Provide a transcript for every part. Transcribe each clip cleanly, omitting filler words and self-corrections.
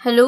Hello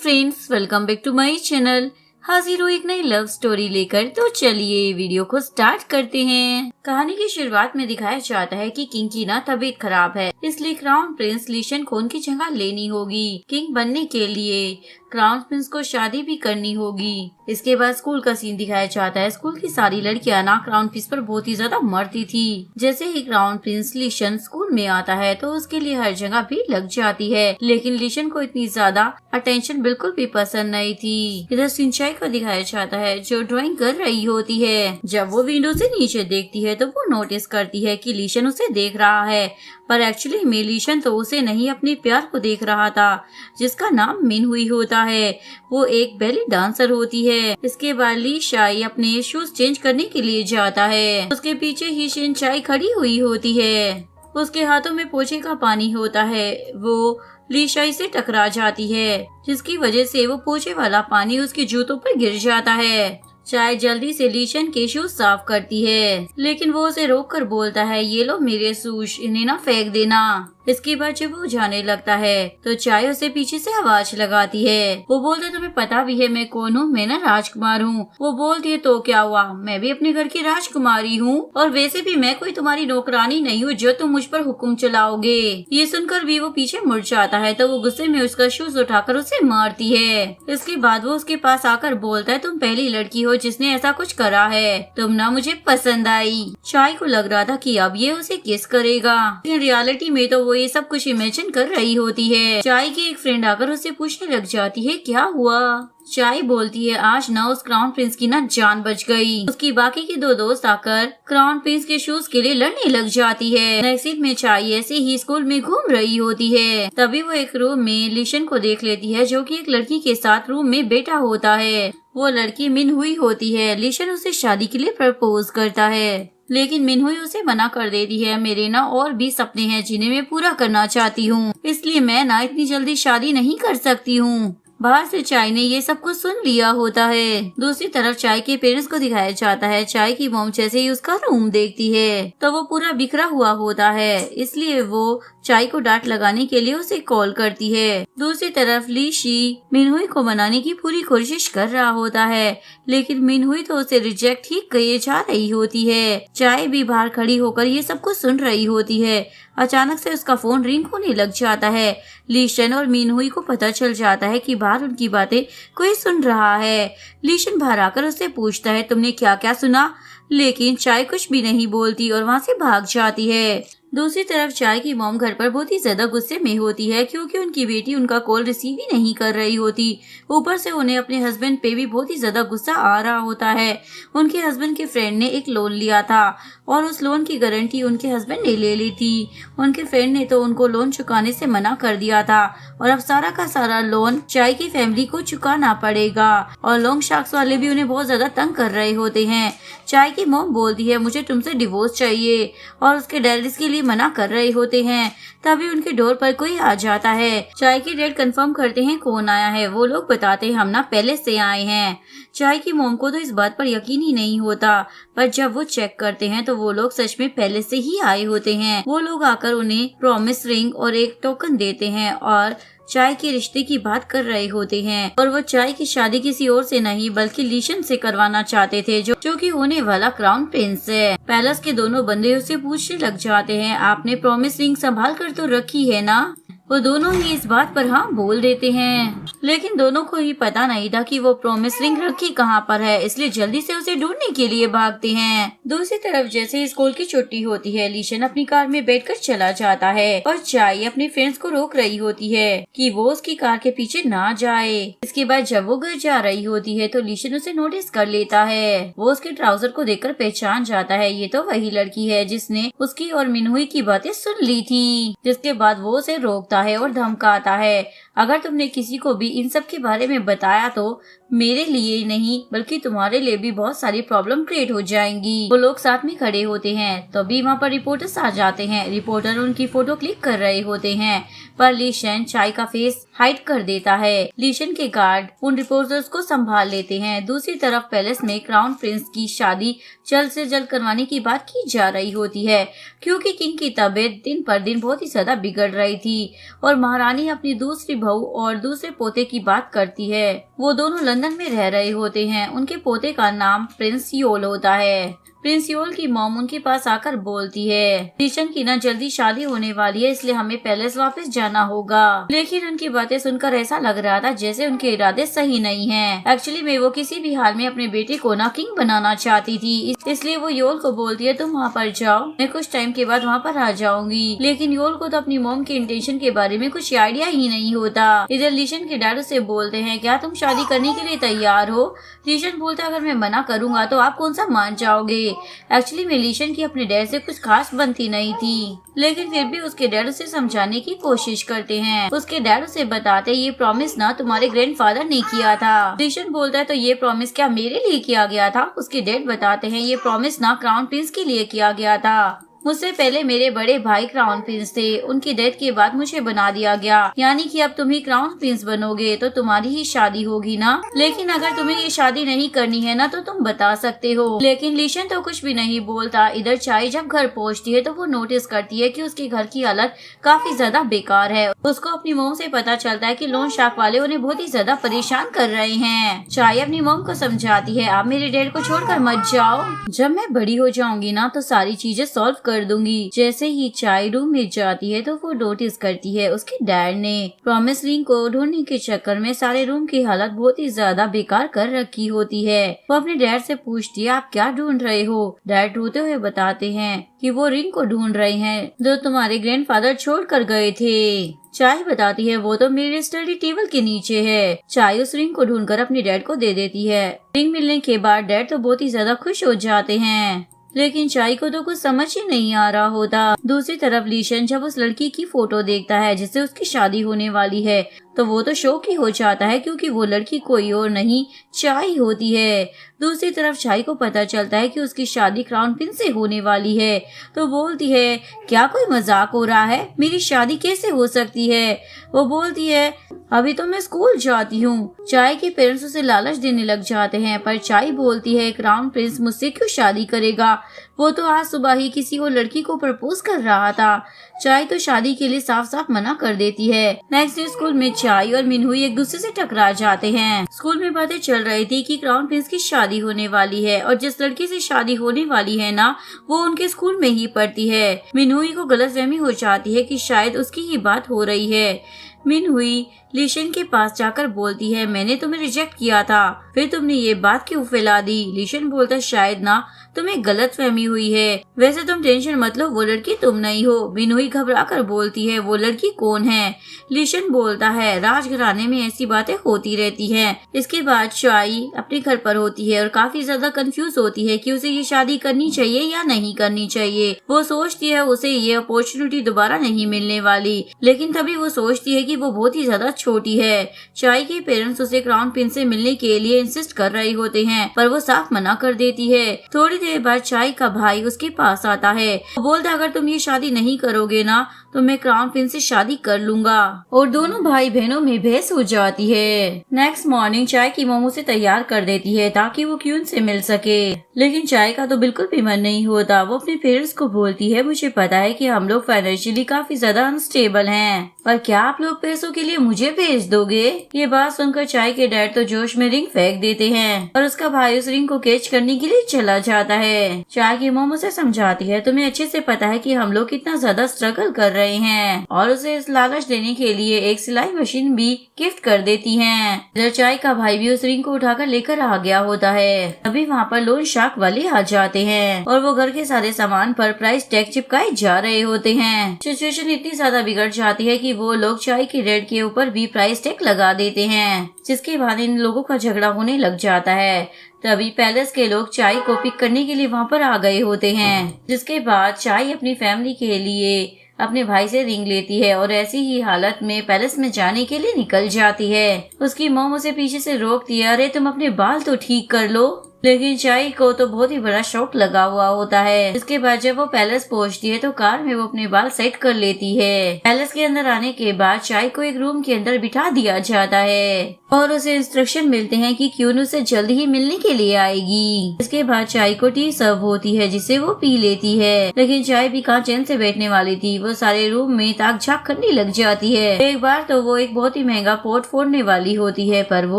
friends, welcome back to my channel. हाजिर हूँ एक नई लव स्टोरी लेकर। तो चलिए वीडियो को स्टार्ट करते हैं। कहानी की शुरुआत में दिखाया जाता है कि किंग की ना तबीयत खराब है, इसलिए क्राउन प्रिंस लीशन को उनकी जगह लेनी होगी। किंग बनने के लिए क्राउन प्रिंस को शादी भी करनी होगी। इसके बाद स्कूल का सीन दिखाया जाता है। स्कूल की सारी लड़कियां ना क्राउन प्रिंस पर बहुत ही ज्यादा मरती थी। जैसे ही क्राउन प्रिंस लीशन स्कूल में आता है तो उसके लिए हर जगह भी लग जाती है, लेकिन लीशन को इतनी ज्यादा अटेंशन बिल्कुल भी पसंद नहीं थी। इधर सिंचाई को दिखाया जाता है जो ड्राइंग कर रही होती है। जब वो विंडो से नीचे देखती है तो वो नोटिस करती है कि लीशन उसे देख रहा है, पर एक्चुअली में लीशन तो उसे नहीं अपने प्यार को देख रहा था, जिसका नाम मिनहुई होता है। वो एक बेली डांसर होती है। इसके बाद ली शाई अपने शूज चेंज करने के लिए जाता है। उसके पीछे ही सिंचाई खड़ी हुई होती है। उसके हाथों में पोछे का पानी होता है। वो ली शाई से टकरा जाती है, जिसकी वजह से वो पोछे वाला पानी उसके जूतों पर गिर जाता है। चाय जल्दी से लीशन के शूज साफ करती है, लेकिन वो उसे रोक कर बोलता है, ये लो मेरे शूज, इन्हें ना फेंक देना। इसके बाद जब वो जाने लगता है तो चाय उसे पीछे से आवाज लगाती है। वो बोलता है, तुम्हें पता भी है मैं कौन हूँ? मैं ना राजकुमार हूँ। वो बोलती है, तो क्या हुआ, मैं भी अपने घर की राजकुमारी हूँ, और वैसे भी मैं कोई तुम्हारी नौकरानी नहीं हूँ जो तुम मुझ पर हुक्म चलाओगे। ये सुनकर भी वो पीछे मुड़ जाता है तो वो गुस्से में उसका शूज उठाकर उसे मारती है। इसके बाद वो उसके पास आकर बोलता है, तुम पहली लड़की हो जिसने ऐसा कुछ करा है, तुम ना मुझे पसंद आई। चाय को लग रहा था कि अब ये उसे किस करेगा, लेकिन रियलिटी में तो वो ये सब कुछ इमेजिन कर रही होती है। चाय की एक फ्रेंड आकर उसे पूछने लग जाती है, क्या हुआ? चाय बोलती है, आज ना उस क्राउन प्रिंस की ना जान बच गई। उसकी बाकी के दो दोस्त आकर क्राउन प्रिंस के शूज के लिए लड़ने लग जाती है। नेक्स्ट सीन में चाय ऐसे ही स्कूल में घूम रही होती है। तभी वो एक रूम में लीशन को देख लेती है, जो कि एक लड़की के साथ रूम में बैठा होता है। वो लड़की मिनहुई होती है। लीशन उसे शादी के लिए प्रपोज करता है, लेकिन मिनहुई उसे मना कर देती है। मेरे ना और भी सपने हैं जिन्हें मैं पूरा करना चाहती हूँ, इसलिए मैं ना इतनी जल्दी शादी नहीं कर सकती हूँ। बाहर से चाय ने ये सब कुछ सुन लिया होता है। दूसरी तरफ चाय के पेरेंट्स को दिखाया जाता है। चाय की मॉम जैसे ही उसका रूम देखती है तो वो पूरा बिखरा हुआ होता है, इसलिए वो चाय को डांट लगाने के लिए उसे कॉल करती है। दूसरी तरफ ली शी मिनहुई को मनाने की पूरी कोशिश कर रहा होता है, लेकिन मिनहुई तो उसे रिजेक्ट ही किए जा रही होती है। चाय भी बाहर खड़ी होकर ये सब कुछ सुन रही होती है। अचानक से उसका फोन रिंग होने लग जाता है। लीशन और मिनहुई को पता चल जाता है कि बाहर उनकी बातें कोई सुन रहा है। लीशन बाहर आकर उससे पूछता है, तुमने क्या क्या सुना? लेकिन चाय कुछ भी नहीं बोलती और वहाँ से भाग जाती है। दूसरी तरफ चाय की मॉम घर पर बहुत ही ज्यादा गुस्से में होती है, क्योंकि उनकी बेटी उनका कॉल रिसीव ही नहीं कर रही होती। ऊपर से उन्हें अपने हस्बैंड पे भी बहुत ही ज्यादा गुस्सा आ रहा होता है। उनके हस्बैंड के फ्रेंड ने एक लोन लिया था और उस लोन की गारंटी उनके हस्बैंड ने ले ली थी। उनके फ्रेंड ने तो उनको लोन चुकाने से मना कर दिया था, और अब सारा का सारा लोन चाय की फैमिली को चुकाना पड़ेगा। और लोन शार्क्स वाले भी उन्हें बहुत ज्यादा तंग कर रहे होते हैं। चाय की मॉम बोलती है, मुझे तुमसे डिवोर्स चाहिए, और उसके डैड के लिए मना कर रहे होते हैं। तभी उनके डोर पर कोई आ जाता है। चाय की डेट कंफर्म करते हैं कौन आया है। वो लोग बताते हैं, हम ना पहले से आए हैं। चाय की मॉम को तो इस बात पर यकीन ही नहीं होता, पर जब वो चेक करते हैं तो वो लोग सच में पहले से ही आए होते हैं। वो लोग आकर उन्हें प्रॉमिस रिंग और एक टोकन देते हैं और चाय के रिश्ते की बात कर रहे होते हैं। और वो चाय की शादी किसी और से नहीं बल्कि लीशन से करवाना चाहते थे, जो कि होने वाला क्राउन प्रिंस है। पैलेस के दोनों बंदे उससे पूछने लग जाते हैं, आपने प्रॉमिस रिंग संभाल कर तो रखी है ना? वो दोनों ही इस बात पर हाँ बोल देते हैं, लेकिन दोनों को ही पता नहीं था कि वो प्रॉमिस रिंग रखी कहाँ पर है, इसलिए जल्दी से उसे ढूंढने के लिए भागते हैं। दूसरी तरफ जैसे ही स्कूल की छुट्टी होती है, लीशन अपनी कार में बैठकर चला जाता है और चाय अपने फ्रेंड्स को रोक रही होती है कि वो उसकी कार के पीछे ना जाए। इसके बाद जब वो घर जा रही होती है तो लीशन उसे नोटिस कर लेता है। वो उसके ट्राउजर को देखकर पहचान जाता है, ये तो वही लड़की है जिसने उसकी और मिनहुई की बातें सुन ली थी। जिसके बाद वो उसे रोकता है और धमकाता है, अगर तुमने किसी को भी इन सब के बारे में बताया तो मेरे लिए नहीं बल्कि तुम्हारे लिए भी बहुत सारी प्रॉब्लम क्रिएट हो जाएंगी। वो लोग साथ में खड़े होते हैं, तभी वहाँ पर रिपोर्टर्स आ जाते हैं। रिपोर्टर उनकी फोटो क्लिक कर रहे होते हैं, पर लीशन चाय का फेस हाइड कर देता है। लीशन के गार्ड उन रिपोर्टर्स को संभाल लेते हैं। दूसरी तरफ पैलेस में क्राउन प्रिंस की शादी जल्द से जल्द करवाने की बात की जा रही होती है, क्योंकि किंग की तबीयत दिन पर दिन बहुत ही ज्यादा बिगड़ रही थी और महारानी अपनी दूसरी बहू और दूसरे पोते की बात करती है। वो दोनों लंदन में रह रहे होते हैं। उनके पोते का नाम प्रिंस योल होता है। प्रिंस योल की मॉम उनके पास आकर बोलती है, लीशन की ना जल्दी शादी होने वाली है, इसलिए हमें पैलेस वापस जाना होगा। लेकिन उनकी बातें सुनकर ऐसा लग रहा था जैसे उनके इरादे सही नहीं हैं। एक्चुअली में वो किसी भी हाल में अपने बेटे को ना किंग बनाना चाहती थी, इसलिए वो योल को बोलती है तुम वहाँ पर जाओ, मैं कुछ टाइम के बाद वहाँ पर आ जाऊंगी। लेकिन योल को तो अपनी मॉम के इंटेंशन के बारे में कुछ आइडिया ही नहीं होता। इधर लीशन के डैड उसे बोलते हैं, क्या तुम शादी करने के लिए तैयार हो? लीशन बोलता है, अगर मैं मना करूंगा तो आप कौन सा मान जाओगे। एक्चुअली में लीशन की अपने डैड से कुछ खास बनती नहीं थी, लेकिन फिर भी उसके डैड उसे समझाने की कोशिश करते हैं। उसके डैड उसे बताते ये प्रॉमिस ना तुम्हारे ग्रैंडफादर ने किया था। लीशन बोलता है, तो ये प्रॉमिस क्या मेरे लिए किया गया था? उसके डैड बताते हैं ये प्रॉमिस ना क्राउन प्रिंस के लिए किया गया था। मुझसे पहले मेरे बड़े भाई क्राउन प्रिंस थे, उनकी डेथ के बाद मुझे बना दिया गया, यानी कि अब तुम ही क्राउन प्रिंस बनोगे, तो तुम्हारी ही शादी होगी ना। लेकिन अगर तुम्हें ये शादी नहीं करनी है ना तो तुम बता सकते हो। लेकिन लीशन तो कुछ भी नहीं बोलता। इधर चाय जब घर पहुंचती है तो वो नोटिस करती है कि उसके घर की हालत काफी ज्यादा बेकार है। उसको अपनी मोम से पता चलता है कि लोन शार्क वाले उन्हें बहुत ही ज्यादा परेशान कर रहे हैं। चाय अपनी मोम को समझाती है, आप मेरे डैड को छोड़कर मत जाओ, जब मैं बड़ी हो जाऊंगी ना तो सारी चीजें सॉल्व कर दूंगी। जैसे ही चाय रूम में जाती है तो वो नोटिस करती है उसके डैड ने प्रॉमिस रिंग को ढूंढने के चक्कर में सारे रूम की हालत बहुत ही ज्यादा बेकार कर रखी होती है। वो अपने डैड से पूछती है, आप क्या ढूंढ रहे हो? डैड रोते हुए बताते हैं कि वो रिंग को ढूंढ रहे हैं जो तुम्हारे ग्रैंडफादर छोड़ कर गए थे। चाय बताती है, वो तो मेरे स्टडी टेबल के नीचे है। चाय उस रिंग को ढूंढकर अपने डैड को दे देती है। रिंग मिलने के बाद डैड तो बहुत ही ज्यादा खुश हो जाते हैं, लेकिन चाय को तो कुछ समझ ही नहीं आ रहा होता। दूसरी तरफ लीशन जब उस लड़की की फोटो देखता है जिससे उसकी शादी होने वाली है तो वो तो शौक ही हो जाता है, क्योंकि वो लड़की कोई और नहीं चाय होती है। दूसरी तरफ चाय को पता चलता है कि उसकी शादी क्राउन प्रिंस से होने वाली है, तो बोलती है, क्या कोई मजाक हो रहा है? मेरी शादी कैसे हो सकती है? वो बोलती है, अभी तो मैं स्कूल जाती हूँ। चाय के पेरेंट्स उसे लालच देने लग जाते हैं, पर चाय बोलती है, क्राउन प्रिंस मुझसे क्यों शादी करेगा? वो तो आज सुबह ही किसी और लड़की को प्रपोज कर रहा था। चाय तो शादी के लिए साफ साफ मना कर देती है। नेक्स्ट डे स्कूल में चाय और मिनहुई एक दूसरे से टकरा जाते हैं। स्कूल में बातें चल रही थी कि क्राउन प्रिंस की शादी होने वाली है और जिस लड़की से शादी होने वाली है ना वो उनके स्कूल में ही पढ़ती है। मिनहुई को गलतफहमी हो जाती है कि शायद उसकी ही बात हो रही है। मिनहुई लीशन के पास जाकर बोलती है, मैंने तुम्हें रिजेक्ट किया था, फिर तुमने ये बात क्यों फैला दी? लीशन बोलता, शायद ना तुम्हें गलतफहमी हुई है, वैसे तुम टेंशन मत लो, वो लड़की तुम नहीं हो। मिनहुई घबरा कर बोलती है, वो लड़की कौन है? लीशन बोलता है, राजघराने में ऐसी बातें होती रहती हैं। इसके बाद चाय अपने घर पर होती है और काफी ज्यादा कंफ्यूज होती है कि उसे ये शादी करनी चाहिए या नहीं करनी चाहिए। वो सोचती है उसे ये अपॉर्चुनिटी दोबारा नहीं मिलने वाली, लेकिन तभी वो सोचती है कि वो बहुत ही ज्यादा छोटी है। चाय के पेरेंट्स उसे क्राउन प्रिंस से मिलने के लिए इंसिस्ट कर रहे होते हैं, पर वो साफ मना कर देती है। थोड़ी देर बाद चाय का भाई उसके पास आता है। वो बोलता, अगर तुम ये शादी नहीं करोगे ना तो मैं क्राउन प्रिंस से शादी कर लूंगा। और दोनों भाई बहनों में बहस हो जाती है। नेक्स्ट मॉर्निंग चाय की मोम उसे तैयार कर देती है ताकि वो क्यून से मिल सके, लेकिन चाय का तो बिल्कुल भी मन नहीं होता। वो अपने पेरेंट्स को बोलती है, मुझे पता है कि हम लोग फाइनेंशियली काफी ज्यादा अनस्टेबल हैं, पर क्या आप लोग पैसों के लिए मुझे भेज दोगे? ये बात सुनकर चाय के डैड तो जोश में रिंग फेंक देते हैं और उसका भाई उस रिंग को कैच करने के लिए चला जाता है। चाय की मोम उसे समझाती है, तुम्हें अच्छे से पता है कि हम लोग कितना ज्यादा स्ट्रगल कर रहे हैं, और उसे इस लालच देने के लिए एक सिलाई मशीन भी गिफ्ट कर देती हैं। इधर चाय का भाई भी उस रिंग को उठाकर लेकर आ गया होता है। अभी वहाँ पर लोन शार्क वाले आ जाते हैं और वो घर के सारे सामान पर प्राइस टैग चिपकाए जा रहे होते हैं। सिचुएशन इतनी ज्यादा बिगड़ जाती है कि वो लोग चाय की रेट के ऊपर भी प्राइस टैग लगा देते हैं, जिसके बाद इन लोगों का झगड़ा होने लग जाता है। तभी पैलेस के लोग चाय को पिक करने के लिए वहाँ पर आ गए होते हैं, जिसके बाद चाय अपनी फैमिली के लिए अपने भाई से रिंग लेती है और ऐसी ही हालत में पैलेस में जाने के लिए निकल जाती है। उसकी मॉम उसे पीछे से रोकती है, अरे तुम अपने बाल तो ठीक कर लो। लेकिन चाय को तो बहुत ही बड़ा शौक लगा हुआ होता है। इसके बाद जब वो पैलेस पहुंचती है तो कार में वो अपने बाल सेट कर लेती है। पैलेस के अंदर आने के बाद चाय को एक रूम के अंदर बिठा दिया जाता है और उसे इंस्ट्रक्शन मिलते हैं कि क्यून उसे जल्द ही मिलने के लिए आएगी। इसके बाद चाय को टी सर्व होती है जिसे वो पी लेती है। लेकिन चाय भी कहाँ चैन से बैठने वाली थी, वो सारे रूम में ताक झाक करने लग जाती है। एक बार तो वो एक बहुत ही महंगा पॉट फोड़ने वाली होती है पर वो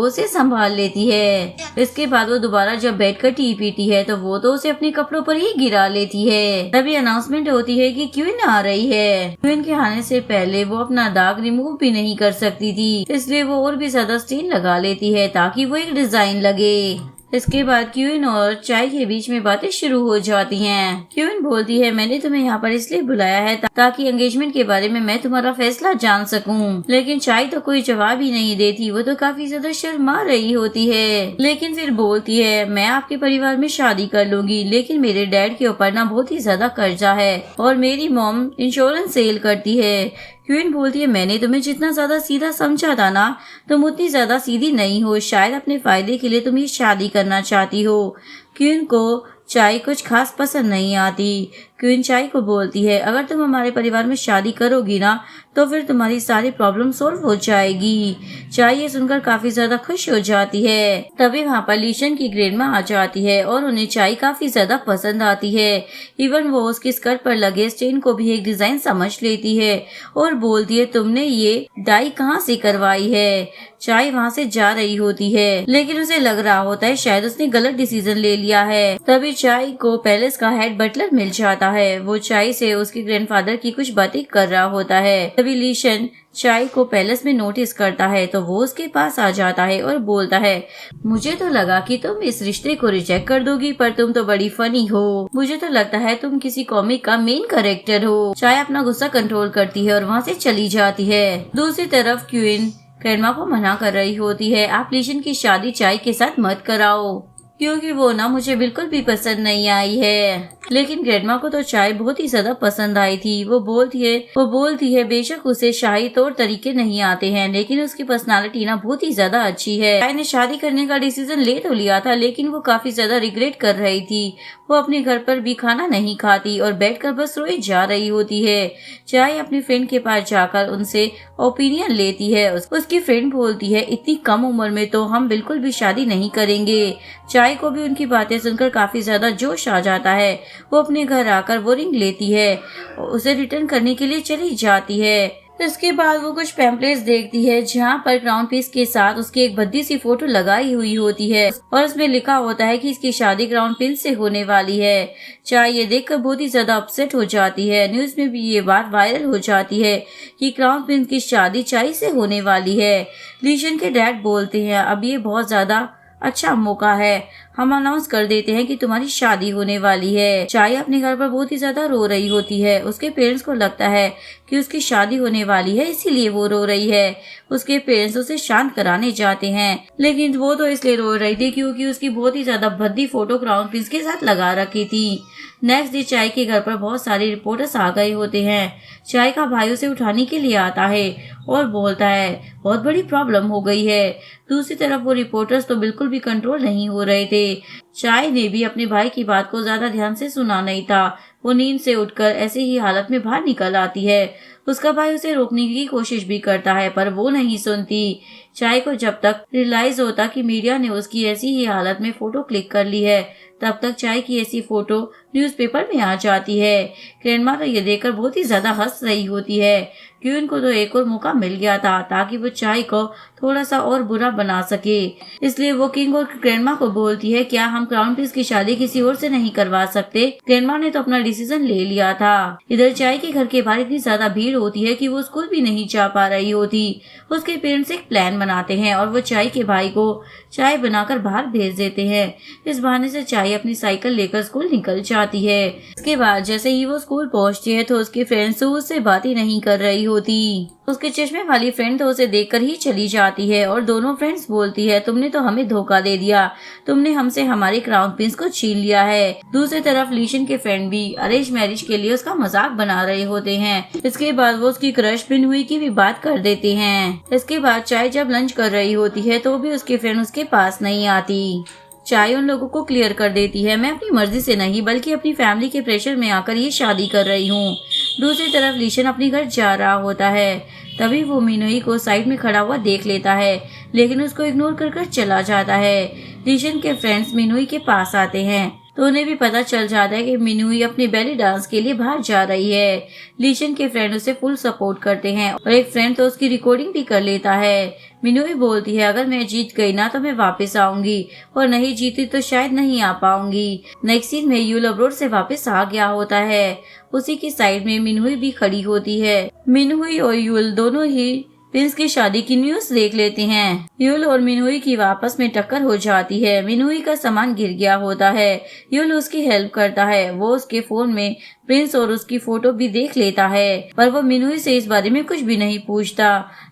उसे संभाल लेती है। इसके बाद वो दोबारा जब बैठकर टी पीती है तो वो तो उसे अपने कपड़ों पर ही गिरा लेती है। तभी अनाउंसमेंट होती है कि क्वीन आ रही है। क्वीन के आने से पहले वो अपना दाग रिमूव भी नहीं कर सकती थी, इसलिए वो और भी ज्यादा स्टेन लगा लेती है ताकि वो एक डिजाइन लगे। इसके बाद क्वीन और चाय के बीच में बातें शुरू हो जाती हैं। क्वीन बोलती है, मैंने तुम्हें यहाँ पर इसलिए बुलाया है ताकि एंगेजमेंट के बारे में मैं तुम्हारा फैसला जान सकूं। लेकिन चाय तो कोई जवाब ही नहीं देती, वो तो काफी ज्यादा शर्मा रही होती है। लेकिन फिर बोलती है, मैं आपके परिवार में शादी कर लूंगी, लेकिन मेरे डैड के ऊपर ना बहुत ही ज्यादा कर्जा है और मेरी मॉम इंश्योरेंस सेल करती है। क्वीन बोलती है, मैंने तुम्हें जितना ज्यादा सीधा समझा था ना, तुम उतनी ज्यादा सीधी नहीं हो। शायद अपने फायदे के लिए तुम ये शादी करना चाहती हो। क्वीन को चाय कुछ खास पसंद नहीं आती। क्वीन चाय को बोलती है, अगर तुम हमारे परिवार में शादी करोगी ना तो फिर तुम्हारी सारी प्रॉब्लम सॉल्व हो जाएगी। चाय ये सुनकर काफी ज्यादा खुश हो जाती है। तभी वहाँ पर लीशन की ग्रैंडमा आ जाती है और उन्हें चाय काफी ज्यादा पसंद आती है। इवन वो उसकी स्कर्ट पर लगे स्टेन को भी एक डिजाइन समझ लेती है और बोलती है, तुमने ये डाई कहाँ से करवाई है। चाय वहाँ से जा रही होती है लेकिन उसे लग रहा होता है शायद उसने गलत डिसीजन ले लिया है। तभी चाय को पैलेस का हेड बटलर मिल जाता है। वो चाय से उसके ग्रैंडफादर की कुछ बातें कर रहा होता है। तभी लीशन चाय को पैलेस में नोटिस करता है तो वो उसके पास आ जाता है और बोलता है, मुझे तो लगा कि तुम इस रिश्ते को रिजेक्ट कर दोगी, पर तुम तो बड़ी फनी हो। मुझे तो लगता है तुम किसी कॉमिक का मेन कैरेक्टर हो। चाय अपना गुस्सा कंट्रोल करती है और वहाँ से चली जाती है। दूसरी तरफ क्वीन ग्रैंडमा को मना कर रही होती है, आप लीशन की शादी चाय के साथ मत कराओ क्योंकि वो ना मुझे बिल्कुल भी पसंद नहीं आई है। लेकिन ग्रैंडमा को तो चाय बहुत ही ज्यादा पसंद आई थी। वो बोलती है बेशक उसे शाही तौर तरीके नहीं आते हैं लेकिन उसकी पर्सनालिटी ना बहुत ही ज्यादा अच्छी है। चाय ने शादी करने का डिसीजन ले तो लिया था लेकिन वो काफी ज्यादा रिग्रेट कर रही थी। वो अपने घर पर भी खाना नहीं खाती और बैठकर बस रोई जा रही होती है। चाय अपने फ्रेंड के पास जाकर उनसे ओपिनियन लेती है। उसकी फ्रेंड बोलती है, इतनी कम उम्र में तो हम बिल्कुल भी शादी नहीं करेंगे। चाय को भी उनकी बातें सुनकर काफी ज्यादा जोश आ जाता है। वो अपने घर आकर वो रिंग लेती है और उसे रिटर्न करने के लिए चली जाती है। इसके बाद वो कुछ पैम्पलेट्स देखती है जहाँ पर क्राउन पीस के साथ उसकी एक भद्दी सी फोटो लगाई हुई होती है और उसमें लिखा होता है कि इसकी शादी क्राउन प्रिंस से होने वाली है। चाय ये देखकर बहुत ही ज्यादा अपसेट हो जाती है। न्यूज में भी ये बात वायरल हो जाती है कि क्राउन प्रिंस की शादी चाय से होने वाली है। लीशन के डैड बोलते हैं, अब ये बहुत ज्यादा अच्छा मौका है, हम अनाउंस कर देते हैं कि तुम्हारी शादी होने वाली है। चाय अपने घर पर बहुत ही ज्यादा रो रही होती है। उसके पेरेंट्स को लगता है कि उसकी शादी होने वाली है इसीलिए वो रो रही है। उसके पेरेंट्स उसे शांत कराने जाते हैं लेकिन वो तो इसलिए रो रही थी क्योंकि उसकी बहुत ही ज्यादा भद्दी फोटो क्राउन प्रिंस के साथ लगा रखी थी। नेक्स्ट डे चाय के घर पर बहुत सारे रिपोर्टर्स आ गए होते हैं। चाय का भाई उसे उठाने के लिए आता है और बोलता है, बहुत बड़ी प्रॉब्लम हो गई है। दूसरी तरफ वो रिपोर्टर्स तो बिल्कुल भी कंट्रोल नहीं हो रहे थे। चाय ने भी अपने भाई की बात को ज्यादा ध्यान से सुना नहीं था। वो नींद से उठकर ऐसे ही हालत में बाहर निकल आती है। उसका भाई उसे रोकने की कोशिश भी करता है पर वो नहीं सुनती। चाय को जब तक रियलाइज होता कि मीडिया ने उसकी ऐसी ही हालत में फोटो क्लिक कर ली है तब तक चाय की ऐसी फोटो न्यूज़पेपर में आ जाती है। ग्रैंडमा तो ये देखकर बहुत ही ज्यादा हंस रही होती है। क्वीन को तो एक और मौका मिल गया था ताकि वो चाय को थोड़ा सा और बुरा बना सके। इसलिए वो किंग और ग्रैंडमा को बोलती है, क्या हम क्राउन प्रिंस की शादी किसी और से नहीं करवा सकते। ग्रैंडमा ने तो अपना डिसीजन ले लिया था। इधर चाय के घर के बाहर इतनी ज्यादा भीड़ होती है कि वो स्कूल भी नहीं जा पा रही होती। उसके पेरेंट्स एक प्लान बनाते हैं और वो चाय के भाई को चाय बनाकर बाहर भेज देते हैं। इस बहाने से चाय अपनी साइकिल लेकर स्कूल निकल जाती है। इसके बाद जैसे ही वो स्कूल पहुंचती है तो उसकी फ्रेंड्स उससे बात ही नहीं कर रही होती। उसके चश्मे वाली फ्रेंड तो उसे देखकर ही चली जाती है और दोनों फ्रेंड्स बोलती है, तुमने तो हमें धोखा दे दिया, तुमने हमसे हमारे क्राउन प्रिंस को छीन लिया है। दूसरी तरफ लीशन के फ्रेंड भी अरेंज मैरिज के लिए उसका मजाक बना रहे होते हैं। इसके बाद वो उसकी क्रश पिन हुई की भी बात कर देते हैं। इसके बाद चाय जब लंच कर रही होती है तो भी उसकी फ्रेंड उसके पास नहीं आती। चाय उन लोगों को क्लियर कर देती है, मैं अपनी मर्जी से नहीं बल्कि अपनी फैमिली के प्रेशर में आकर ये शादी कर रही हूँ। दूसरी तरफ लीशन अपने घर जा रहा होता है, तभी वो मिनोई को साइड में खड़ा हुआ देख लेता है, लेकिन उसको इग्नोर कर चला जाता है। लीशन के फ्रेंड्स मिनोई के पास आते हैं तो उन्हें भी पता चल जाता है कि मिनोई अपने बेली डांस के लिए बाहर जा रही है। लीशन के फ्रेंड उसे फुल सपोर्ट करते हैं और एक फ्रेंड तो उसकी रिकॉर्डिंग भी कर लेता है। मिनोई बोलती है, अगर मैं जीत गई ना तो मैं वापस आऊंगी, और नहीं जीती तो शायद नहीं आ पाऊंगी। नेक्स्ट सीन में यूल अब्रोड से वापस आ गया होता है। उसी की साइड में मिनोई भी खड़ी होती है। मिनोई और यूल दोनों ही प्रिंस की शादी की न्यूज देख लेते हैं। यूल और मिनोई की आपस में टक्कर हो जाती है। मिनोई का सामान गिर गया होता है। यूल उसकी हेल्प करता है। वो उसके फोन में प्रिंस और उसकी फोटो भी देख लेता है, पर वो मिनोई से इस बारे में कुछ भी नहीं पूछता।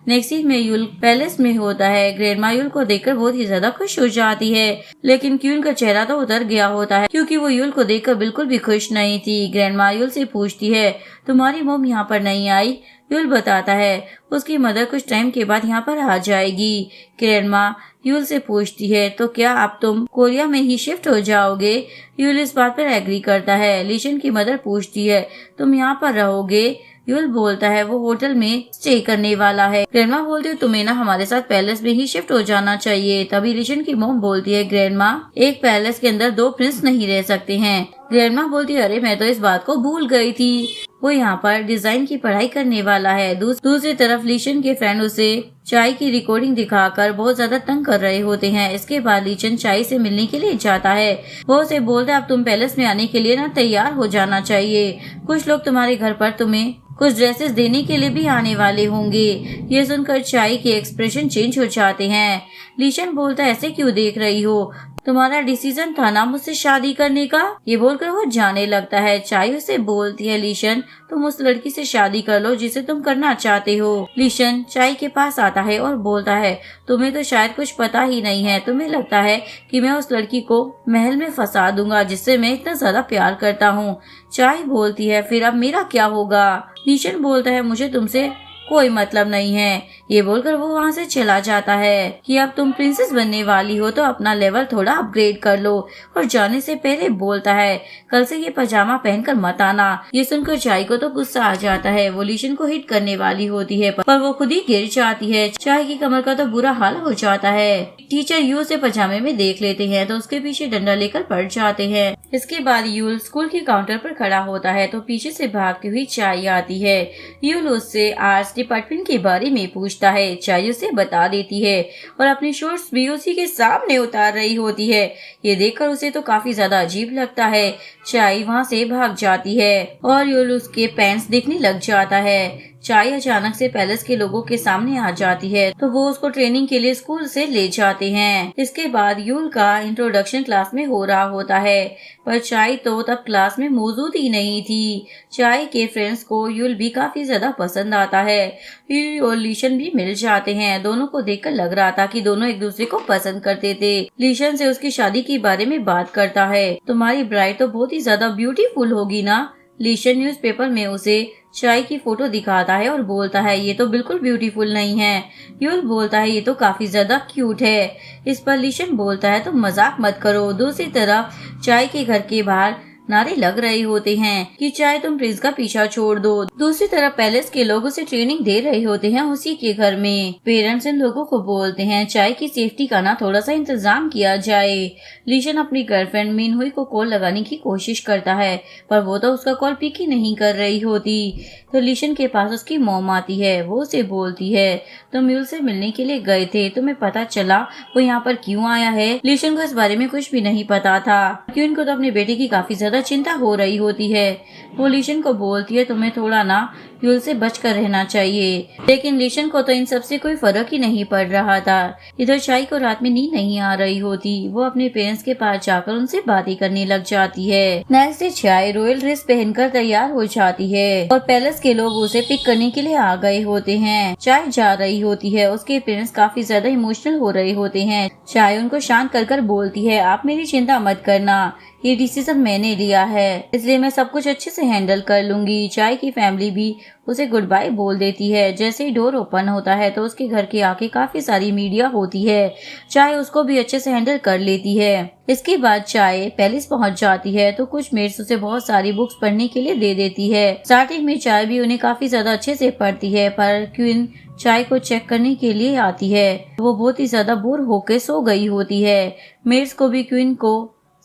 नेक्स्ट सीन में यूल पैलेस में होता है। ग्रैंडमा यूल को देखकर बहुत ही ज्यादा खुश हो जाती है, लेकिन क्यून का चेहरा तो उतर गया होता है क्योंकि वो यूल को देखकर बिल्कुल भी खुश नहीं थी। ग्रैंडमा यूल से पूछती है, तुम्हारी मॉम यहाँ पर नहीं आई? यूल बताता है उसकी मदर कुछ टाइम के बाद यहाँ पर आ जाएगी। ग्रैंडमा यूल से पूछती है, तो क्या अब तुम कोरिया में ही शिफ्ट हो जाओगे? यूल इस बात पर एग्री करता है। लीशन की मदर पूछती है, तुम यहाँ पर रहोगे? यूल बोलता है वो होटल में स्टे करने वाला है। ग्रैंडमा बोलती है, तुम्हें ना हमारे साथ पैलेस में ही शिफ्ट हो जाना चाहिए। तभी लीशन की मॉम बोलती है, ग्रैंडमा एक पैलेस के अंदर 2 प्रिंस नहीं रह सकते हैं। ग्रैंडमा बोलती है, अरे मैं तो इस बात को भूल गई थी। वो यहाँ पर डिजाइन की पढ़ाई करने वाला है। दूसरी तरफ लीशन के फ्रेंड उसे चाय की रिकॉर्डिंग दिखाकर बहुत ज्यादा तंग कर रहे होते हैं। इसके बाद लीशन चाय से मिलने के लिए जाता है। वो उसे बोलता है, अब तुम पैलेस में आने के लिए ना तैयार हो जाना चाहिए। कुछ लोग तुम्हारे घर पर तुम्हें कुछ ड्रेसेस देने के लिए भी आने वाले होंगे। ये सुनकर चाय के एक्सप्रेशन चेंज हो जाते हैं। लीशन बोलता है, ऐसे क्यों देख रही हो? तुम्हारा डिसीजन था ना मुझसे शादी करने का? ये बोलकर वो जाने लगता है। चाय उसे बोलती है, लीशन तुम उस लड़की से शादी कर लो जिसे तुम करना चाहते हो। लीशन चाय के पास आता है और बोलता है, तुम्हें तो शायद कुछ पता ही नहीं है। तुम्हें लगता है कि मैं उस लड़की को महल में फंसा दूंगा जिससे मैं इतना ज्यादा प्यार करता हूँ। चाय बोलती है, फिर अब मेरा क्या होगा? लीशन बोलता है, मुझे तुमसे कोई मतलब नहीं है। ये बोलकर वो वहाँ से चला जाता है कि अब तुम प्रिंसेस बनने वाली हो तो अपना लेवल थोड़ा अपग्रेड कर लो। और जाने से पहले बोलता है, कल से ये पजामा पहनकर मत आना। ये सुनकर चाय को तो गुस्सा आ जाता है। वो लीशन को हिट करने वाली होती है, पर वो खुद ही गिर जाती है। चाय की कमर का तो बुरा हाल हो जाता है। टीचर यूल से पजामे में देख लेते हैं तो उसके पीछे डंडा लेकर पड़ जाते हैं। इसके बाद यूल स्कूल के काउंटर पर खड़ा होता है तो पीछे से भागती हुई चाय आती है। यूल उससे आर्ट्स डिपार्टमेंट के बारे में पूछता है। चाय उसे बता देती है और अपनी शॉर्ट्स भी उसी के सामने उतार रही होती है। ये देखकर उसे तो काफी ज्यादा अजीब लगता है। चाय वहाँ से भाग जाती है और यूल उसके पैंट्स देखने लग जाता है। चाय अचानक से पैलेस के लोगों के सामने आ जाती है तो वो उसको ट्रेनिंग के लिए स्कूल से ले जाते हैं। इसके बाद यूल का इंट्रोडक्शन क्लास में हो रहा होता है, पर चाय तो तब क्लास में मौजूद ही नहीं थी। चाय के फ्रेंड्स को यूल भी काफी ज्यादा पसंद आता है। यूल और लीशन भी मिल जाते हैं। दोनों को देखकर लग रहा था कि दोनों एक दूसरे को पसंद करते थे। लीशन से उसकी शादी के बारे में बात करता है। तुम्हारी ब्राइड तो बहुत ही ज्यादा ब्यूटीफुल होगी ना? लीशन न्यूज़पेपर में उसे चाय की फोटो दिखाता है और बोलता है, ये तो बिल्कुल ब्यूटीफुल नहीं है। यूल बोलता है, ये तो काफी ज्यादा क्यूट है। इस पर लीशन बोलता है, तुम मजाक मत करो। दूसरी तरफ चाय के घर के बाहर नारे लग रहे होते हैं कि चाहे तुम प्रिंस का पीछा छोड़ दो। दूसरी तरफ पैलेस के लोग उसे ट्रेनिंग दे रहे होते हैं उसी के घर में। पेरेंट्स इन लोगों को बोलते हैं चाय की सेफ्टी का ना थोड़ा सा इंतजाम किया जाए। लीशन अपनी गर्लफ्रेंड मिनहुई को कॉल लगाने की कोशिश करता है, पर वो तो उसका कॉल पिक ही नहीं कर रही होती। तो लीशन के पास उसकी मॉम आती है। वो उसे बोलती है, तुम यूल से मिलने के लिए गए थे, तुम्हें पता चला वो यहाँ पर क्यों आया है? लीशन को इस बारे में कुछ भी नहीं पता था कि उनको तो अपने बेटे की काफी ज्यादा चिंता हो रही होती है। वो लीशन को बोलती है, तुम्हें थोड़ा ना यूल से बचकर रहना चाहिए। लेकिन लीशन को तो इन सब से कोई फर्क ही नहीं पड़ रहा था। इधर चाय को रात में नींद नहीं आ रही होती। वो अपने पेरेंट्स के पास जाकर उनसे बातें करने लग जाती है। नेक्स्ट डे चाय रॉयल ड्रेस पहनकर तैयार हो जाती है और पैलेस के लोग उसे पिक करने के लिए आ गए होते हैं। चाय जा रही होती है। उसके पेरेंट्स काफी ज्यादा इमोशनल हो रहे होते हैं। चाय उनको शांत कर बोलती है, आप मेरी चिंता मत करना, ये डिसीजन मैंने लिया है, इसलिए मैं सब कुछ अच्छे से हैंडल कर लूंगी। चाय की फैमिली भी उसे गुड बाय बोल देती है। जैसे ही डोर ओपन होता है तो उसके घर के आगे काफी सारी मीडिया होती है। चाय उसको भी अच्छे से हैंडल कर लेती है। इसके बाद चाय पैलेस पहुंच जाती है तो कुछ मेट्स उसे बहुत सारी बुक्स पढ़ने के लिए दे देती है। स्टार्टिंग में चाय भी उन्हें काफी ज्यादा अच्छे से पढ़ती है, पर क्वीन चाय को चेक करने के लिए आती है। वो बहुत ही ज्यादा बोर होकर सो गई होती है। मेट्स को भी क्वीन को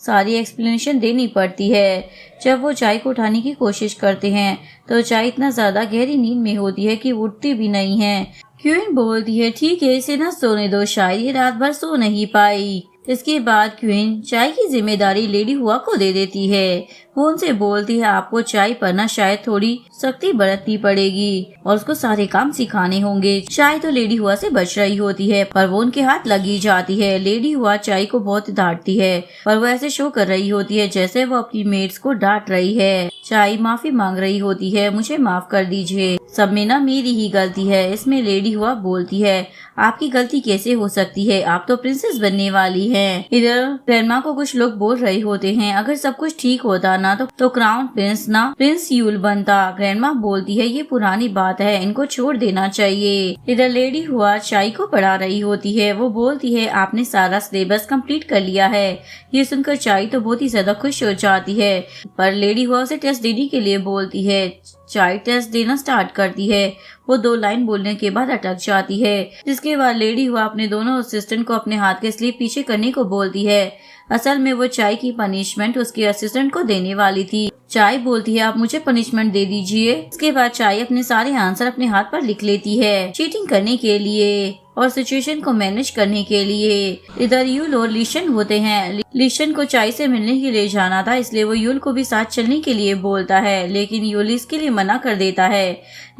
सारी एक्सप्लेनेशन देनी पड़ती है। जब वो चाय को उठाने की कोशिश करते हैं तो चाय इतना ज्यादा गहरी नींद में होती है कि उठती भी नहीं है। क्वीन बोलती है, ठीक है, इसे ना सोने दो, शायद ये रात भर सो नहीं पाई। इसके बाद क्वीन चाय की जिम्मेदारी लेडी हुआ को दे देती है। वो उनसे बोलती है, आपको चाय पर ना शायद थोड़ी सख्ती बरतनी पड़ेगी और उसको सारे काम सिखाने होंगे। चाय तो लेडी हुआ से बच रही होती है, पर वो उनके हाथ लगी जाती है। लेडी हुआ चाय को बहुत डांटती है, पर वो ऐसे शो कर रही होती है जैसे वो अपनी मेट्स को डांट रही है। चाय माफी मांग रही होती है, मुझे माफ कर दीजिए, सब में ना मेरी ही गलती है। इसमें लेडी हुआ बोलती है, आपकी गलती कैसे हो सकती है, आप तो प्रिंसेस बनने वाली हैं। इधर ग्रैंडमा को कुछ लोग बोल रहे होते हैं, अगर सब कुछ ठीक होता ना तो क्राउन प्रिंस ना प्रिंस यूल बनता। ग्रैंडमा बोलती है, ये पुरानी बात है, इनको छोड़ देना चाहिए। इधर लेडी हुआ चाय को पढ़ा रही होती है। वो बोलती है, आपने सारा सिलेबस कंप्लीट कर लिया है। ये सुनकर चाय तो बहुत ही ज्यादा खुश हो जाती है, पर लेडी हुआ उसे टेस्ट देने के लिए बोलती है। चाय टेस्ट देना स्टार्ट करती है। वो 2 लाइन बोलने के बाद अटक जाती है, जिसके बाद लेडी हुआ अपने दोनों असिस्टेंट को अपने हाथ के स्लीव पीछे करने को बोलती है। असल में वो चाय की पनिशमेंट उसके असिस्टेंट को देने वाली थी। चाय बोलती है, आप मुझे पनिशमेंट दे दीजिए। इसके बाद चाय अपने सारे आंसर अपने हाथ पर लिख लेती है, चीटिंग करने के लिए और सिचुएशन को मैनेज करने के लिए। इधर यूल और लीशन होते हैं। लीशन को चाय से मिलने के लिए जाना था, इसलिए वो यूल को भी साथ चलने के लिए बोलता है, लेकिन यूल इसके लिए मना कर देता है।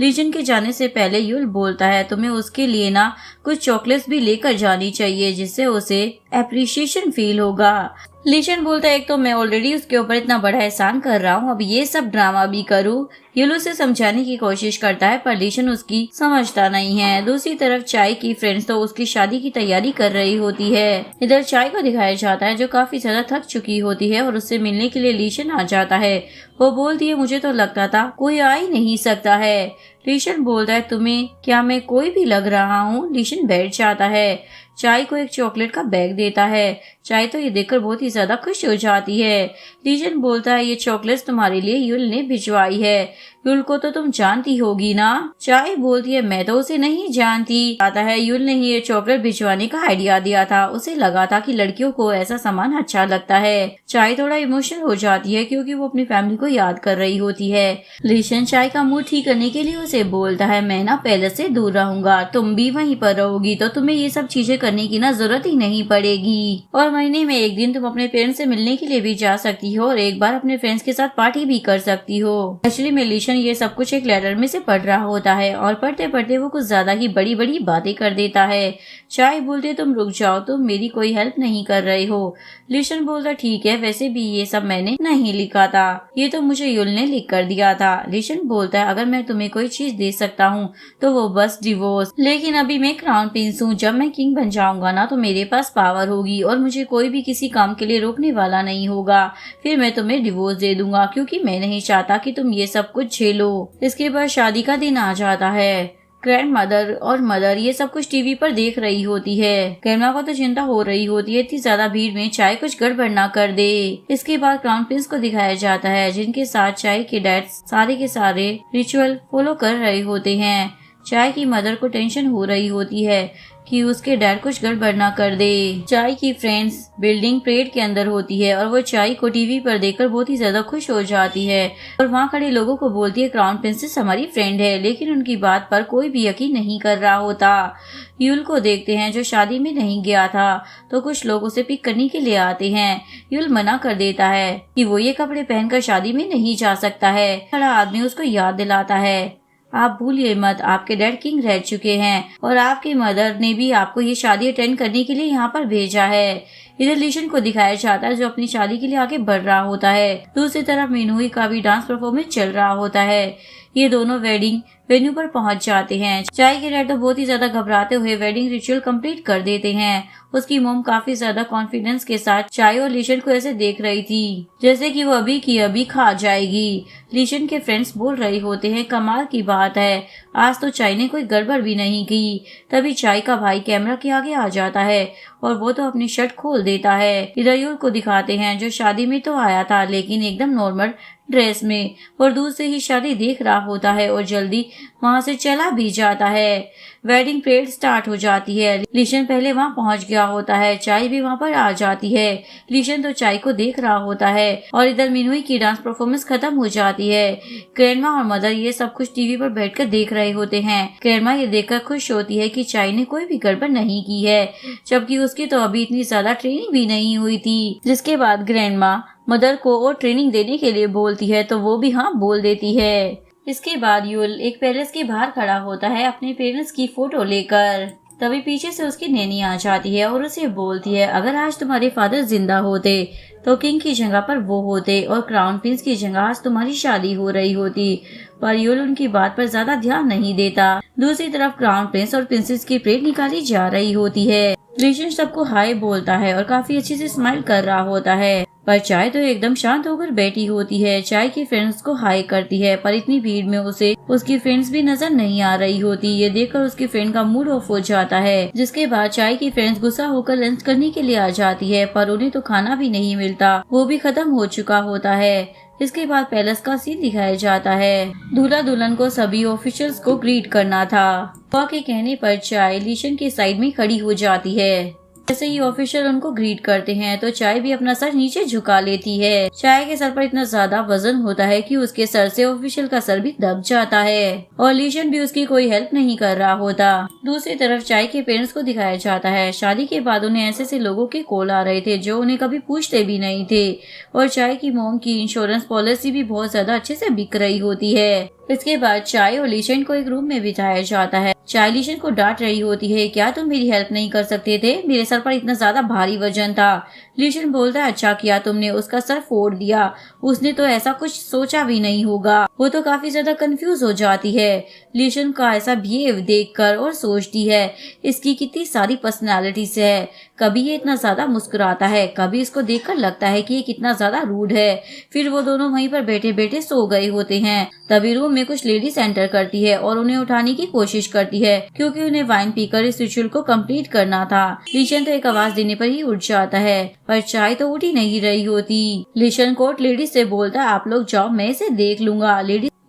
लीशन के जाने से पहले यूल बोलता है, तुम्हें उसके लिए ना कुछ चॉकलेट्स भी लेकर जानी चाहिए, जिससे उसे एप्रिशिएशन फील होगा। लीशन बोलता है, एक तो मैं ऑलरेडी उसके ऊपर इतना बड़ा एहसान कर रहा हूँ, अब ये सब ड्रामा भी करूँ। यूल उसे समझाने की कोशिश करता है, पर लीशन उसकी समझता नहीं है। दूसरी तरफ चाय की फ्रेंड्स तो उसकी शादी की तैयारी कर रही होती है। इधर चाय को दिखाया जाता है जो काफी ज्यादा थक चुकी होती है और उससे मिलने के लिए लीशन आ जाता है। वो बोलती है, मुझे तो लगता था कोई आ ही नहीं सकता है। लीशन बोलता है, तुम्हें क्या मैं कोई भी लग रहा हूँ? लीशन बैठ जाता है। चाय को एक चॉकलेट का बैग देता है। चाय तो ये देखकर बहुत ही ज्यादा खुश हो जाती है। लीशन बोलता है, ये चॉकलेट्स तुम्हारे लिए यूल ने भिजवाई है। यूल को तो तुम जानती होगी ना? चाय बोलती है, मैं तो उसे नहीं जानती। आता है, यूल ने ही ये चॉकलेट भिजवाने का आइडिया दिया था, उसे लगा था कि लड़कियों को ऐसा सामान अच्छा लगता है। चाय थोड़ा इमोशनल हो जाती है क्योंकि वो अपनी फैमिली को याद कर रही होती है। लीशन चाय का मूड ठीक करने के लिए उसे बोलता है, मैं ना पैलेस से दूर रहूंगा, तुम भी वहीं पर रहोगी, तो तुम्हें ये सब चीजें करने की ना जरूरत ही नहीं पड़ेगी। और महीने में एक दिन तुम अपने पेरेंट्स से मिलने के लिए भी जा सकती हो और एक बार अपने फ्रेंड्स के साथ पार्टी भी कर सकती हो। एक्चुअली में लीशन ये सब कुछ एक लेटर में से पढ़ रहा होता है और पढ़ते पढ़ते वो कुछ ज्यादा ही बड़ी बड़ी बातें कर देता है। चाय बोलते, तुम रुक जाओ, तुम मेरी कोई हेल्प नहीं कर रहे हो। लीशन बोलता, ठीक है, वैसे भी ये सब मैंने नहीं लिखा था, ये तो मुझे यूल ने लिख कर दिया था। लीशन बोलता है, अगर मैं तुम्हें कोई चीज दे सकता हूँ तो वो बस डिवोर्स। लेकिन अभी मैं क्राउन प्रिंस हूँ, जब मैं किंग बन जाऊंगा ना तो मेरे पास पावर होगी और मुझे कोई भी किसी काम के लिए रोकने वाला नहीं होगा। फिर मैं तुम्हें डिवोर्स दे दूंगा क्योंकि मैं नहीं चाहता कि तुम ये सब कुछ झेलो। इसके बाद शादी का दिन आ जाता है। ग्रैंड मदर और मदर ये सब कुछ टीवी पर देख रही होती है। ग्रैंडमा को तो चिंता हो रही होती है, इतनी ज्यादा भीड़ में चाय कुछ गड़बड़ ना कर दे। इसके बाद क्राउन प्रिंस को दिखाया जाता है जिनके साथ चाय के डैड सारे के सारे रिचुअल फॉलो कर रहे होते हैं। चाय की मदर को टेंशन हो रही होती है कि उसके डैड कुछ गड़बड़ ना कर दे। चाय की फ्रेंड्स बिल्डिंग परेड के अंदर होती है और वो चाय को टीवी पर देखकर बहुत ही ज्यादा खुश हो जाती है और वहाँ खड़े लोगों को बोलती है, क्राउन प्रिंसेस हमारी फ्रेंड है, लेकिन उनकी बात पर कोई भी यकीन नहीं कर रहा होता। यूल को देखते हैं जो शादी में नहीं गया था, तो कुछ लोग उसे पिक करने के लिए आते हैं। यूल मना कर देता है कि वो ये कपड़े पहनकर शादी में नहीं जा सकता है। खड़ा आदमी उसको याद दिलाता है, आप भूलिए मत, आपके डैड किंग रह चुके हैं और आपकी मदर ने भी आपको ये शादी अटेंड करने के लिए यहाँ पर भेजा है। इधर लीशन को दिखाया जाता है जो अपनी शादी के लिए आगे बढ़ रहा होता है। दूसरी तरफ मिनहुई का भी डांस परफॉर्मेंस चल रहा होता है। ये दोनों वेडिंग वेन्यू पर पहुंच जाते हैं। चाय के डैड तो बहुत ही ज्यादा घबराते हुए वेडिंग रिचुअल कंप्लीट कर देते हैं। उसकी मॉम काफी ज्यादा कॉन्फिडेंस के साथ चाय और लीशन को ऐसे देख रही थी जैसे कि वो अभी की अभी खा जाएगी। लीशन के फ्रेंड्स बोल रहे होते हैं, कमाल की बात है, आज तो चाय ने कोई गड़बड़ भी नहीं की। तभी चाय का भाई कैमरा के आगे आ जाता है और वो तो अपनी शर्ट खोल देता है। रयूल को दिखाते हैं जो शादी में तो आया था लेकिन एकदम नॉर्मल ड्रेस में, और दूर से ही शादी देख रहा होता है और जल्दी वहाँ से चला भी जाता है। वेडिंग परेड स्टार्ट हो जाती है। लीशन पहले वहाँ पहुँच गया होता है, चाय भी वहाँ पर आ जाती है। लीशन तो चाय को देख रहा होता है और इधर मिनुई की डांस परफॉर्मेंस खत्म हो जाती है। ग्रैंडमा और मदर ये सब कुछ टीवी पर बैठकर देख रहे होते हैं। ग्रैंडमा ये देखकर खुश होती है कि चाय ने कोई भी गड़बड़ नहीं की है, जबकि उसकी तो अभी इतनी ज्यादा ट्रेनिंग भी नहीं हुई थी। जिसके बाद ग्रैंडमा मदर को और ट्रेनिंग देने के लिए बोलती है तो वो भी हाँ बोल देती है। इसके बाद यूल एक पैलेस के बाहर खड़ा होता है अपने पेरेंट्स की फोटो लेकर। तभी पीछे से उसकी नैनी आ जाती है और उसे बोलती है, अगर आज तुम्हारे फादर जिंदा होते तो किंग की जगह पर वो होते और क्राउन प्रिंस की जगह आज तुम्हारी शादी हो रही होती। पर यूल उनकी बात पर ज्यादा ध्यान नहीं देता। दूसरी तरफ क्राउन प्रिंस और प्रिंसेस की परेड निकाली जा रही होती है। लीशन सबको हाय बोलता है और काफी अच्छे से स्माइल कर रहा होता है, पर चाय तो एकदम शांत होकर बैठी होती है। चाय की फ्रेंड्स को हाय करती है पर इतनी भीड़ में उसे उसकी फ्रेंड्स भी नजर नहीं आ रही होती। ये देखकर उसकी फ्रेंड का मूड ऑफ हो जाता है। जिसके बाद चाय की फ्रेंड्स गुस्सा होकर लंच करने के लिए आ जाती है, पर उन्हें तो खाना भी नहीं मिलता, वो भी खत्म हो चुका होता है। इसके बाद पैलेस का सीन दिखाया जाता है। दूल्हा दुल्हन को सभी ऑफिशियल्स को ग्रीट करना था। बुआ के कहने पर चाय लीशन के साइड में खड़ी हो जाती है। जैसे ही ऑफिशियल उनको ग्रीट करते हैं तो चाय भी अपना सर नीचे झुका लेती है। चाय के सर पर इतना ज्यादा वजन होता है कि उसके सर से ऑफिशियल का सर भी दब जाता है और लीशन भी उसकी कोई हेल्प नहीं कर रहा होता। दूसरी तरफ चाय के पेरेंट्स को दिखाया जाता है। शादी के बाद उन्हें ऐसे लोगों के कॉल आ रहे थे जो उन्हें कभी पूछते भी नहीं थे, और चाय की मॉम की इंश्योरेंस पॉलिसी भी बहुत ज्यादा अच्छे से बिक रही होती है। इसके बाद चाय और लीशन को एक रूम में बिठाया जाता है। चाय लीशन को डांट रही होती है, क्या तुम मेरी हेल्प नहीं कर सकते थे, मेरे सर पर इतना ज्यादा भारी वजन था। लीशन बोलता है, अच्छा किया तुमने उसका सर फोड़ दिया, उसने तो ऐसा कुछ सोचा भी नहीं होगा। वो तो काफी ज्यादा कंफ्यूज हो जाती है लीशन का ऐसा बिहेव देखकर और सोचती है इसकी कितनी सारी पर्सनालिटीज है। कभी ये इतना ज्यादा मुस्कुराता है, कभी इसको देखकर लगता है कि ये कितना ज्यादा रूड है। फिर वो दोनों वहीं पर बैठे बैठे सो गए होते हैं। तभी रूम में कुछ लेडीज एंटर करती है और उन्हें उठाने की कोशिश करती है क्योंकि उन्हें वाइन पीकर इस रिचुअल को कंप्लीट करना था। लीशन तो एक आवाज देने पर ही उठ जाता है, पर चाय तो उठ ही नहीं रही होती। लीशन कोर्ट लेडीज से बोलता है, आप लोग जाओ, मैं इसे देख लूंगा।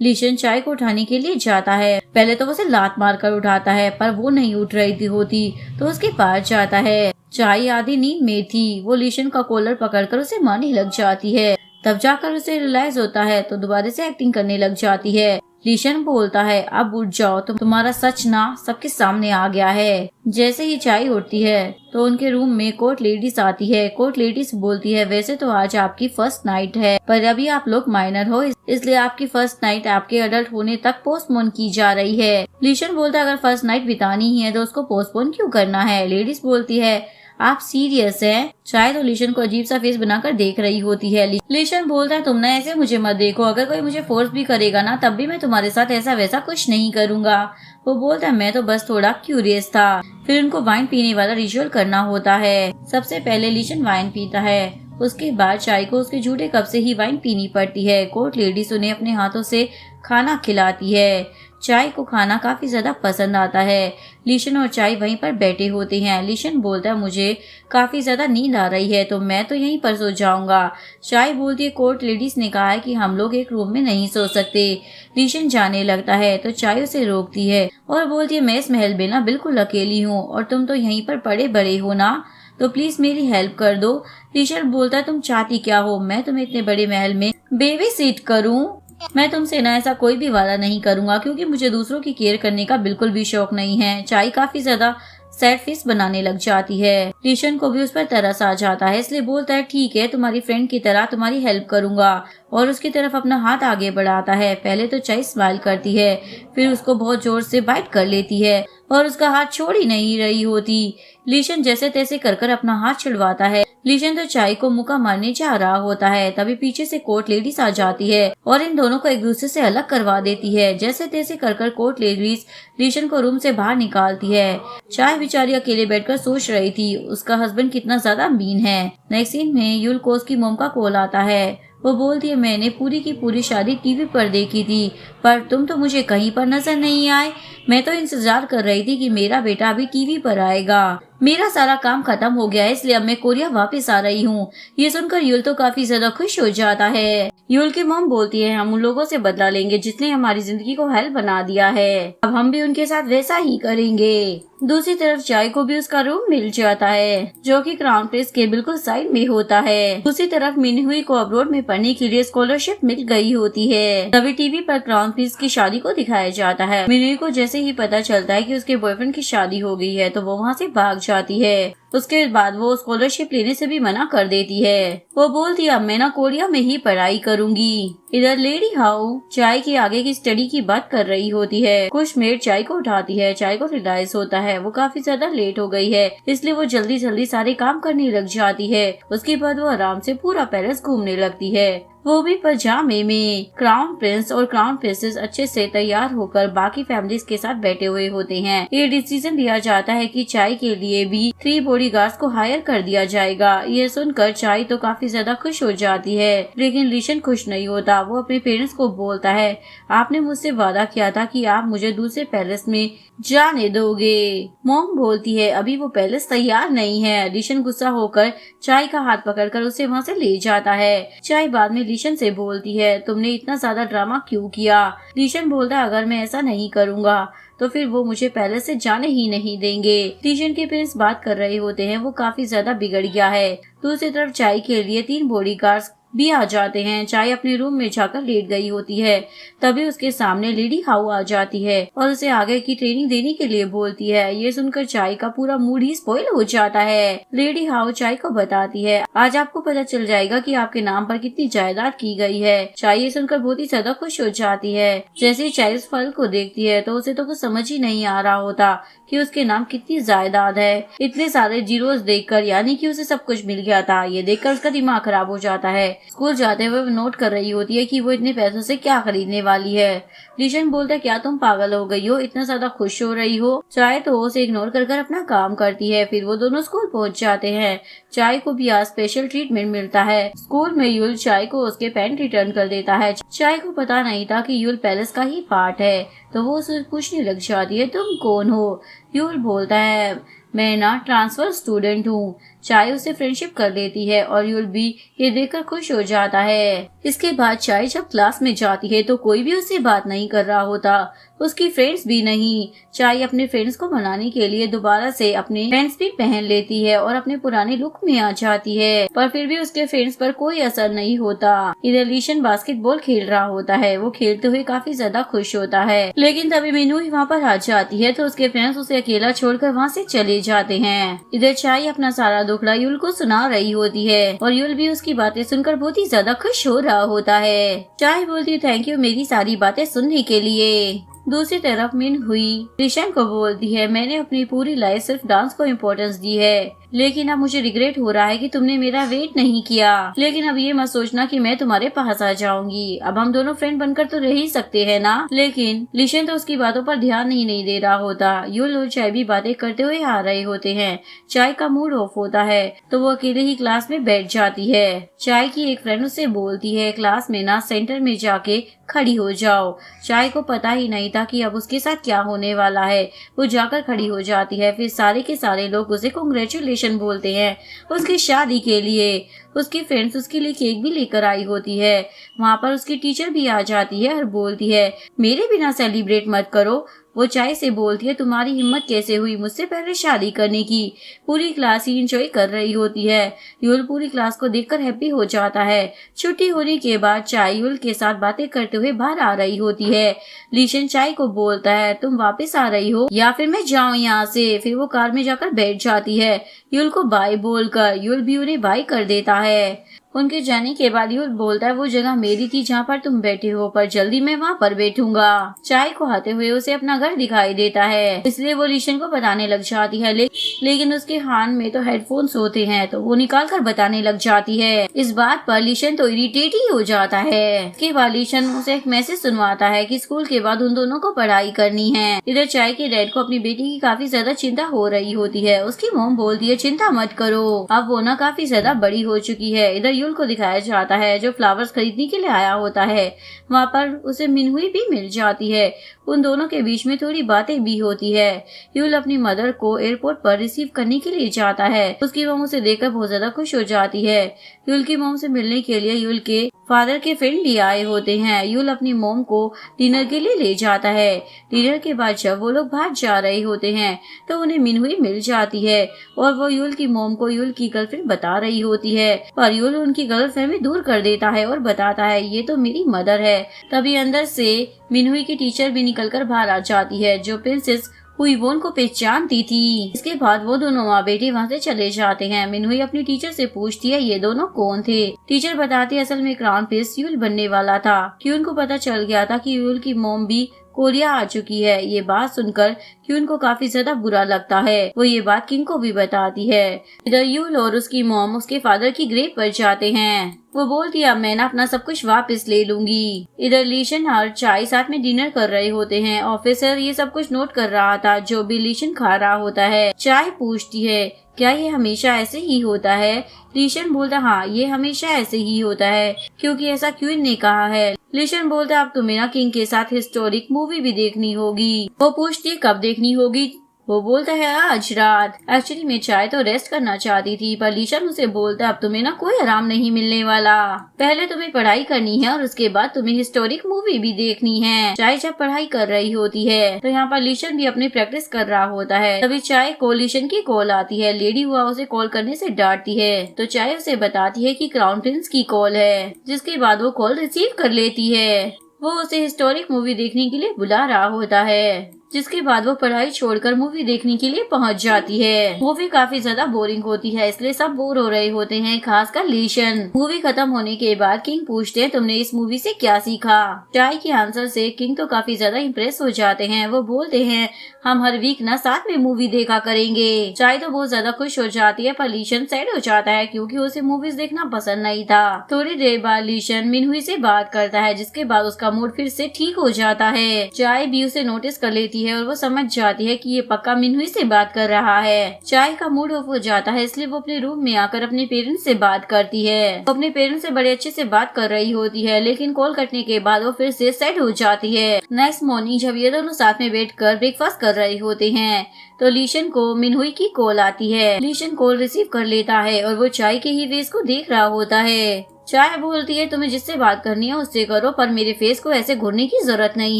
लीशन चाय को उठाने के लिए जाता है। पहले तो वो उसे लात मारकर उठाता है, पर वो नहीं उठ रही होती तो उसके पास जाता है। चाय आधी नींद में थी, वो लीशन का कॉलर पकड़कर उसे मारने लग जाती है। तब जाकर उसे रियलाइज होता है तो दोबारा से एक्टिंग करने लग जाती है। लीशन बोलता है, अब उठ जाओ, तुम्हारा सच ना सबके सामने आ गया है। जैसे ही चाय उठती है तो उनके रूम में कोर्ट लेडीज आती है। कोर्ट लेडीज बोलती है, वैसे तो आज आपकी फर्स्ट नाइट है, पर अभी आप लोग माइनर हो, इसलिए आपकी फर्स्ट नाइट आपके अडल्ट होने तक पोस्टपोन की जा रही है। लीशन बोलता है, अगर फर्स्ट नाइट बितानी ही है तो उसको पोस्टपोन क्यों करना है। लेडीज बोलती है, आप सीरियस हैं? शायद वो लीशन को अजीब सा फेस बनाकर देख रही होती है। लीशन बोलता है, तुम ना ऐसे मुझे मत देखो, अगर कोई मुझे फोर्स भी करेगा ना तब भी मैं तुम्हारे साथ ऐसा वैसा कुछ नहीं करूँगा। वो बोलता है, मैं तो बस थोड़ा क्यूरियस था। फिर उनको वाइन पीने वाला रिचुअल करना होता है। सबसे पहले लीशन वाइन पीता है, उसके बाद चाय को उसके झूठे कप से ही वाइन पीनी पड़ती है। कोर्ट लेडीज उन्हें अपने हाथों से खाना खिलाती है। चाय को खाना काफी ज्यादा पसंद आता है। लीशन और चाय वहीं पर बैठे होते हैं। लीशन बोलता है, मुझे काफी ज्यादा नींद आ रही है तो मैं तो यहीं पर सो जाऊंगा। चाय बोलती है, कोर्ट लेडीज ने कहा है कि हम लोग एक रूम में नहीं सो सकते। लीशन जाने लगता है तो चाय उसे रोकती है और बोलती है, मैं इस महल में ना बिल्कुल अकेली हूँ और तुम तो यहीं पर पड़े बड़े हो ना, तो प्लीज मेरी हेल्प कर दो। लीशन बोलता है, तुम चाहती क्या हो, मैं तुम्हें इतने बड़े महल में बेबी सीट करूँ? मैं तुमसे ना ऐसा कोई भी वादा नहीं करूंगा क्योंकि मुझे दूसरों की केयर करने का बिल्कुल भी शौक नहीं है। चाय काफी ज्यादा सैड फेस बनाने लग जाती है। लीशन को भी उस पर तरस आ जाता है, इसलिए बोलता है ठीक है, तुम्हारी फ्रेंड की तरह तुम्हारी हेल्प करूंगा, और उसकी तरफ अपना हाथ आगे बढ़ाता है। पहले तो चाय स्माइल करती है, फिर उसको बहुत जोर से बाइट कर लेती है और उसका हाथ छोड़ ही नहीं रही होती। लीशन जैसे तैसे कर अपना हाथ छुड़वाता है। लीशन तो चाय को मुक्का मारने जा रहा होता है, तभी पीछे से कोर्ट लेडीज आ जाती है और इन दोनों को एक दूसरे से अलग करवा देती है। जैसे तैसे कर कोर्ट लेडीज लीशन को रूम से बाहर निकालती है। चाय बेचारी अकेले बैठकर सोच रही थी उसका हस्बैंड कितना ज्यादा मीन है। नेक्स्ट सीन में यूल को उसकी मॉम का कॉल आता है। वो बोलती है मैंने पूरी की पूरी शादी टीवी पर देखी थी, पर तुम तो मुझे कहीं पर नजर नहीं आए। मैं तो इंतजार कर रही थी कि मेरा बेटा अभी टीवी पर आएगा। मेरा सारा काम खत्म हो गया है, इसलिए अब मैं कोरिया वापस आ रही हूँ। ये सुनकर यूल तो काफी ज्यादा खुश हो जाता है। यूल की मॉम बोलती है हम उन लोगों से बदला लेंगे जिसने हमारी जिंदगी को हेल बना दिया है, अब हम भी उनके साथ वैसा ही करेंगे। दूसरी तरफ चाय को भी उसका रूम मिल जाता है जो कि क्राउन प्रिंस के बिल्कुल साइड में होता है। दूसरी तरफ मिनहुई को अब्रॉड में पढ़ने के लिए स्कॉलरशिप मिल गई होती है। तभी टीवी पर क्राउन प्रिंस की शादी को दिखाया जाता है। मिनहुई को जैसे ही पता चलता है कि उसके बॉयफ्रेंड की शादी हो गई है तो वो वहाँ से भाग जाती है। उसके बाद वो स्कॉलरशिप लेने से भी मना कर देती है। वो बोलती है अब मैं ना कोरिया में ही पढ़ाई करूंगी। इधर लेडी हाउ चाय की आगे की स्टडी की बात कर रही होती है। कुछ मेड चाय को उठाती है। चाय को रियलाइज होता है वो काफी ज्यादा लेट हो गई है, इसलिए वो जल्दी जल्दी सारे काम करने लग जाती है। उसके बाद वो आराम से पूरा पैलेस घूमने लगती है, वो भी पजामे में। क्राउन प्रिंस और क्राउन प्रिंसेस अच्छे से तैयार होकर बाकी फैमिलीज के साथ बैठे हुए होते हैं। ये डिसीजन लिया जाता है कि चाय के लिए भी 3 बॉडीगार्ड्स को हायर कर दिया जाएगा। ये सुनकर चाय तो काफी ज्यादा खुश हो जाती है, लेकिन लीशन खुश नहीं होता। वो अपने पेरेंट्स को बोलता है आपने मुझसे वादा किया था कि आप मुझे दूसरे पैलेस में जाने दोगे। मॉम बोलती है अभी वो पैलेस तैयार नहीं है। लीशन गुस्सा होकर चाय का हाथ पकड़कर उसे वहाँ से ले जाता है। चाय बाद में लीशन से बोलती है तुमने इतना ज्यादा ड्रामा क्यों किया। लीशन बोलता है अगर मैं ऐसा नहीं करूँगा तो फिर वो मुझे पैलेस से जाने ही नहीं देंगे। लीशन के पेरेंट्स बात कर रहे होते हैं, वो काफी ज्यादा बिगड़ गया है। दूसरी तरफ चाय के लिए 3 बॉडीगार्ड्स भी आ जाते हैं। चाय अपने रूम में जाकर लेट गई होती है, तभी उसके सामने लेडी हाउ आ जाती है और उसे आगे की ट्रेनिंग देने के लिए बोलती है। ये सुनकर चाय का पूरा मूड ही स्पॉइल हो जाता है। लेडी हाउ चाय को बताती है आज आपको पता चल जाएगा कि आपके नाम पर कितनी जायदाद की गई है। चाय ये सुनकर बहुत ही ज्यादा खुश हो जाती है। जैसे ही चाय इस फल को देखती है तो उसे तो कुछ समझ ही नहीं आ रहा होता कि उसके नाम कितनी जायदाद है। इतने सारे जीरोस देखकर, यानी कि उसे सब कुछ मिल गया था। ये देखकर उसका दिमाग खराब हो जाता है। स्कूल जाते हुए वो नोट कर रही होती है कि वो इतने पैसों से क्या खरीदने वाली है। लीशन बोलता है क्या तुम पागल हो गई हो, इतना ज्यादा खुश हो रही हो। चाय तो उसे इग्नोर कर अपना काम करती है। फिर वो दोनों स्कूल पहुंच जाते हैं। चाय को भी आज स्पेशल ट्रीटमेंट मिलता है। स्कूल में यूल चाय को उसके पैंट रिटर्न कर देता है। चाय को पता नहीं था कि यूल पैलेस का ही पार्ट है, तो वो उसे पूछने लग जाती है तुम कौन हो। यूल बोलता है मैं ना ट्रांसफर स्टूडेंट हूँ। चाय उसे फ्रेंडशिप कर लेती है और यूल भी ये देखकर खुश हो जाता है। इसके बाद चाय जब क्लास में जाती है तो कोई भी उससे बात नहीं कर रहा होता, उसकी फ्रेंड्स भी नहीं। चाय अपने फ्रेंड्स को मनाने के लिए दोबारा से अपने फ्रेंड्स भी पहन लेती है और अपने पुराने लुक में आ जाती है, पर फिर भी उसके फ्रेंड्स पर कोई असर नहीं होता। इधर लीशन बास्केटबॉल खेल रहा होता है। वो खेलते हुए काफी ज्यादा खुश होता है, लेकिन तभी मिनहुई वहाँ पर आ जाती है तो उसके फ्रेंड्स उसे अकेला छोड़कर वहाँ से चले जाते हैं। इधर चाय अपना सारा दुखड़ा यूल को सुना रही होती है और यूल भी उसकी बातें सुनकर बहुत ही ज्यादा खुश हो रहा होता है। चाय बोलती है थैंक यू मेरी सारी बातें सुनने के लिए। दूसरी तरफ मिनहुई लीशन को बोलती है मैंने अपनी पूरी लाइफ सिर्फ डांस को इम्पोर्टेंस दी है, लेकिन अब मुझे रिग्रेट हो रहा है कि तुमने मेरा वेट नहीं किया। लेकिन अब ये मत सोचना कि मैं तुम्हारे पास आ जाऊंगी, अब हम दोनों फ्रेंड बनकर तो रह ही सकते हैं ना। लेकिन लीशन तो उसकी बातों पर ध्यान ही नहीं दे रहा होता। यूल और चाय भी बातें करते हुए आ रहे होते हैं। चाय का मूड ऑफ होता है तो वो अकेले ही क्लास में बैठ जाती है। चाय की एक फ्रेंड उसे बोलती है क्लास में ना सेंटर में जाके खड़ी हो जाओ। चाय को पता ही नहीं था कि अब उसके साथ क्या होने वाला है। वो जाकर खड़ी हो जाती है। फिर सारे के सारे लोग उसे कांग्रेचुलेशन बोलते हैं उसकी शादी के लिए। उसकी फ्रेंड्स उसके लिए केक भी लेकर आई होती है। वहाँ पर उसकी टीचर भी आ जाती है और बोलती है मेरे बिना सेलिब्रेट मत करो। वो चाय से बोलती है, तुम्हारी हिम्मत कैसे हुई मुझसे पहले शादी करने की। पूरी क्लास ही इंजॉय कर रही होती है। युल पूरी क्लास को देखकर हैप्पी हो जाता है। छुट्टी होने के बाद चाय युल के साथ बातें करते हुए बाहर आ रही होती है। लीशन चाय को बोलता है, तुम वापस आ रही हो या फिर मैं जाऊं यहाँ से। फिर वो कार में जाकर बैठ जाती है। युल को बाय बोलकर युल भी उन्हें बाय कर देता है। उनके जाने के बाद युल बोलता है, वो जगह मेरी थी जहाँ पर तुम बैठे हो, पर जल्दी मैं वहाँ पर बैठूंगा। चाय को आते हुए उसे अपना घर दिखाई देता है, इसलिए वो लीशन को बताने लग जाती है। लेकिन उसके हाथ में तो हेडफोन्स होते हैं, तो वो निकाल कर बताने लग जाती है। इस बात पर लीशन तो इरिटेट ही हो जाता है। इसके बाद लीशन उसे एक मैसेज सुनवाता है कि स्कूल के बाद उन दोनों को पढ़ाई करनी है। इधर चाय के डैड को अपनी बेटी की काफी ज्यादा चिंता हो रही होती है। उसकी मॉम बोलती है, चिंता मत करो, अब वो ना काफी ज्यादा बड़ी हो चुकी है। इधर युल को दिखाया जाता है जो फ्लावर्स खरीदने के लिए आया होता है। वहाँ पर उसे मिनहुई भी मिल जाती है। उन दोनों के बीच में थोड़ी बातें भी होती है। युल अपनी मदर को एयरपोर्ट पर रिसीव करने के लिए जाता है। उसकी मॉम उसे देखकर बहुत ज्यादा खुश हो जाती है। युल की मॉम से मिलने के लिए युल के फादर के फ्रेंड भी आए होते हैं। युल अपनी मॉम को डिनर के लिए ले जाता है। डिनर के बाद जब वो लोग बाहर जा रहे होते हैं तो उन्हें मिनहुई मिल जाती है और वो युल की मॉम को युल की गर्लफ्रेंड बता रही होती है, पर युल उनकी गर्लफ्रेंड दूर कर देता है और बताता है, ये तो मेरी मदर है। तभी अंदर से मिनहुई की टीचर भी निकलकर बाहर आ जाती है, जो प्रिंसेस हुईवोन को पहचानती थी। इसके बाद वो दोनों माँ बेटी वहाँ से चले जाते हैं। मिनहुई अपनी टीचर से पूछती है, ये दोनों कौन थे। टीचर बताती है, असल में क्राउन प्रिंस युल बनने वाला था कि उनको पता चल गया था कि युल की मॉम भी कोरिया आ चुकी है। ये बात सुनकर क्यून को काफी ज्यादा बुरा लगता है। वो ये बात किंग को भी बताती है। इधर युल और उसकी मॉम उसके फादर की ग्रेव पर जाते हैं। वो बोलती है, अब मैं ना अपना सब कुछ वापस ले लूंगी। इधर लीशन और चाय साथ में डिनर कर रहे होते हैं। ऑफिसर ये सब कुछ नोट कर रहा था जो भी लीशन खा रहा होता है। चाय पूछती है, क्या ये हमेशा ऐसे ही होता है। लीशन बोलता, हाँ ये हमेशा ऐसे ही होता है क्योंकि ऐसा क्वीन ने कहा है। लीशन बोलता, अब तुम्हें ना किंग के साथ हिस्टोरिक मूवी भी देखनी होगी। वो पूछती है, कब देखनी होगी। वो बोलता है, आज रात। एक्चुअली मैं चाय तो रेस्ट करना चाहती थी, पर लीशन उसे बोलता, अब तुम्हें ना कोई आराम नहीं मिलने वाला। पहले तुम्हें पढ़ाई करनी है और उसके बाद तुम्हें हिस्टोरिक मूवी भी देखनी है। चाय जब पढ़ाई कर रही होती है तो यहाँ पर लीशन भी अपनी प्रैक्टिस कर रहा होता है। तभी चाय को लीशन की कॉल आती है। लेडी हुआ उसे कॉल करने से डांटती है तो चाय उसे बताती है कि क्राउन प्रिंस की कॉल है, जिसके बाद वो कॉल रिसीव कर लेती है। वो उसे हिस्टोरिक मूवी देखने के लिए बुला रहा होता है, जिसके बाद वो पढ़ाई छोड़कर मूवी देखने के लिए पहुंच जाती है। मूवी काफी ज्यादा बोरिंग होती है, इसलिए सब बोर हो रहे होते हैं, खासकर लीशन। मूवी खत्म होने के बाद किंग पूछते हैं, तुमने इस मूवी से क्या सीखा। चाय के आंसर से किंग तो काफी ज्यादा इम्प्रेस हो जाते हैं। वो बोलते हैं, हम हर वीक ना साथ में मूवी देखा करेंगे। चाय तो बहुत ज्यादा खुश हो जाती है, पर लीशन सैड हो जाता है क्योंकि उसे मूवीज देखना पसंद नहीं था। थोड़ी देर बाद लीशन मिनहुई से बात करता है, जिसके बाद उसका मूड फिर से ठीक हो जाता है। चाय भी उसे नोटिस कर लेती है और वो समझ जाती है कि ये पक्का मिनहुई से बात कर रहा है। चाय का मूड ऑफ हो जाता है, इसलिए वो अपने रूम में आकर अपने पेरेंट्स से बात करती है। वो अपने पेरेंट्स से बड़े अच्छे से बात कर रही होती है, लेकिन कॉल कटने के बाद वो फिर से सैड हो जाती है। नेक्स्ट मॉर्निंग जब ये दोनों साथ में बैठकर ब्रेकफास्ट कर रहे होते हैं तो लीशन को मिनहुई की कॉल आती है। लीशन कॉल रिसीव कर लेता है और वो चाय के ही फेस को देख रहा होता है। चाय बोलती है, तुम्हें जिससे बात करनी है उससे करो, पर मेरे फेस को ऐसे घूरने की जरूरत नहीं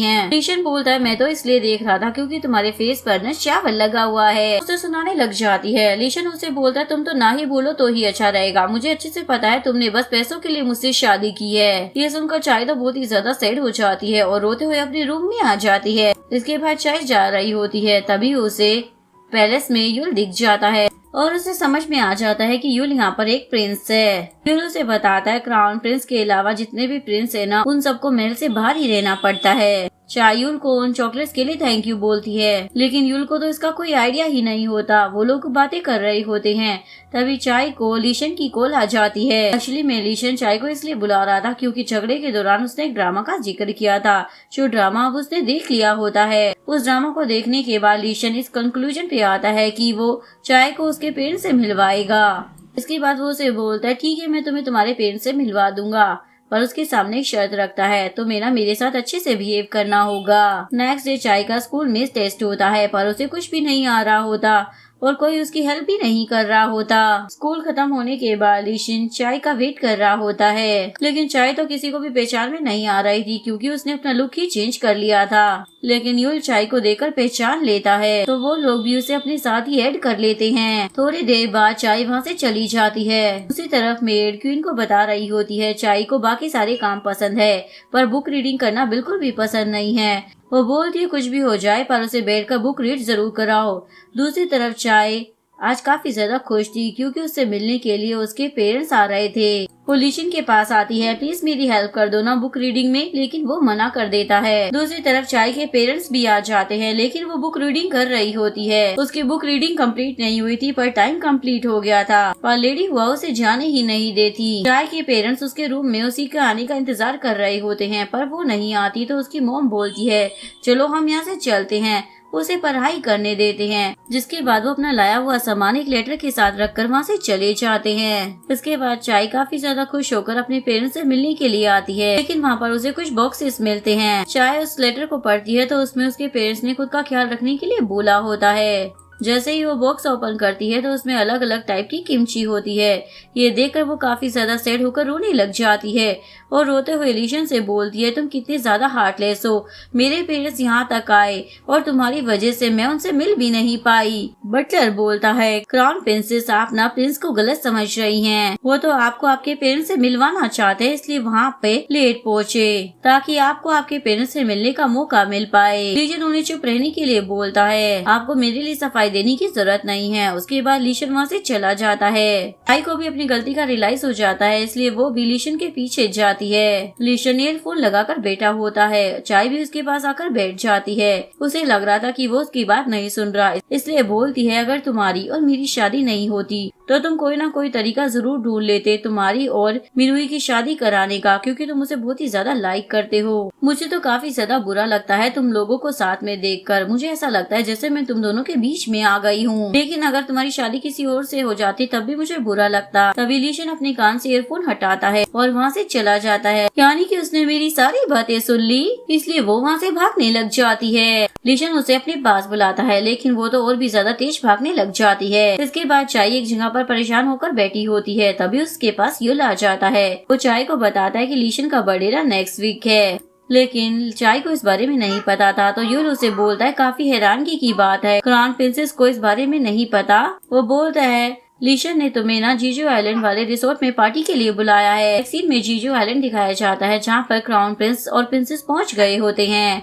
है। लीशन बोलता है, मैं तो इसलिए देख रहा था क्योंकि तुम्हारे फेस पर न चावल लगा हुआ है। उसे सुनाने लग जाती है। लीशन उसे बोलता है, तुम तो ना ही बोलो तो ही अच्छा रहेगा, मुझे अच्छे से पता है तुमने बस पैसों के लिए मुझसे शादी की है। ये सुनकर चाय तो बहुत ही ज्यादा सैड हो जाती है और रोते हुए अपने रूम में आ जाती है। इसके बाद चाय जा रही होती है, तभी उसे पैलेस में युल दिख जाता है और उसे समझ में आ जाता है कि युल यहाँ पर एक प्रिंस है। युल उसे बताता है, क्राउन प्रिंस के अलावा जितने भी प्रिंस है ना, उन सबको महल से बाहर ही रहना पड़ता है। चाय युल को उन चॉकलेट्स के लिए थैंक यू बोलती है, लेकिन युल को तो इसका कोई आइडिया ही नहीं होता। वो लोग बातें कर रहे होते हैं, तभी चाय को लीशन की कॉल आ जाती है। एक्चुअली मैं लीशन चाय को इसलिए बुला रहा था क्योंकि झगड़े के दौरान उसने एक ड्रामा का जिक्र किया था, जो ड्रामा अब उसने देख लिया होता है। उस ड्रामा को देखने के बाद लीशन इस कंक्लूजन पे आता है कि वो चाय को उसके पेरेंट्स से मिलवाएगा। इसके बाद वो उसे बोलता है, ठीक है मैं तुम्हें तुम्हारे पेरेंट्स से मिलवा दूंगा, पर उसके सामने एक शर्त रखता है, तो मेरे साथ अच्छे से बिहेव करना होगा। नेक्स्ट डे चाय का स्कूल में टेस्ट होता है, पर उसे कुछ भी नहीं आ रहा होता। और कोई उसकी हेल्प भी नहीं कर रहा होता। स्कूल खत्म होने के बाद लीशन चाय का वेट कर रहा होता है, लेकिन चाय तो किसी को भी पहचान में नहीं आ रही थी क्योंकि उसने अपना लुक ही चेंज कर लिया था। लेकिन यूल चाय को देखकर पहचान लेता है तो वो लोग भी उसे अपने साथ ही ऐड कर लेते हैं। थोड़ी देर बाद चाय वहाँ से चली जाती है। दूसरी तरफ मेड क्वीन को बता रही होती है चाय को बाकी सारे काम पसंद है पर बुक रीडिंग करना बिल्कुल भी पसंद नहीं है। वो बोलती है कुछ भी हो जाए पर उसे बैठकर बुक रीड जरूर कराओ। दूसरी तरफ चाय आज काफी ज्यादा खुश थी क्योंकि उससे मिलने के लिए उसके पेरेंट्स आ रहे थे। वो लीशन के पास आती है, प्लीज मेरी हेल्प कर दो ना बुक रीडिंग में, लेकिन वो मना कर देता है। दूसरी तरफ चाय के पेरेंट्स भी आ जाते हैं लेकिन वो बुक रीडिंग कर रही होती है। उसकी बुक रीडिंग कंप्लीट नहीं हुई थी पर टाइम कंप्लीट हो गया था पर लेडी हुआ उसे जाने ही नहीं देती। चाय के पेरेंट्स उसके रूम में उसी के आने का इंतजार कर रहे होते हैं पर वो नहीं आती तो उसकी मॉम बोलती है चलो हम यहाँ से चलते हैं, उसे पढ़ाई करने देते हैं। जिसके बाद वो अपना लाया हुआ सामान एक लेटर के साथ रखकर वहाँ से चले जाते हैं। इसके बाद चाय काफी ज्यादा खुश होकर अपने पेरेंट्स से मिलने के लिए आती है लेकिन वहाँ पर उसे कुछ बॉक्सेस मिलते हैं। चाय उस लेटर को पढ़ती है तो उसमें उसके पेरेंट्स ने खुद का ख्याल रखने के लिए बोला होता है। जैसे ही वो बॉक्स ओपन करती है तो उसमें अलग अलग टाइप की किमची होती है। ये देखकर वो काफी ज्यादा सैड होकर रोने लग जाती है और रोते हुए लीशन से बोलती है तुम कितने ज्यादा हार्टलेस हो, मेरे पेरेंट्स यहाँ तक आए और तुम्हारी वजह से मैं उनसे मिल भी नहीं पाई। बटलर बोलता है क्राउन प्रिंसेस आप ना प्रिंस को गलत समझ रही हैं, वो तो आपको आपके पेरेंट्स से मिलवाना चाहते हैं इसलिए वहाँ पे लेट पहुँचे ताकि आपको आपके पेरेंट्स से मिलने का मौका मिल पाए। लीशन उन्हें चुप रहने के लिए बोलता है आपको मेरे लिए सफाई देने की जरूरत नहीं है। उसके बाद लीशन वहाँ से चला जाता है। चाय को भी अपनी गलती का रियलाइज हो जाता है इसलिए वो भी लीशन के पीछे जाती है। लीशन ईयरफोन लगाकर बैठा होता है, चाय भी उसके पास आकर बैठ जाती है। उसे लग रहा था कि वो उसकी बात नहीं सुन रहा इसलिए बोलती है अगर तुम्हारी और मेरी शादी नहीं होती तो तुम कोई ना कोई तरीका जरूर ढूंढ लेते तुम्हारी और मिनुई की शादी कराने का क्योंकि तुम उसे बहुत ही ज्यादा लाइक करते हो। मुझे तो काफी ज्यादा बुरा लगता है तुम लोगों को साथ में देखकर, मुझे ऐसा लगता है जैसे मैं तुम दोनों के बीच में आ गई हूँ। लेकिन अगर तुम्हारी शादी किसी और से हो जाती तब भी मुझे बुरा लगता। तभी लीशन अपने कान से ईयरफोन हटाता है और वहाँ से चला जाता है। यानी कि उसने मेरी सारी बातें सुन ली इसलिए वो वहाँ से भागने लग जाती है। लीशन उसे अपने पास बुलाता है लेकिन वो तो और भी ज्यादा तेज भागने लग जाती है। इसके बाद चाय एक जगह पर परेशान होकर बैठी होती है तभी उसके पास युल आ जाता है। वो चाय को बताता है कि लीशन का बर्थडे नेक्स्ट वीक है लेकिन चाय को इस बारे में नहीं पता था तो युल उसे बोलता है काफी हैरानगी की बात है, क्राउन प्रिंसेस को इस बारे में नहीं पता। वो बोलता है लीशन ने तुम्हें ना जीजू आइलैंड वाले रिसोर्ट में पार्टी के लिए बुलाया है। एक सीन में जीजू आइलैंड दिखाया जाता है जहाँ पर क्राउन प्रिंस और प्रिंसेस पहुँच गए होते हैं।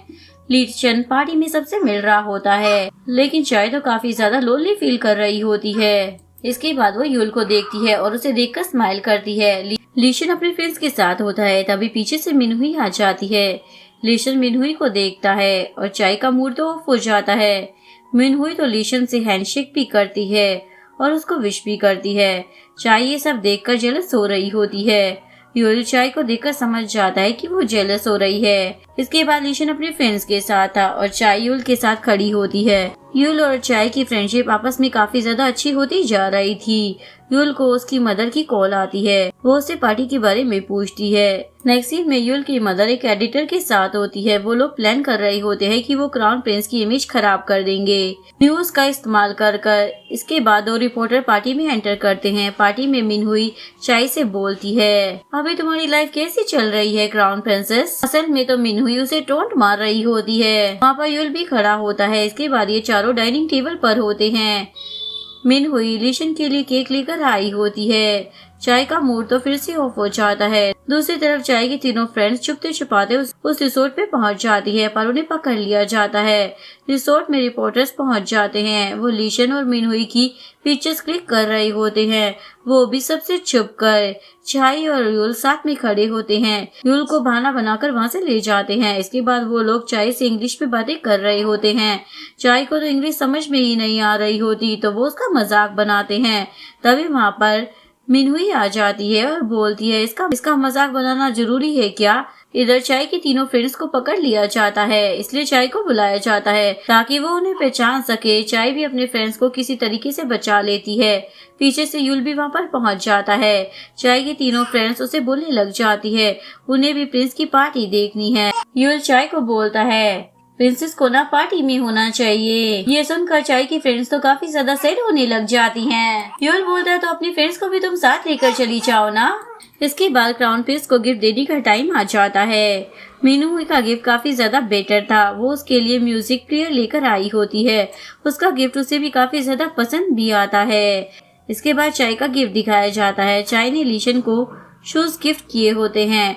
लीशन पार्टी में सबसे मिल रहा होता है लेकिन चाय तो काफी ज्यादा लोनली फील कर रही होती है। इसके बाद वो युल को देखती है और उसे देखकर स्माइल करती है। लीशन अपने फ्रेंड्स के साथ होता है तभी पीछे से मिनहुई आ जाती है। लीशन मिनहुई को देखता है और चाय का मूड तो ऑफ हो जाता है। मिनहुई तो लीशन से हैंडशेक भी करती है और उसको विश भी करती है। चाय ये सब देखकर जेलस हो रही होती है। युल चाय को देखकर समझ जाता है कि वो जेलस हो रही है। इसके बाद लीशन अपने फ्रेंड्स के साथ था और चाय युल के साथ खड़ी होती है। युल और चाय की फ्रेंडशिप आपस में काफी ज्यादा अच्छी होती जा रही थी। युल को उसकी मदर की कॉल आती है, वो उससे पार्टी के बारे में पूछती है। नेक्स्ट सीन में युल की मदर एक एडिटर के साथ होती है। वो लोग प्लान कर रहे होते हैं कि वो क्राउन प्रिंस की इमेज खराब कर देंगे न्यूज का इस्तेमाल कर कर। इसके बाद दो रिपोर्टर पार्टी में एंटर करते हैं। पार्टी में मिनहुई चाय से बोलती है अभी तुम्हारी लाइफ कैसी चल रही है क्राउन प्रिंसेस। असल में तो मिनहुई उसे टोंट मार रही होती है। वहाँ पर युल भी खड़ा होता है। इसके बाद ये चारों डाइनिंग टेबल पर होते हैं। मिनहुई लीशन के लिए केक लेकर आई होती है। चाय का मूड तो फिर से ऑफ हो जाता है। दूसरी तरफ चाय की तीनों फ्रेंड्स छुपते छुपाते उस रिसोर्ट पे पहुंच जाती है पर उन्हें पकड़ लिया जाता है। रिसोर्ट में रिपोर्टर्स पहुंच जाते हैं। वो लीशन और मिनहुई की पिक्चर्स क्लिक कर रहे होते हैं, वो भी सबसे छुप कर। चाय और युल साथ में खड़े होते हैं। युल को बहाना बनाकर वहाँ से ले जाते हैं। इसके बाद वो लोग चाय से इंग्लिश में बातें कर रहे होते हैं। चाय को तो इंग्लिश समझ में ही नहीं आ रही होती तो वो उसका मजाक बनाते हैं। तभी वहाँ पर मिनहुई आ जाती है और बोलती है इसका मजाक बनाना जरूरी है क्या। इधर चाय की तीनों फ्रेंड्स को पकड़ लिया जाता है इसलिए चाय को बुलाया जाता है ताकि वो उन्हें पहचान सके। चाय भी अपने फ्रेंड्स को किसी तरीके से बचा लेती है। पीछे से युल भी वहाँ पर पहुँच जाता है। चाय की तीनों फ्रेंड्स उसे बोलने लग जाती है उन्हें भी प्रिंस की पार्टी देखनी है। युल चाय को बोलता है प्रिंसेस को ना पार्टी में होना चाहिए। ये सुनकर चाय की फ्रेंड्स तो काफी ज्यादा सैड होने लग जाती हैं। यूल बोलता है तो अपनी फ्रेंड्स को भी तुम साथ लेकर चली जाओ ना। इसके बाद क्राउन प्रिंस को गिफ्ट देने का टाइम आ जाता है। मीनू का गिफ्ट काफी ज्यादा बेटर था। वो उसके लिए म्यूजिक प्लेयर लेकर आई होती है। उसका गिफ्ट उसे भी काफी ज्यादा पसंद भी आता है। इसके बाद चाय का गिफ्ट दिखाया जाता है। चाय ने लीशन को शूज गिफ्ट किए होते हैं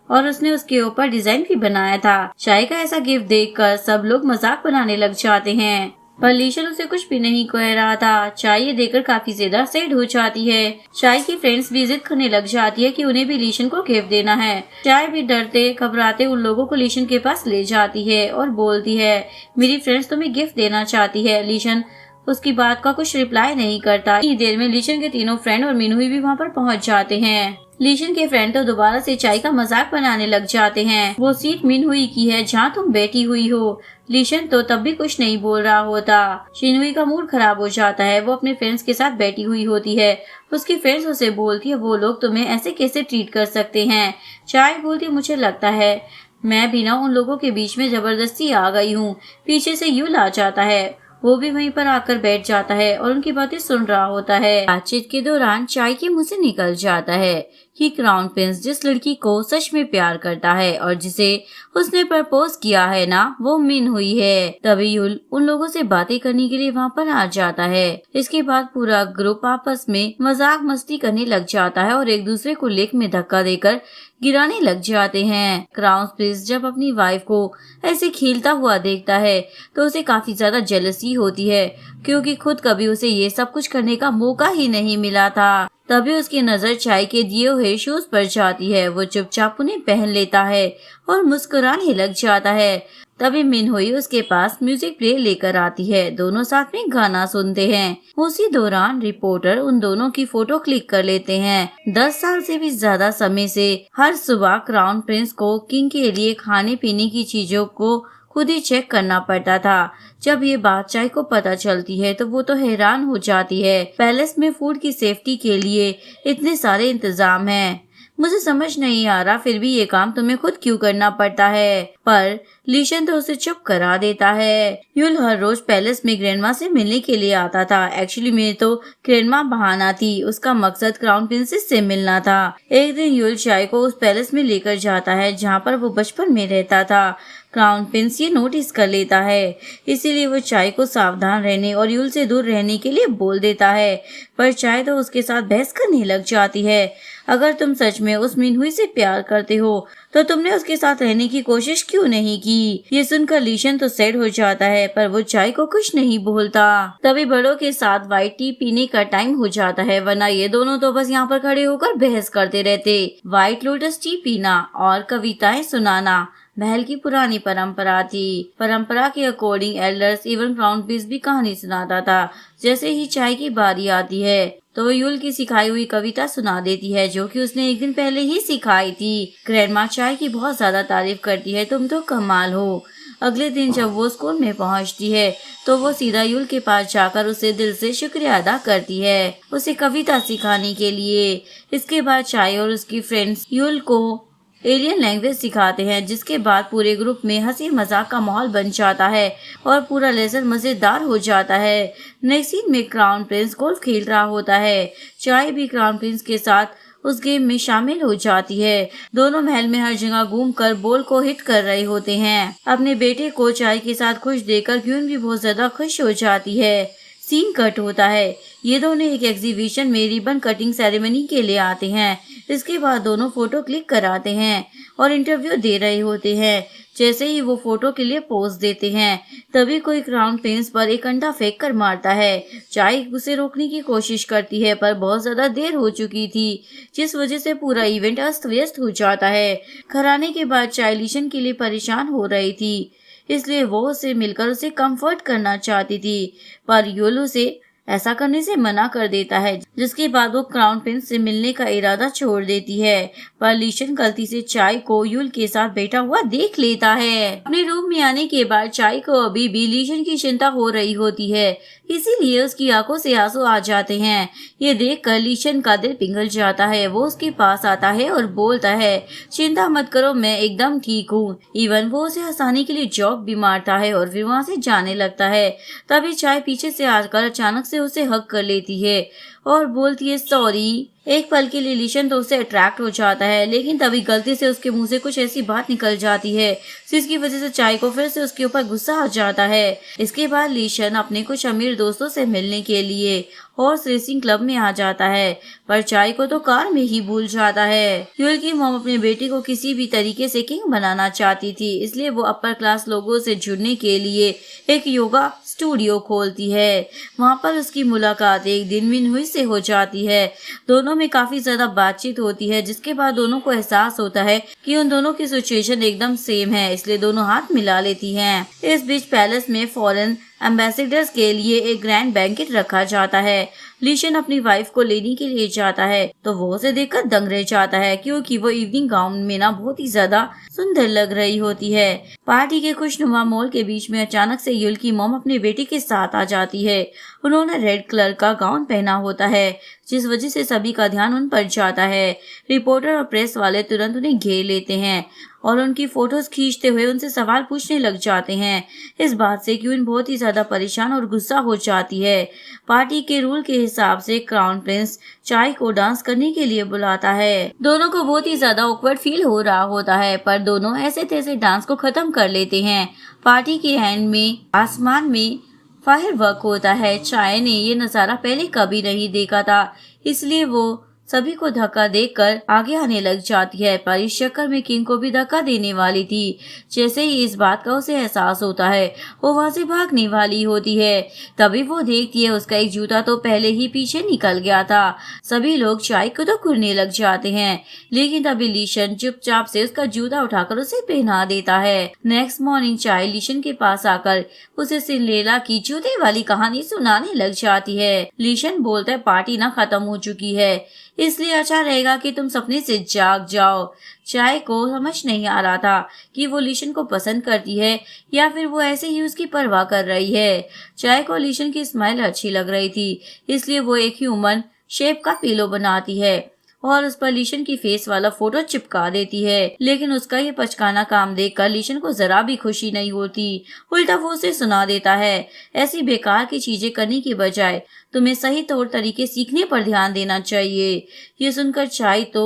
और उसने उसके ऊपर डिजाइन भी बनाया था। चाय का ऐसा गिफ्ट देखकर सब लोग मजाक बनाने लग जाते हैं, पर लीशन उसे कुछ भी नहीं कह रहा था। चाय ये देखकर काफी ज्यादा सैड हो जाती है। चाय की फ्रेंड्स भी जिद करने लग जाती है कि उन्हें भी लीशन को गिफ्ट देना है। चाय भी डरते घबराते उन लोगों को लीशन के पास ले जाती है और बोलती है, मेरी फ्रेंड्स तुम्हें गिफ्ट देना चाहती है। लीशन उसकी बात का कुछ रिप्लाई नहीं करता। इतनी देर में लीशन के तीनों फ्रेंड और मीनू भी वहाँ पर पहुँच जाते हैं। लीशन के फ्रेंड तो दोबारा से चाय का मजाक बनाने लग जाते हैं। वो सीट मिनहुई की है जहाँ तुम बैठी हुई हो। लीशन तो तब भी कुछ नहीं बोल रहा होता। शिनहुई का मूड खराब हो जाता है। वो अपने फ्रेंड्स के साथ बैठी हुई होती है। उसकी फ्रेंड्स उसे बोलती है, वो लोग तुम्हें ऐसे कैसे ट्रीट कर सकते हैं। चाय बोलती है, मुझे लगता है मैं भी ना उन लोगों के बीच में जबरदस्ती आ गई हूँ। पीछे से यूल आ जाता है। वो भी वहीं पर आकर बैठ जाता है और उनकी बातें सुन रहा होता है। बातचीत के दौरान चाय के मुंह से निकल जाता है कि क्राउन प्रिंस जिस लड़की को सच में प्यार करता है और जिसे उसने प्रपोज किया है ना, वो मिनहुई है। तभी यूल उन लोगों से बातें करने के लिए वहाँ पर आ जाता है। इसके बाद पूरा ग्रुप आपस में मजाक मस्ती करने लग जाता है और एक दूसरे को लेक में धक्का देकर गिराने लग जाते हैं। क्राउन प्रिंस जब अपनी वाइफ को ऐसे खेलता हुआ देखता है तो उसे काफी ज्यादा जेलसी होती है, क्योंकि खुद कभी उसे ये सब कुछ करने का मौका ही नहीं मिला था। तभी उसकी नजर चाय के दिए हुए शूज पर जाती है। वो चुपचाप उन्हें पहन लेता है और मुस्कुराने लग जाता है। तभी मिनहुई उसके पास म्यूजिक प्ले लेकर आती है। दोनों साथ में गाना सुनते हैं। उसी दौरान रिपोर्टर उन दोनों की फोटो क्लिक कर लेते हैं। 10 साल से भी ज्यादा समय से हर सुबह क्राउन प्रिंस को किंग के लिए खाने पीने की चीजों को खुद ही चेक करना पड़ता था। जब ये बात चाय को पता चलती है तो वो तो हैरान हो जाती है। पैलेस में फूड की सेफ्टी के लिए इतने सारे इंतजाम हैं। मुझे समझ नहीं आ रहा फिर भी ये काम तुम्हें खुद क्यों करना पड़ता है। पर लीशन तो उसे चुप करा देता है। यूल हर रोज पैलेस में ग्रैंडमा से मिलने के लिए आता था। एक्चुअली में तो ग्रैंडमा बहाना थी। उसका मकसद क्राउन प्रिंसेस से मिलना था। एक दिन यूल चाय को उस पैलेस में लेकर जाता है जहाँ पर वो बचपन में रहता था। क्राउन प्रिंस ये नोटिस कर लेता है, इसीलिए वो चाय को सावधान रहने और यूल से दूर रहने के लिए बोल देता है। पर चाय तो उसके साथ बहस करने लग जाती है। अगर तुम सच में उस मिनहुई से प्यार करते हो तो तुमने उसके साथ रहने की कोशिश क्यों नहीं की। ये सुनकर लीशन तो सैड हो जाता है, पर वो चाय को कुछ नहीं बोलता। तभी बड़ों के साथ व्हाइट टी पीने का टाइम हो जाता है, वरना ये दोनों तो बस यहाँ पर खड़े होकर बहस करते रहते। व्हाइट लोटस टी पीना और कविताएं सुनाना महल की पुरानी परंपरा थी। परंपरा के according elders even crown Prince भी कहानी सुनाता था। जैसे ही चाय की बारी आती है तो वो यूल की सिखाई हुई कविता सुना देती है, जो कि उसने एक दिन पहले ही सिखाई थी। ग्रैंडमा चाय की बहुत ज्यादा तारीफ करती है, तुम तो कमाल हो। अगले दिन जब वो स्कूल में पहुंचती है तो वो सीधा यूल के पास जाकर उसे दिल से शुक्रिया अदा करती है उसे कविता सिखाने के लिए। इसके बाद चाय और उसकी फ्रेंड्स यूल को एलियन लैंग्वेज सिखाते हैं, जिसके बाद पूरे ग्रुप में हंसी मजाक का माहौल बन जाता है और पूरा लेसन मजेदार हो जाता है। नेक्स्ट सीन में क्राउन प्रिंस गोल्फ खेल रहा होता है। चाय भी क्राउन प्रिंस के साथ उस गेम में शामिल हो जाती है। दोनों महल में हर जगह घूमकर बॉल को हिट कर रहे होते हैं। अपने बेटे को चाय के साथ खुश देखकर क्यून भी बहुत ज्यादा खुश हो जाती है। सीन कट होता है। ये दोनों एक एग्जीबिशन में रिबन कटिंग सेरेमनी के लिए आते हैं। इसके बाद दोनों फोटो क्लिक कराते हैं और इंटरव्यू दे रहे होते हैं। जैसे ही वो फोटो के लिए पोज देते हैं तभी कोई क्राउन प्रिंस पर एक अंडा फेंक कर मारता है। चाय उसे रोकने की कोशिश करती है, पर बहुत ज्यादा देर हो चुकी थी, जिस वजह से पूरा इवेंट अस्त व्यस्त हो जाता है। घर आने के बाद चाय लीशन के लिए परेशान हो रही थी, इसलिए वो उसे मिलकर उसे कंफर्ट करना चाहती थी, पर यूल उसे ऐसा करने से मना कर देता है, जिसके बाद वो क्राउन प्रिंस से मिलने का इरादा छोड़ देती है। पर लीशन गलती से चाय को यूल के साथ बैठा हुआ देख लेता है। अपने रूम में आने के बाद चाय को अभी भी लीशन की चिंता हो रही होती है, इसीलिए उसकी आंखों से आंसू आ जाते हैं। ये देखकर लीशन का दिल पिघल जाता है। वो उसके पास आता है और बोलता है, चिंता मत करो, मैं एकदम ठीक हूँ। इवन वो उसे हंसाने के लिए जोक भी मारता है और फिर वहाँ से जाने लगता है। तभी चाय पीछे से आकर अचानक से उसे हग कर लेती है और बोलती है सॉरी। एक पल के लिए लीशन तो उससे अट्रैक्ट हो जाता है, लेकिन तभी गलती से उसके मुंह से कुछ ऐसी बात निकल जाती है जिसकी वजह से चाय को फिर से उसके ऊपर गुस्सा आ जाता है। इसके बाद लीशन अपने कुछ अमीर दोस्तों से मिलने के लिए हॉर्स रेसिंग क्लब में आ जाता है, पर चाय को तो कार में ही भूल जाता है। यूल की मॉम अपने बेटे को किसी भी तरीके से किंग बनाना चाहती थी, इसलिए वो अपर क्लास लोगों से जुड़ने के लिए एक योगा स्टूडियो खोलती है। वहाँ पर उसकी मुलाकात एक दिन मिनहुई से हो जाती है। दोनों में काफी ज्यादा बातचीत होती है, जिसके बाद दोनों को एहसास होता है कि उन दोनों की सिचुएशन एकदम सेम है, इसलिए दोनों हाथ मिला लेती हैं। इस बीच पैलेस में फॉरेन एम्बेसडर्स के लिए एक ग्रैंड बैंकेट रखा जाता है। लीशन अपनी वाइफ को लेने के लिए जाता है तो वो उसे देखकर दंग रह जाता है, क्योंकि वो इवनिंग गाउन में ना बहुत ही ज्यादा सुंदर लग रही होती है। पार्टी के खुशनुमा माहौल के बीच में अचानक से यूल की मॉम अपने बेटे के साथ आ जाती है। उन्होंने रेड कलर का गाउन पहना होता है, जिस वजह से सभी का ध्यान उन पर जाता है। रिपोर्टर और प्रेस वाले तुरंत उन्हें घेर लेते हैं और उनकी फोटोज खींचते हुए उनसे सवाल पूछने लग जाते हैं। इस बात से क्वीन बहुत ही ज्यादा परेशान और गुस्सा हो जाती है। पार्टी के रूल के हिसाब से क्राउन प्रिंस चाय को डांस करने के लिए बुलाता है। दोनों को बहुत ही ज्यादा ऑकवर्ड फील हो रहा होता है, पर दोनों ऐसे तैसे डांस को खत्म कर लेते हैं। पार्टी के एंड में आसमान में फायर वर्क होता है। चाय ने ये नजारा पहले कभी नहीं देखा था, इसलिए वो सभी को धक्का देकर आगे आने लग जाती है, पर इस चक्कर में किंग को भी धक्का देने वाली थी। जैसे ही इस बात का उसे एहसास होता है, वो वहां से भागने वाली होती है। तभी वो देखती है उसका एक जूता तो पहले ही पीछे निकल गया था। सभी लोग चाय को तो घूरने लग जाते हैं, लेकिन तभी लीशन चुपचाप से उसका जूता उठाकर उसे पहना देता है। नेक्स्ट मॉर्निंग चाय लीशन के पास आकर उसे सिंड्रेला की जूते वाली कहानी सुनाने लग जाती है। लीशन बोलता है पार्टी ना खत्म हो चुकी है, इसलिए अच्छा रहेगा कि तुम सपने से जाग जाओ। चाय को समझ नहीं आ रहा था कि वो लीशन को पसंद करती है या फिर वो ऐसे ही उसकी परवाह कर रही है। चाय को लीशन की स्माइल अच्छी लग रही थी, इसलिए वो एक ह्यूमन शेप का पिलो बनाती है और उस पर लीशन की फेस वाला फोटो चिपका देती है। लेकिन उसका ये पचकाना काम देखकर लीशन को जरा भी खुशी नहीं होती। उल्टा वो उसे सुना देता है, ऐसी बेकार की चीजें करने की बजाय तुम्हें सही तौर तरीके सीखने पर ध्यान देना चाहिए। ये सुनकर चाय तो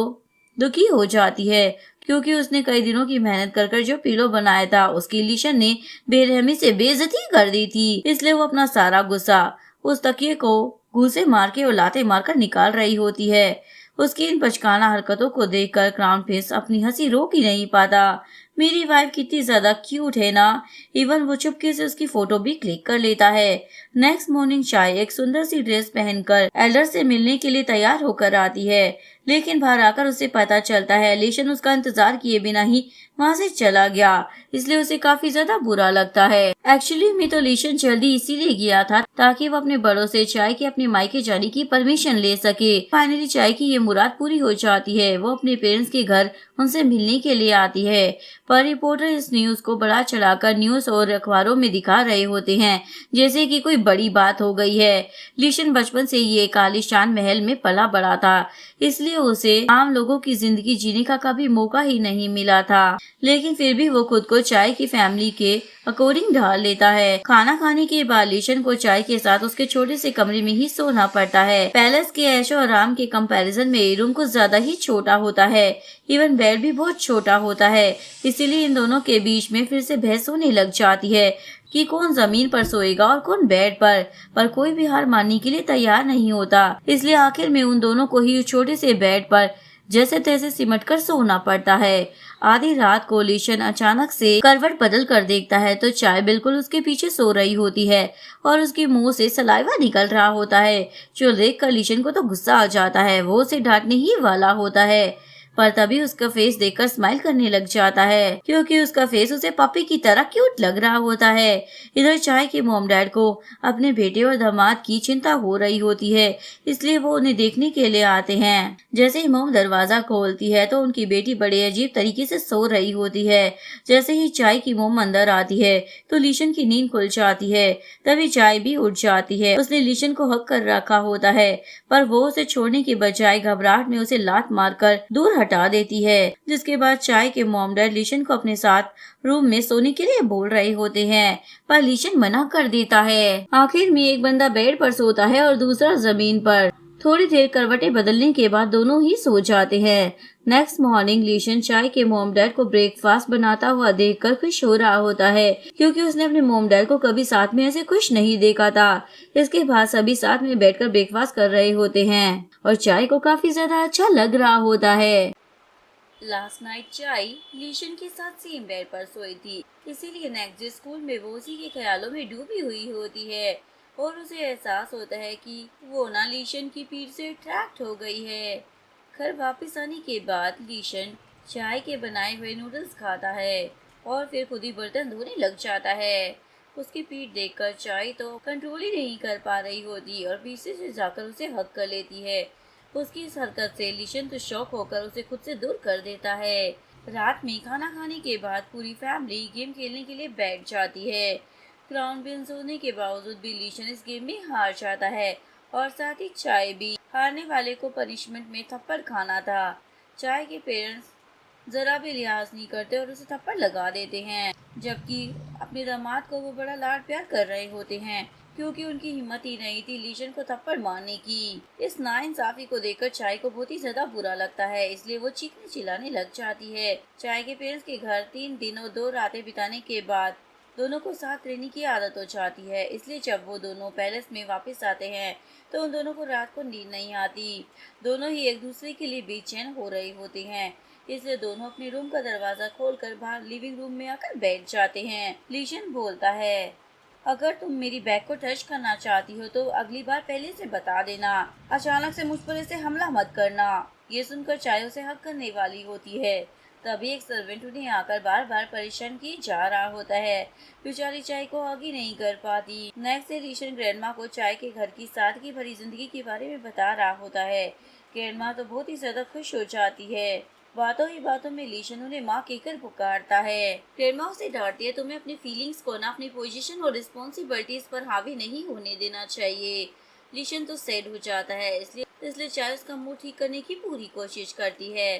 दुखी हो जाती है, क्योंकि उसने कई दिनों की मेहनत कर जो पिलो बनाया था उसकी लीशन ने बेरहमी से बेइज्जती कर दी थी। इसलिए वो अपना सारा गुस्सा उस तकिए को घूंसे मार के और लाते मारकर निकाल रही होती है। उसकी इन बचकाना हरकतों को देखकर क्राउन प्रिंस अपनी हंसी रोक ही नहीं पाता। मेरी वाइफ कितनी ज्यादा क्यूट है ना। इवन वो चुपके से उसकी फोटो भी क्लिक कर लेता है। नेक्स्ट मॉर्निंग चाय एक सुंदर सी ड्रेस पहनकर एल्डर से मिलने के लिए तैयार होकर आती है, लेकिन बाहर आकर उसे पता चलता है लीशन उसका इंतजार किए बिना ही वहाँ से चला गया, इसलिए उसे काफी ज्यादा बुरा लगता है। एक्चुअली में तो लीशन जल्दी इसीलिए गया था ताकि वो अपने बड़ों से चाय के अपने मायके जाने की परमिशन ले सके। फाइनली चाय की ये मुराद पूरी हो जाती है। वो अपने पेरेंट्स के घर उनसे मिलने के लिए आती है, पर रिपोर्टर इस न्यूज को बढ़ा चढ़ाकर न्यूज और अखबारों में दिखा रहे होते हैं जैसे कि कोई बड़ी बात हो गई है। लीशन बचपन से ही एक आलीशान महल में पला बड़ा था, इसलिए उसे आम लोगों की जिंदगी जीने का कभी मौका ही नहीं मिला था, लेकिन फिर भी वो खुद को चाय की फैमिली के अकॉर्डिंग ढाल लेता है। खाना खाने के बाद लीशन को चाय के साथ उसके छोटे से कमरे में ही सोना पड़ता है। पैलेस के ऐशो आराम के कंपैरिजन में रूम कुछ ज्यादा ही छोटा होता है। इवन बेड भी बहुत छोटा होता है, इसीलिए इन दोनों के बीच में फिर से बहस होने लग जाती है कि कौन जमीन पर सोएगा और कौन बेड पर कोई भी हार मानने के लिए तैयार नहीं होता। इसलिए आखिर में उन दोनों को ही उस छोटे से बेड पर जैसे तैसे सिमट कर सोना पड़ता है। आधी रात को लीशन अचानक से करवट बदल कर देखता है तो चाय बिल्कुल उसके पीछे सो रही होती है और उसके मुंह से सलाइवा निकल रहा होता है, जो देख कर लीशन को तो गुस्सा आ जाता है। वो उसे डांटने ही वाला होता है, पर तभी उसका फेस देखकर स्माइल करने लग जाता है क्योंकि उसका फेस उसे पपी की तरह क्यूट लग रहा होता है। इधर चाय के मॉम डैड को अपने बेटे और दामाद की चिंता हो रही होती है, इसलिए वो उन्हें देखने के लिए आते हैं। जैसे ही मॉम दरवाजा खोलती है तो उनकी बेटी बड़े अजीब तरीके से सो रही होती है। जैसे ही चाय की मॉम अंदर आती है तो लीशन की नींद खुल जाती है। तभी चाय भी उठ जाती है। उसने लीशन को हक कर रखा होता है पर वो उसे छोड़ने के बजाय घबराहट में उसे लात मारकर दूर हटा देती है। जिसके बाद चाय के मॉम डैड लीशन को अपने साथ रूम में सोने के लिए बोल रहे होते हैं पर लीशन मना कर देता है। आखिर में एक बंदा बेड पर सोता है और दूसरा जमीन पर। थोड़ी देर करवटें बदलने के बाद दोनों ही सो जाते हैं। नेक्स्ट मॉर्निंग लीशन चाय के मॉम डैड को ब्रेकफास्ट बनाता हुआ देखकर खुश हो रहा होता है क्योंकि उसने अपने मॉम डैड को कभी साथ में ऐसे खुश नहीं देखा था। इसके बाद सभी साथ में बैठकर ब्रेकफास्ट कर रहे होते हैं और चाय को काफी ज्यादा अच्छा लग रहा होता है। लास्ट नाइट चाय लीशन के साथ सेम बेड पर सोई थी, इसीलिए नेक्स्ट डे स्कूल में वो उसी के ख्यालों में डूबी हुई होती है और उसे एहसास होता है कि वो ना लीशन की पीठ से अट्रैक्ट हो गई है। घर वापस आने के बाद लीशन चाय के बनाए हुए नूडल्स खाता है और फिर खुद ही बर्तन धोने लग जाता है। उसकी पीठ देखकर चाय तो कंट्रोल ही नहीं कर पा रही होती और पीछे से जाकर उसे हक कर लेती है। उसकी इस हरकत से लीशन तो शॉक होकर उसे खुद से दूर कर देता है। रात में खाना खाने के बाद पूरी फैमिली गेम खेलने के लिए बैठ जाती है। क्राउन प्रिंस होने के बावजूद भी लीशन इस गेम में हार जाता है और साथ ही चाय भी। हारने वाले को पनिशमेंट में थप्पड़ खाना था। चाय के पेरेंट्स जरा भी लिहाज नहीं करते और उसे थप्पड़ लगा देते हैं, जबकि अपने दामाद को वो बड़ा लाड प्यार कर रहे होते हैं क्योंकि उनकी हिम्मत ही नहीं थी लीशन को थप्पड़ मारने की। इस नाइंसाफी को देखकर चाय को बहुत ही ज्यादा बुरा लगता है, इसलिए वो चीखने चिल्लाने लग जाती है। चाय के पेरेंट्स के घर 3 दिन और 2 रातें बिताने के बाद दोनों को साथ रहने की आदत हो जाती है, इसलिए जब वो दोनों पैलेस में वापस आते हैं तो उन दोनों को रात को नींद नहीं आती। दोनों ही एक दूसरे के लिए बेचैन हो रहे होते हैं, इसलिए दोनों अपने रूम का दरवाजा खोलकर बाहर लिविंग रूम में आकर बैठ जाते हैं। लीशन बोलता है, अगर तुम मेरी बैग को टच करना चाहती हो तो अगली बार पहले से बता देना। अचानक से मुझ पर ऐसे हमला मत करना। ये सुनकर चाय उसे हक करने वाली होती है, तभी एक सर्वेंट उन्हें आकर बार बार परेशान किए जा रहा होता है। बेचारी चाय को आगे नहीं कर पाती। नेक्स्ट डे लीशन ग्रैंडमा को चाय के घर की सादगी भरी जिंदगी के बारे में बता रहा होता है। ग्रैंडमा तो बहुत ही ज्यादा खुश हो जाती है। बातों ही बातों में लीशन उन्हें माँ कहकर पुकारता है। ग्रैंडमा उसे डांटती है, तुम्हें अपनी फीलिंग्स को ना अपनी पोजीशन और रिस्पॉन्सिबिलिटीज पर हावी नहीं होने देना चाहिए। लीशन तो सैड हो जाता है, इसलिए चाय उसका मूड ठीक करने की पूरी कोशिश करती है।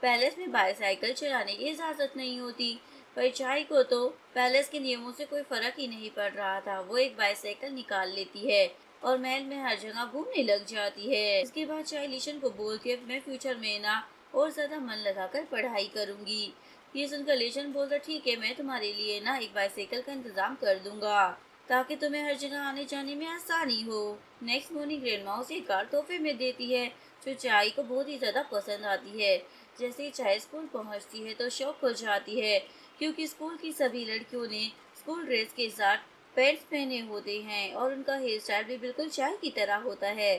पैलेस में बाईसाइकिल चलाने की इजाजत नहीं होती, पर चाय को तो पैलेस के नियमों से कोई फर्क ही नहीं पड़ रहा था। वो एक बाईसाइकिल निकाल लेती है और महल में हर जगह घूमने लग जाती है। इसके बाद चाय लीशन को बोलती है, मैं फ्यूचर में ना और ज्यादा मन लगाकर पढ़ाई करूंगी। ये सुनकर लीशन बोलता, ठीक है, मैं तुम्हारे लिए ना एक बाईसाइकिल का इंतजाम कर दूंगा ताकि तुम्हें हर जगह आने जाने में आसानी हो। नेक्स्ट मॉर्निंग ग्रैंडमा उसे एक कार तोहफे में देती है जो चाय को बहुत ही ज्यादा पसंद आती है। जैसे ही चाय स्कूल पहुंचती है तो शॉक हो जाती है क्योंकि स्कूल की सभी लड़कियों ने स्कूल ड्रेस के साथ पैंट्स पहने होते हैं और उनका हेयर स्टाइल भी बिल्कुल चाय की तरह होता है।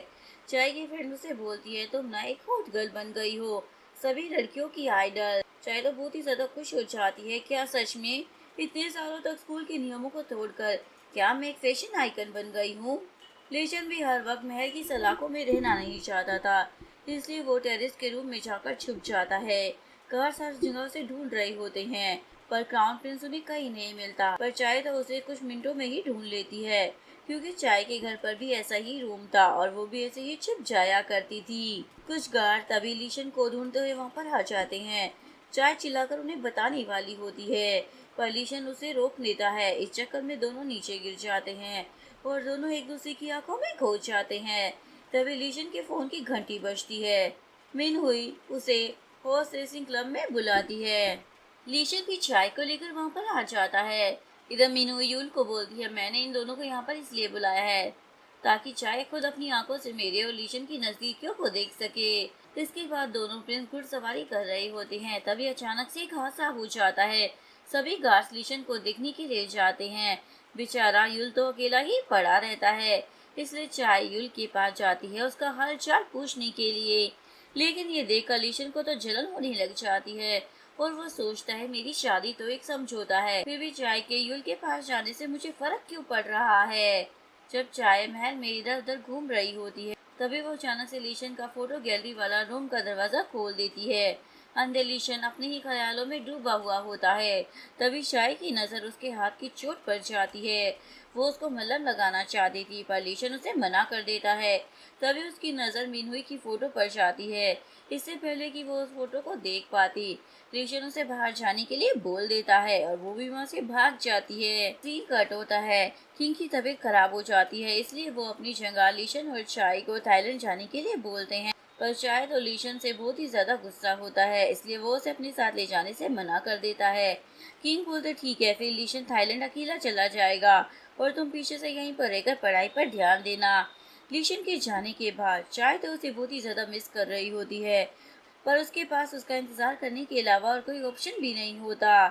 चाय की फ्रेंड उसे बोलती है, तुम ना एक हॉट गर्ल बन गई हो, सभी लड़कियों की आइडल। चाय तो बहुत ही ज्यादा खुश हो जाती है, क्या सच में इतने सालों तक स्कूल के नियमों को तोड़कर क्या मैं एक फैशन आइकन बन गई हूँ। लीशन भी हर वक्त महल की सलाखों में रहना नहीं चाहता था, इसलिए वो टेरेस के रूम में जाकर छुप जाता है। कार सारी जगह उसे ढूंढ रहे होते हैं पर क्राउन प्रिंस उन्हें कहीं नहीं मिलता, पर चाय तो उसे कुछ मिनटों में ही ढूंढ लेती है क्योंकि चाय के घर पर भी ऐसा ही रूम था और वो भी ऐसे ही छुप जाया करती थी। कुछ गार्ड तभी लीशन को ढूंढते हुए वहाँ पर आ जाते हैं। चाय चिल्लाकर उन्हें बताने वाली होती है पर लीशन उसे रोक लेता है। इस चक्कर में दोनों नीचे गिर जाते हैं और दोनों एक दूसरे की आंखों में खो जाते हैं। तभी लीशन के फोन की घंटी बजती है। मिन हुई उसे हॉर्स रेसिंग क्लब में बुलाती है। लीशन भी चाय को लेकर वहाँ पर आ जाता है। इधर मीनू यूल को बोलती है, मैंने इन दोनों को यहाँ पर इसलिए बुलाया है ताकि चाय खुद अपनी आंखों से मेरे और लीशन की नजदीकियों को देख सके। इसके बाद दोनों प्रिंस घुड़सवारी कर रहे होते हैं, तभी अचानक से एक हादसा हो जाता है। सभी गार्ड्स लीशन को देखने के लिए जाते हैं। बेचारा यूल तो अकेला ही पड़ा रहता है, इसलिए चाय यूल के पास जाती है उसका हाल चाल पूछने के लिए। लेकिन ये देखकर लीशन को तो जलन होने लग जाती है और वो सोचता है मेरी शादी तो एक समझौता है, फिर भी चाय के यूल के पास जाने से मुझे फर्क क्यों पड़ रहा है। जब चाय महल में इधर उधर घूम रही होती है तभी वो अचानक से लीशन का फोटो गैलरी वाला रूम का दरवाजा खोल देती है। अंधे लीशन अपने ही ख्यालों में डूबा हुआ होता है। तभी चाय की नजर उसके हाथ की चोट पर जाती है। वो उसको मलहम लगाना चाहती थी पर लीशन उसे मना कर देता है। तभी उसकी नजर मिनहुई की फोटो पर जाती है। इससे पहले कि वो उस फोटो को देख पाती, लीशन उसे बाहर जाने के लिए बोल देता है और वो भी वहाँ से भाग जाती है। सीन कट होता है। किंग की तबीयत खराब हो जाती है, इसलिए वो अपनी जगह लीशन और चाय को थाईलैंड जाने के लिए बोलते हैं। पर चाय तो लीशन से बहुत ही ज्यादा गुस्सा होता है, इसलिए वो उसे अपने साथ ले जाने से मना कर देता है। किंग बोलते ठीक है, फिर लीशन थाईलैंड अकेला चला जाएगा और तुम पीछे से यहीं पर रहकर पढ़ाई पर ध्यान देना। लीशन के जाने के बाद चाय तो उसे बहुत ही ज्यादा मिस कर रही होती है, पर उसके पास उसका इंतजार करने के अलावा और कोई ऑप्शन भी नहीं होता।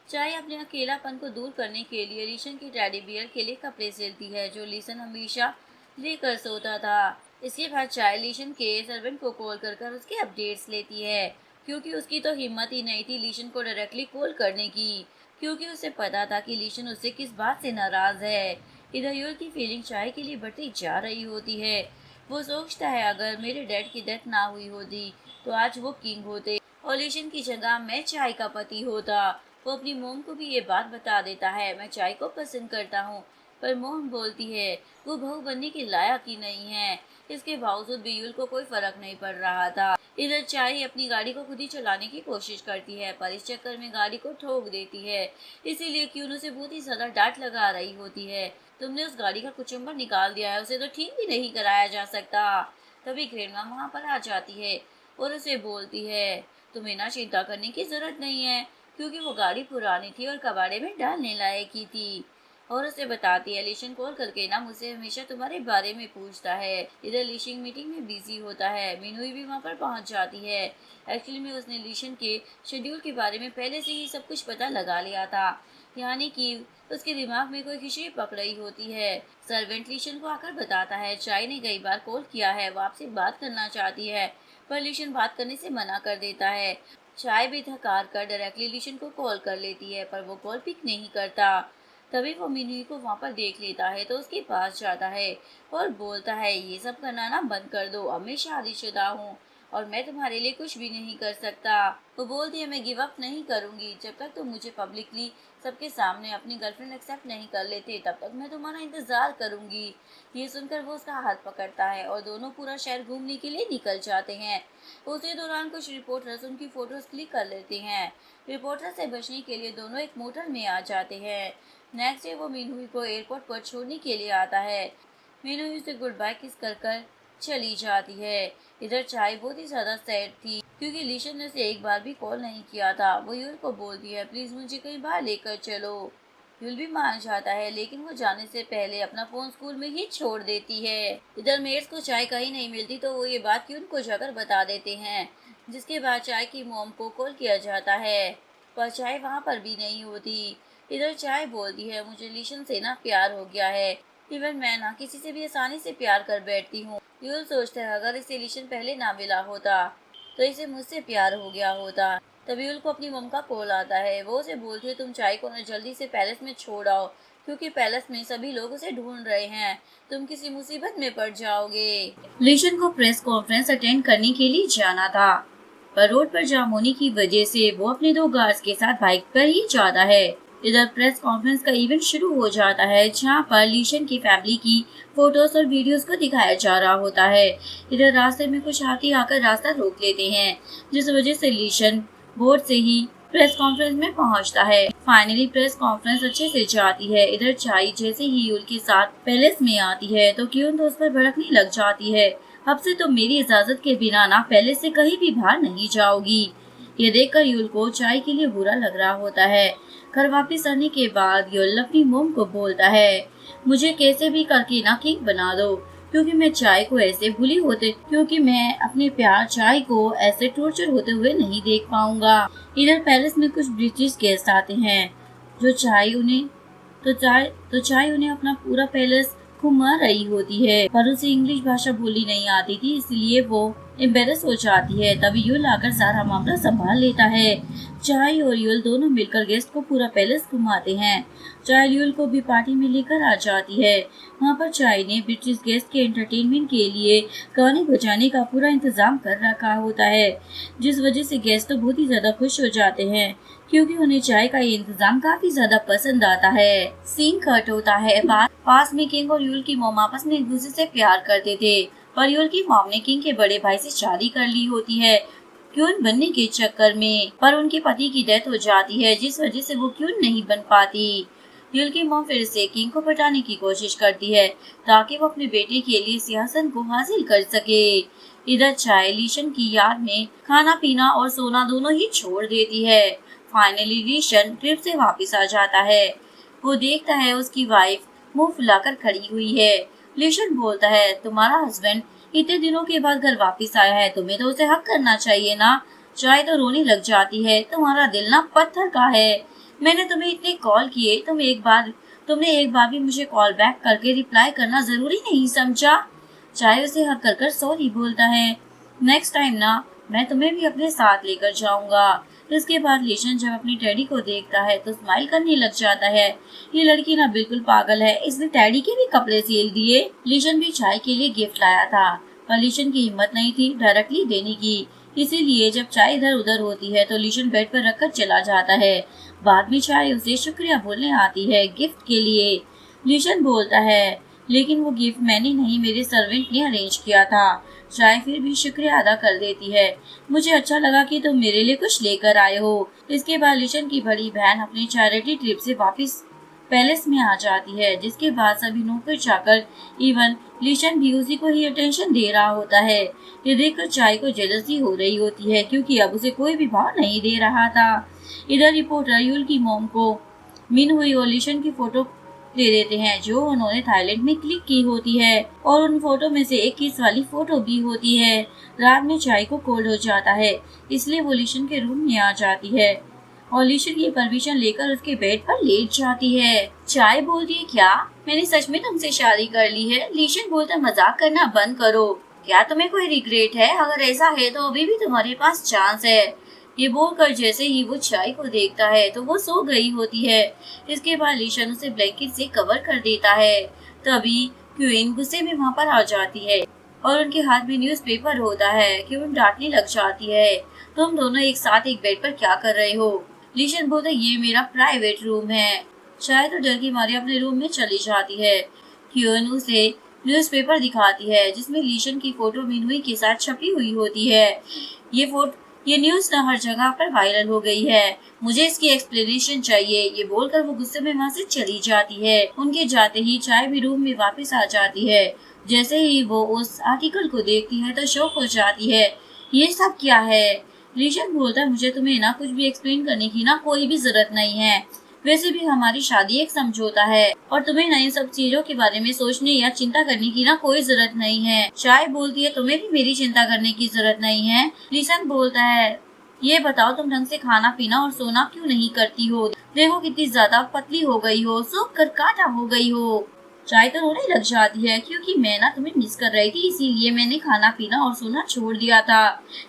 चाय अपने अकेलापन को दूर करने के लिए लीशन की टेडी बियर के लिए कपड़े सिलती है जो लीशन हमेशा लेकर सोता था। इसके बाद चाय लीशन के सर्वेंट को कॉल कर उसके अपडेट्स लेती है, क्योंकि उसकी तो हिम्मत ही नहीं थी लीशन को डायरेक्टली कॉल करने की, क्योंकि उसे पता था कि लीशन उससे किस बात से नाराज है। इधर यूल की फीलिंग चाय के लिए बढ़ती जा रही होती है। वो सोचता है अगर मेरे डैड की डेथ ना हुई होती तो आज वो किंग होते और लीशन की जगह मैं चाय का पति होता। वो अपनी मोम को भी ये बात बता देता है मैं चाय को पसंद करता हूँ, पर मोम बोलती है वो बहू बनने के लायक ही नहीं है। इसके बावजूद भी यूल को कोई फर्क नहीं पड़ रहा था। इधर चाय अपनी गाड़ी को खुद ही चलाने की कोशिश करती है पर इस चक्कर में गाड़ी को ठोक देती है, इसीलिए क्यून उसे बहुत ही ज्यादा डांट लगा रही होती है। तुमने उस गाड़ी का कुचुम्बर निकाल दिया है, उसे तो ठीक भी नहीं कराया जा सकता। तभी ग्रैंडमा वहाँ पर आ जाती है और उसे बोलती है तुम्हें ना चिंता करने की जरूरत नहीं है, क्योंकि वो गाड़ी पुरानी थी और कबाड़े में डालने लायक ही थी। और उसे बताती है लीशन कॉल करके ना मुझसे हमेशा तुम्हारे बारे में पूछता है। इधर लीशिंग मीटिंग में बिजी होता है। मिनुई भी वहाँ पर पहुँच जाती है। एक्चुअली में उसने लीशन के शेड्यूल के बारे में पहले से ही सब कुछ पता लगा लिया था, यानी कि उसके दिमाग में कोई खिचड़ी पक रही होती है। सर्वेंट लीशन को आकर बताता है चाय ने कई बार कॉल किया है, वो आपसे बात करना चाहती है, पर लीशन बात करने से मना कर देता है। चाय भी थकार कर डायरेक्टली लीशन को कॉल कर लेती है पर वो कॉल पिक नहीं करता। तभी वो मिनुई को वहाँ पर देख लेता है तो उसके पास जाता है और बोलता है ये सब करना ना बंद कर दो, अब मैं शादीशुदा हूँ और मैं तुम्हारे लिए कुछ भी नहीं कर सकता। वो बोलती है मैं गिव अप नहीं करूँगी, जब तक तुम मुझे पब्लिकली सबके सामने अपनी गर्लफ्रेंड एक्सेप्ट नहीं कर लेते तब तक मैं तुम्हारा इंतजार करूंगी। ये सुनकर वो उसका हाथ पकड़ता है और दोनों पूरा शहर घूमने के लिए निकल जाते हैं। उसी दौरान कुछ रिपोर्टर्स उनकी फोटोज क्लिक कर लेते हैं। रिपोर्टर से बचने के लिए दोनों एक मोटर में आ जाते हैं। नेक्स्ट डे वो मिनुई को एयरपोर्ट पर छोड़ने के लिए आता है। मिनुई उसे गुड बाय किस कर चली जाती है। इधर चाय बहुत ही ज्यादा सैड थी, क्योंकि लीशन ने उसे एक बार भी कॉल नहीं किया था। वो यूल को बोलती है प्लीज मुझे कहीं बाहर लेकर चलो। यूल भी मान जाता है, लेकिन वो जाने से पहले अपना फोन स्कूल में ही छोड़ देती है। इधर मेड्स को चाय कहीं नहीं मिलती तो वो ये बात क्यून को जाकर बता देते हैं, जिसके बाद चाय की मोम को कॉल किया जाता है, पर चाय वहाँ पर भी नहीं होती। इधर चाय बोलती है मुझे लीशन से ना प्यार हो गया है, इवन मैं ना किसी से भी आसानी से प्यार कर बैठती हूँ। यूल सोचता है अगर इसे लीशन पहले ना मिला होता तो इसे मुझसे प्यार हो गया होता। तभी यूल को अपनी मम का कॉल आता है। वो उसे बोलती है तुम चाय को ना जल्दी से पैलेस में छोड़ आओ, क्योंकि पैलेस में सभी लोग उसे ढूंढ रहे हैं, तुम किसी मुसीबत में पड़ जाओगे। लीशन को प्रेस कॉन्फ्रेंस अटेंड करने के लिए जाना था, पर रोड पर जाम होने की वजह से वो अपने 2 गार्ड्स के साथ बाइक पर ही जाता है। इधर प्रेस कॉन्फ्रेंस का इवेंट शुरू हो जाता है, जहां पर लीशन की फैमिली की फोटोज और वीडियोस को दिखाया जा रहा होता है। इधर रास्ते में कुछ हाथी आकर रास्ता रोक लेते हैं, जिस वजह से लीशन बोर्ड से ही प्रेस कॉन्फ्रेंस में पहुंचता है। फाइनली प्रेस कॉन्फ्रेंस अच्छे से जाती है। इधर चाय जैसे ही यूल के साथ पैलेस में आती है तो क्यून तो उस पर भड़कने लग जाती है, अब से तो मेरी इजाजत के बिना ना पैलेस से कहीं भी बाहर नहीं जाओगी। ये देखकर यूल को चाय के लिए बुरा लग रहा होता है। घर वापस आने के बाद यूल अपनी मोम को बोलता है मुझे कैसे भी करके ना किंग बना दो, क्योंकि मैं चाय को ऐसे भूली होते क्योंकि मैं अपने प्यार चाय को ऐसे टॉर्चर होते हुए नहीं देख पाऊंगा। इधर पैलेस में कुछ ब्रिटिश गेस्ट आते हैं जो चाय उन्हें अपना पूरा पैलेस घुमा रही होती है, पर उसे इंग्लिश भाषा बोली नहीं आती थी, इसलिए वो एम्बेरस हो जाती है। तभी युल आकर सारा मामला संभाल लेता है। चाय और युल दोनों मिलकर गेस्ट को पूरा पैलेस घुमाते हैं। चाय युल को भी पार्टी में लेकर आ जाती है। वहाँ पर चाय ने ब्रिटिश गेस्ट के एंटरटेनमेंट के लिए गाने बजाने का पूरा इंतजाम कर रखा होता है, जिस वजह से गेस्ट तो बहुत ही ज्यादा खुश हो जाते हैं क्योंकि उन्हें चाय का ये इंतजाम काफी ज्यादा पसंद आता है। सीन कट होता है। पास में किंग और युल की मॉम आपस में एक दूसरे से प्यार करते थे, पर युल की मॉम ने किंग के बड़े भाई से शादी कर ली होती है क्यून बनने के चक्कर में, पर उनके पति की डेथ हो जाती है जिस वजह से वो क्यून नहीं बन पाती। युल की मॉम फिर से किंग को पटाने की कोशिश करती है ताकि वो अपने बेटे के लिए सिंहासन को हासिल कर सके। इधर चाय लीशन की याद में खाना पीना और सोना दोनों ही छोड़ देती है। फाइनली लीशन ट्रिप से वापस आ जाता है। वो देखता है उसकी वाइफ मुंह फुलाकर खड़ी हुई है। लीशन बोलता है, तुम्हारा हस्बैंड इतने दिनों के बाद घर वापस आया है, तुम्हें तो उसे हक करना चाहिए ना। चाय तो रोने लग जाती है, तुम्हारा दिल ना पत्थर का है। मैंने तुम्हें इतने कॉल किए, तुमने एक बार भी मुझे कॉल बैक करके रिप्लाई करना जरूरी नहीं समझा। चाय उसे हक कर सॉरी बोलता है। नेक्स्ट टाइम ना मैं तुम्हें भी अपने साथ लेकर जाऊंगा। इसके बाद लीशन जब अपनी टैडी को देखता है तो स्माइल करने लग जाता है। ये लड़की ना बिल्कुल पागल है, इसने टैडी के भी कपड़े सिल दिए। लीशन भी चाय के लिए गिफ्ट लाया था, पर लीशन की हिम्मत नहीं थी डायरेक्टली देने की, इसीलिए जब चाय इधर उधर होती है तो लीशन बेड पर रखकर चला जाता है। बाद में चाय उसे शुक्रिया बोलने आती है गिफ्ट के लिए। लीशन बोलता है, लेकिन वो गिफ्ट मैंने नहीं, मेरे सर्वेंट ने अरेंज किया था। चाय फिर भी शुक्रिया अदा कर देती है। मुझे अच्छा लगा कि तुम मेरे लिए कुछ लेकर आए हो। इसके बाद लीशन की बड़ी बहन अपनी चैरिटी ट्रिप से वापस पैलेस में आ जाती है, जिसके बाद सभी नौकर चाकर इवन लीशन भी उसी को ही अटेंशन दे रहा होता है। ये देखकर चाय को जेलसी हो रही होती है क्योंकि अब उसे कोई भी भाव नहीं दे रहा था। इधर रिपोर्टर युल की मॉम को मिन हुई और लीशन की फोटो दे देते हैं जो उन्होंने थाईलैंड में क्लिक की होती है, और उन फोटो में से एक किस वाली फोटो भी होती है। रात में चाय को कोल्ड हो जाता है, इसलिए वो लीशन के रूम में आ जाती है और लीशन की परमिशन लेकर उसके बेड पर लेट जाती है। चाय बोलती है, क्या मैंने सच में तुमसे शादी कर ली है? लीशन बोलता, मजाक करना बंद करो। क्या तुम्हें कोई रिग्रेट है? अगर ऐसा है तो अभी भी तुम्हारे पास चांस है। ये बोलकर जैसे ही वो चाय को देखता है तो वो सो गई होती है। इसके बाद लीशन उसे ब्लैंकेट से कवर कर देता है। तभी क्वीन गुस्से में वहाँ पर आ जाती है और उनके हाथ में न्यूज़पेपर होता है। क्वीन डांटने लग जाती है, तुम दोनों एक साथ एक बेड पर क्या कर रहे हो? लीशन बोलता, ये मेरा प्राइवेट रूम है। चाय तो डर की मारे अपने रूम में चली जाती है। क्वीन उसे न्यूज़पेपर दिखाती है जिसमें लीशन की फोटो मिनहुई के साथ छपी हुई होती है। ये न्यूज ना हर जगह पर वायरल हो गई है, मुझे इसकी एक्सप्लेनेशन चाहिए। ये बोलकर वो गुस्से में वहाँ से चली जाती है। उनके जाते ही चाय भी रूम में वापस आ जाती है। जैसे ही वो उस आर्टिकल को देखती है तो शॉक हो जाती है, ये सब क्या है? लीशन बोलता है, मुझे तुम्हें ना कुछ भी एक्सप्लेन करने की ना कोई भी जरूरत नहीं है। वैसे भी हमारी शादी एक समझौता है और तुम्हें ना इन सब चीजों के बारे में सोचने या चिंता करने की ना कोई जरूरत नहीं है। चाय बोलती है, तुम्हें भी मेरी चिंता करने की जरूरत नहीं है। लीशन बोलता है, ये बताओ तुम ढंग से खाना पीना और सोना क्यों नहीं करती हो? देखो कितनी ज्यादा पतली हो गई हो, सूख कर काटा हो गई हो। चाय तो रोने लग जाती है, क्योंकि मैं ना तुम्हें मिस कर रही थी, इसीलिए मैंने खाना पीना और सोना छोड़ दिया था।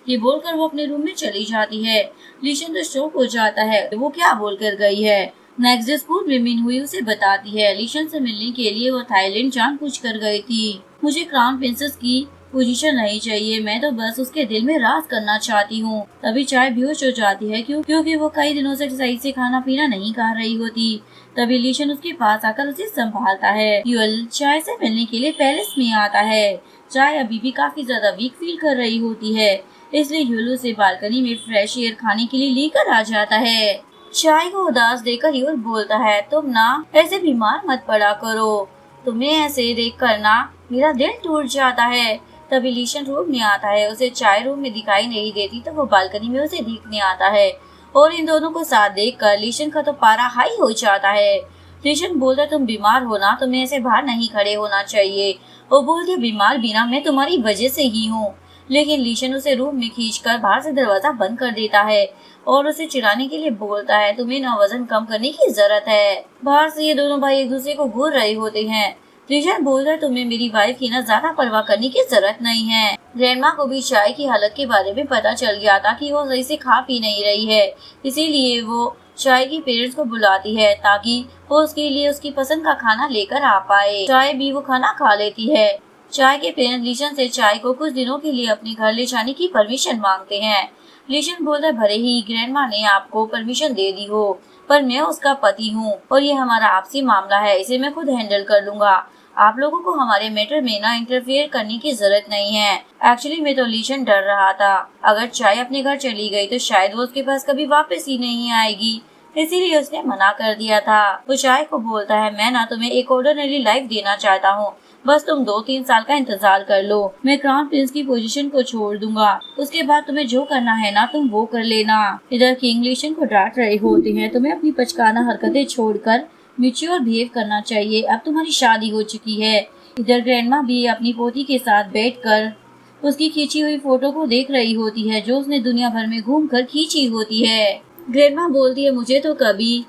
ये बोलकर वो अपने रूम में चली जाती है। लीशन तो शॉक हो जाता है, वो क्या बोलकर गई है। नेक्स्ट डे स्कूल में मिनहुई उसे बताती है लीशन से मिलने के लिए वो थाईलैंड जानबूझकर गई थी। मुझे क्राउन प्रिंसेस की पोजीशन नहीं चाहिए, मैं तो बस उसके दिल में राज करना चाहती हूँ। तभी चाय बेहोश हो जाती है क्योंकि वो कई दिनों से सही से खाना पीना नहीं खा रही होती। तभी लीशन उसके पास आकर उसे संभालता है। युल चाय से मिलने के लिए पैलेस में आता है। चाय अभी भी काफी ज्यादा वीक फील कर रही होती है, इसलिए युल उसे बालकनी में फ्रेश एयर खाने के लिए लेकर आ जाता है। चाय को उदास देखकर युल बोलता है, तुम ना ऐसे बीमार मत पड़ा करो, तुम्हें ऐसे देख कर ना मेरा दिल टूट जाता है। तभी लीशन रूम में आता है, उसे चाय रूम में दिखाई नहीं देती तो वो बालकनी में उसे देखने आता है और इन दोनों को साथ देखकर लीशन का तो पारा हाई हो जाता है। लीशन बोलता, तुम बीमार हो ना, तुम्हें ऐसे बाहर नहीं खड़े होना चाहिए। वो बोलती, बीमार बिना मैं तुम्हारी वजह से ही हूँ। लेकिन लीशन उसे रूम में खींचकर बाहर से दरवाजा बंद कर देता है और उसे चिढ़ाने के लिए बोलता है, तुम्हें ना वजन कम करने की जरूरत है। बाहर से ये दोनों भाई एक दूसरे को घूर रहे होते हैं। लीशन बोलता है, तुम्हें मेरी वाइफ की ना ज्यादा परवाह करने की जरूरत नहीं है। ग्रैंडमा को भी चाय की हालत के बारे में पता चल गया था कि वो सही से खा पी नहीं रही है, इसीलिए वो चाय की पेरेंट्स को बुलाती है ताकि वो उसके लिए उसकी पसंद का खाना लेकर आ पाए। चाय भी वो खाना खा लेती है। चाय के पेरेंट्स लीशन से चाय को कुछ दिनों के लिए अपने घर ले जाने की परमिशन मांगते हैं। लीशन बोलता है, भले ही ग्रैंडमा ने आपको परमिशन दे दी हो, पर मैं उसका पति हूँ और ये हमारा आपसी मामला है, इसे मैं खुद हैंडल कर लूंगा। आप लोगों को हमारे मैटर में ना इंटरफेयर करने की जरूरत नहीं है। एक्चुअली मैं तो लीशन डर रहा था, अगर चाय अपने घर चली गई तो शायद वो उसके पास कभी वापस ही नहीं आएगी, इसीलिए उसने मना कर दिया था। वो चाय को बोलता है, मैं ना तुम्हें एक ऑर्डिनरी लाइफ देना चाहता हूँ, बस तुम 2-3 साल का इंतजार कर लो। मैं क्राउन प्रिंस की पोजीशन को छोड़ दूंगा, उसके बाद तुम्हें जो करना है ना तुम वो कर लेना। इधर किंग लीशन को डांट रहे होते हैं, तुम्हें अपनी पचकाना हरकतें छोड़कर मैच्योर बिहेव करना चाहिए, अब तुम्हारी शादी हो चुकी है। इधर ग्रैंडमा भी अपनी पोती के साथ बैठकर उसकी खींची हुई फोटो को देख रही होती है, जो उसने दुनिया भर में घूमकर खींची होती है। ग्रैंडमा बोलती है, मुझे तो कभी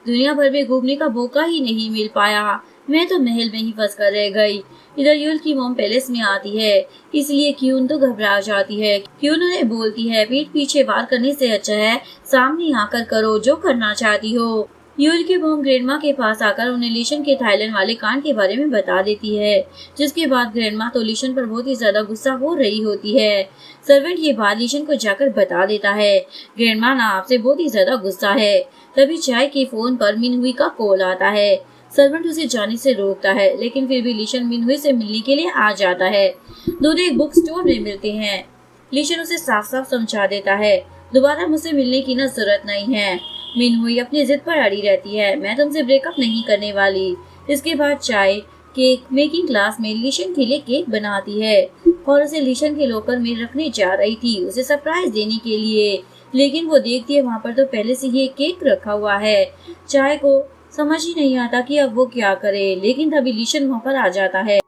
दुनिया भर में घूमने का मौका ही नहीं मिल पाया, मैं तो महल में ही फंस कर रह गई। इधर यूल की मॉम पैलेस में आती है, इसलिए क्यून तो घबरा जाती है। क्यून उन्हें बोलती है, पीठ पीछे वार करने से अच्छा है सामने आकर करो जो करना चाहती हो। यूल की मॉम ग्रैंडमा के पास आकर उन्हें लीशन के थाईलैंड वाले कांड के बारे में बता देती है, जिसके बाद ग्रैंडमा तो लीशन पर बहुत ही ज्यादा गुस्सा हो रही होती है। सर्वेंट ये बात लीशन को जाकर बता देता है, ग्रैंडमा ना आपसे बहुत ही ज्यादा गुस्सा है। तभी चाय के फोन पर मिनहुई का कॉल आता है। सर्वेंट उसे जाने से रोकता है, लेकिन फिर भी लीशन मिनहुई से मिलने के लिए आ जाता है। दोनों एक बुक स्टोर में मिलते हैं। लीशन उसे साफ साफ समझा देता है, दोबारा मुझसे मिलने की ना जरूरत नहीं है। मिनहुई अपनी जिद पर अड़ी रहती है, मैं तुमसे ब्रेकअप नहीं करने वाली। इसके बाद चाय केक मेकिंग क्लास में लीशन के लिए केक बनाती है और उसे लीशन के लॉकर में रखने जा रही थी, उसे सरप्राइज देने के लिए। लेकिन वो देखती है वहाँ पर तो पहले से ही एक केक रखा हुआ है। चाय को समझ ही नहीं आता कि अब वो क्या करे, लेकिन तभी लीशन वहाँ पर आ जाता है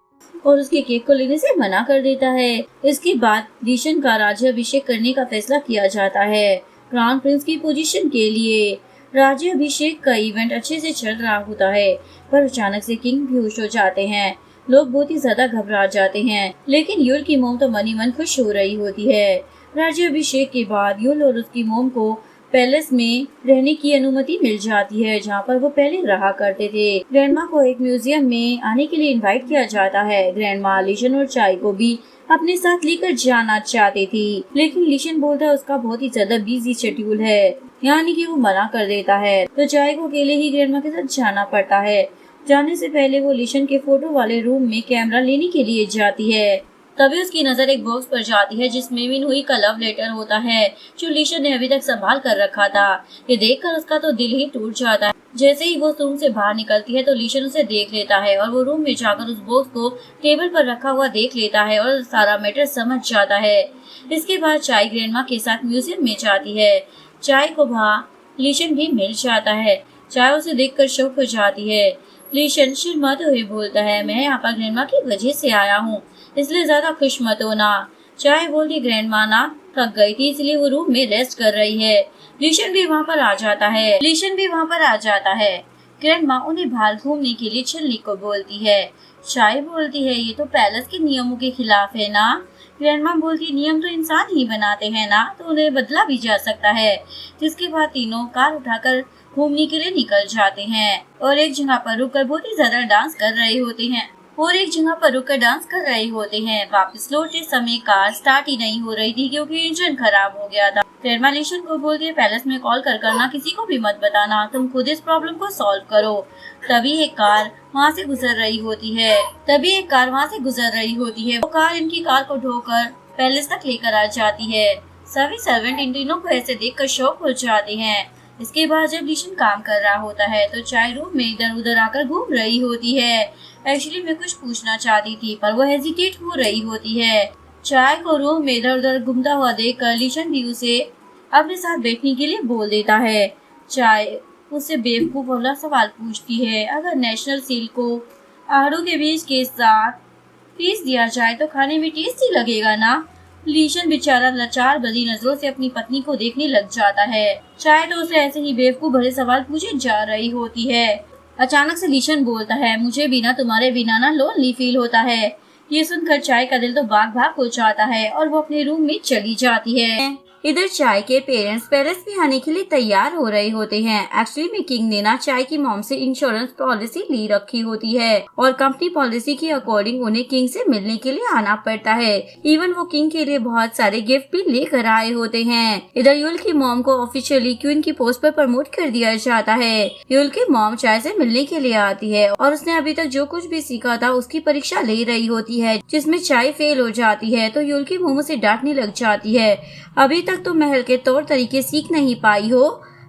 और उसके केक को लेने से मना कर देता है। इसके बाद लीशन का राज्याभिषेक करने का फैसला किया जाता है क्राउन प्रिंस की पोजीशन के लिए। राज्याभिषेक का इवेंट अच्छे से चल रहा होता है, पर अचानक से किंग बेहोश हो जाते हैं। लोग बहुत ही ज्यादा घबरा जाते हैं, लेकिन यूल की मोम तो मनी मन खुश हो रही होती है। राज्याभिषेक के बाद यूल और उसकी मोम को पैलेस में रहने की अनुमति मिल जाती है, जहाँ पर वो पहले रहा करते थे। ग्रैंडमा को एक म्यूजियम में आने के लिए इनवाइट किया जाता है। ग्रैंडमा लीशन और चाय को भी अपने साथ लेकर जाना चाहती थी, लेकिन लीशन बोलता है उसका बहुत ही ज्यादा बिजी शेड्यूल है, यानी कि वो मना कर देता है। तो चाय को अकेले ही ग्रैंडमा के साथ जाना पड़ता है। जाने से पहले वो लीशन के फोटो वाले रूम में कैमरा लेने के लिए जाती है। तभी उसकी नजर एक बॉक्स पर जाती है, जिसमें मिनहुई का लव लेटर होता है, जो लीशन ने अभी तक संभाल कर रखा था। ये देखकर उसका तो दिल ही टूट जाता है। जैसे ही वो रूम से बाहर निकलती है तो लीशन उसे देख लेता है और वो रूम में जाकर उस बॉक्स को टेबल पर रखा हुआ देख लेता है और सारा मैटर समझ जाता है। इसके बाद चाय ग्रैंडमा के साथ म्यूजियम में जाती है। चाय को वहाँ लीशन भी मिल जाता है। चाय उसे देखकर शॉक हो जाती है। लीशन शर्माते हुए बोलता है, मैं यहाँ पर ग्रैंडमा की वजह से आया हूँ, इसलिए ज्यादा खुश मत होना। चाय बोलती, ग्रैंडमा ना थक गई थी इसलिए वो रूम में रेस्ट कर रही है। लीशन भी वहाँ पर आ जाता है। ग्रैंडमा उन्हें बाहर घूमने के लिए चलने को बोलती है। चाय बोलती है, ये तो पैलेस के नियमों के खिलाफ है ना। ग्रैंडमा बोलती, नियम तो इंसान ही बनाते हैं ना, तो उन्हें बदला भी जा सकता है। जिसके बाद तीनों कार उठाकर घूमने के लिए निकल जाते हैं और एक जगह पर रुककर बहुत ही ज्यादा डांस कर रहे होते हैं। वापस लौटते समय कार स्टार्ट ही नहीं हो रही थी क्योंकि इंजन खराब हो गया था। ग्रैंडमा लीशन को बोलती है, पैलेस में कॉल कर करना किसी को भी मत बताना, तुम खुद इस प्रॉब्लम को सॉल्व करो। तभी एक कार वहाँ से गुजर रही होती है। वो कार इनकी कार को ढोकर पैलेस तक लेकर आ जाती है। सभी सर्वेंट इन तीनों को ऐसे देखकर शॉक हो जाते हैं। इसके बाद जब लीशन काम कर रहा होता है तो चाय रूम में इधर उधर आकर घूम रही होती है। एक्चुअली मैं कुछ पूछना चाहती थी, पर वो हेजिटेट हो रही होती है। चाय को रूम में इधर उधर घूमता हुआ देखकर लीशन भी उसे अपने साथ बैठने के लिए बोल देता है। चाय उससे बेवकूफ वाला सवाल पूछती है, अगर नेशनल सील को आड़ू के बीज के साथ पीस दिया जाए तो खाने में टेस्टी लगेगा ना। लीशन बेचारा लाचार बदी नजरों से अपनी पत्नी को देखने लग जाता है। चाय तो उसे ऐसे ही बेवकूफ भरे सवाल पूछे जा रही होती है। अचानक से लीशन बोलता है, मुझे भी ना तुम्हारे बिना ना लोनली फील होता है। ये सुनकर चाय का दिल तो भाग भाग हो जाता है और वो अपने रूम में चली जाती है। इधर चाय के पेरेंट्स पैलेस में आने के लिए तैयार हो रहे होते हैं। एक्चुअली में किंग ने ना चाय की मॉम से इंश्योरेंस पॉलिसी ली रखी होती है और कंपनी पॉलिसी के अकॉर्डिंग उन्हें किंग से मिलने के लिए आना पड़ता है। इवन वो किंग के लिए बहुत सारे गिफ्ट भी लेकर आए होते हैं। इधर युल की मॉम को ऑफिशियली क्वीन की पोस्ट पर प्रमोट कर दिया जाता है। युल की मॉम चाय से मिलने के लिए आती है और उसने अभी तक जो कुछ भी सीखा था उसकी परीक्षा ले रही होती है, जिसमें चाय फेल हो जाती है तो युल की मॉम उसे डांटने लग जाती है। अभी तक तो महल के तौर तरीके सीख नहीं पाई हो।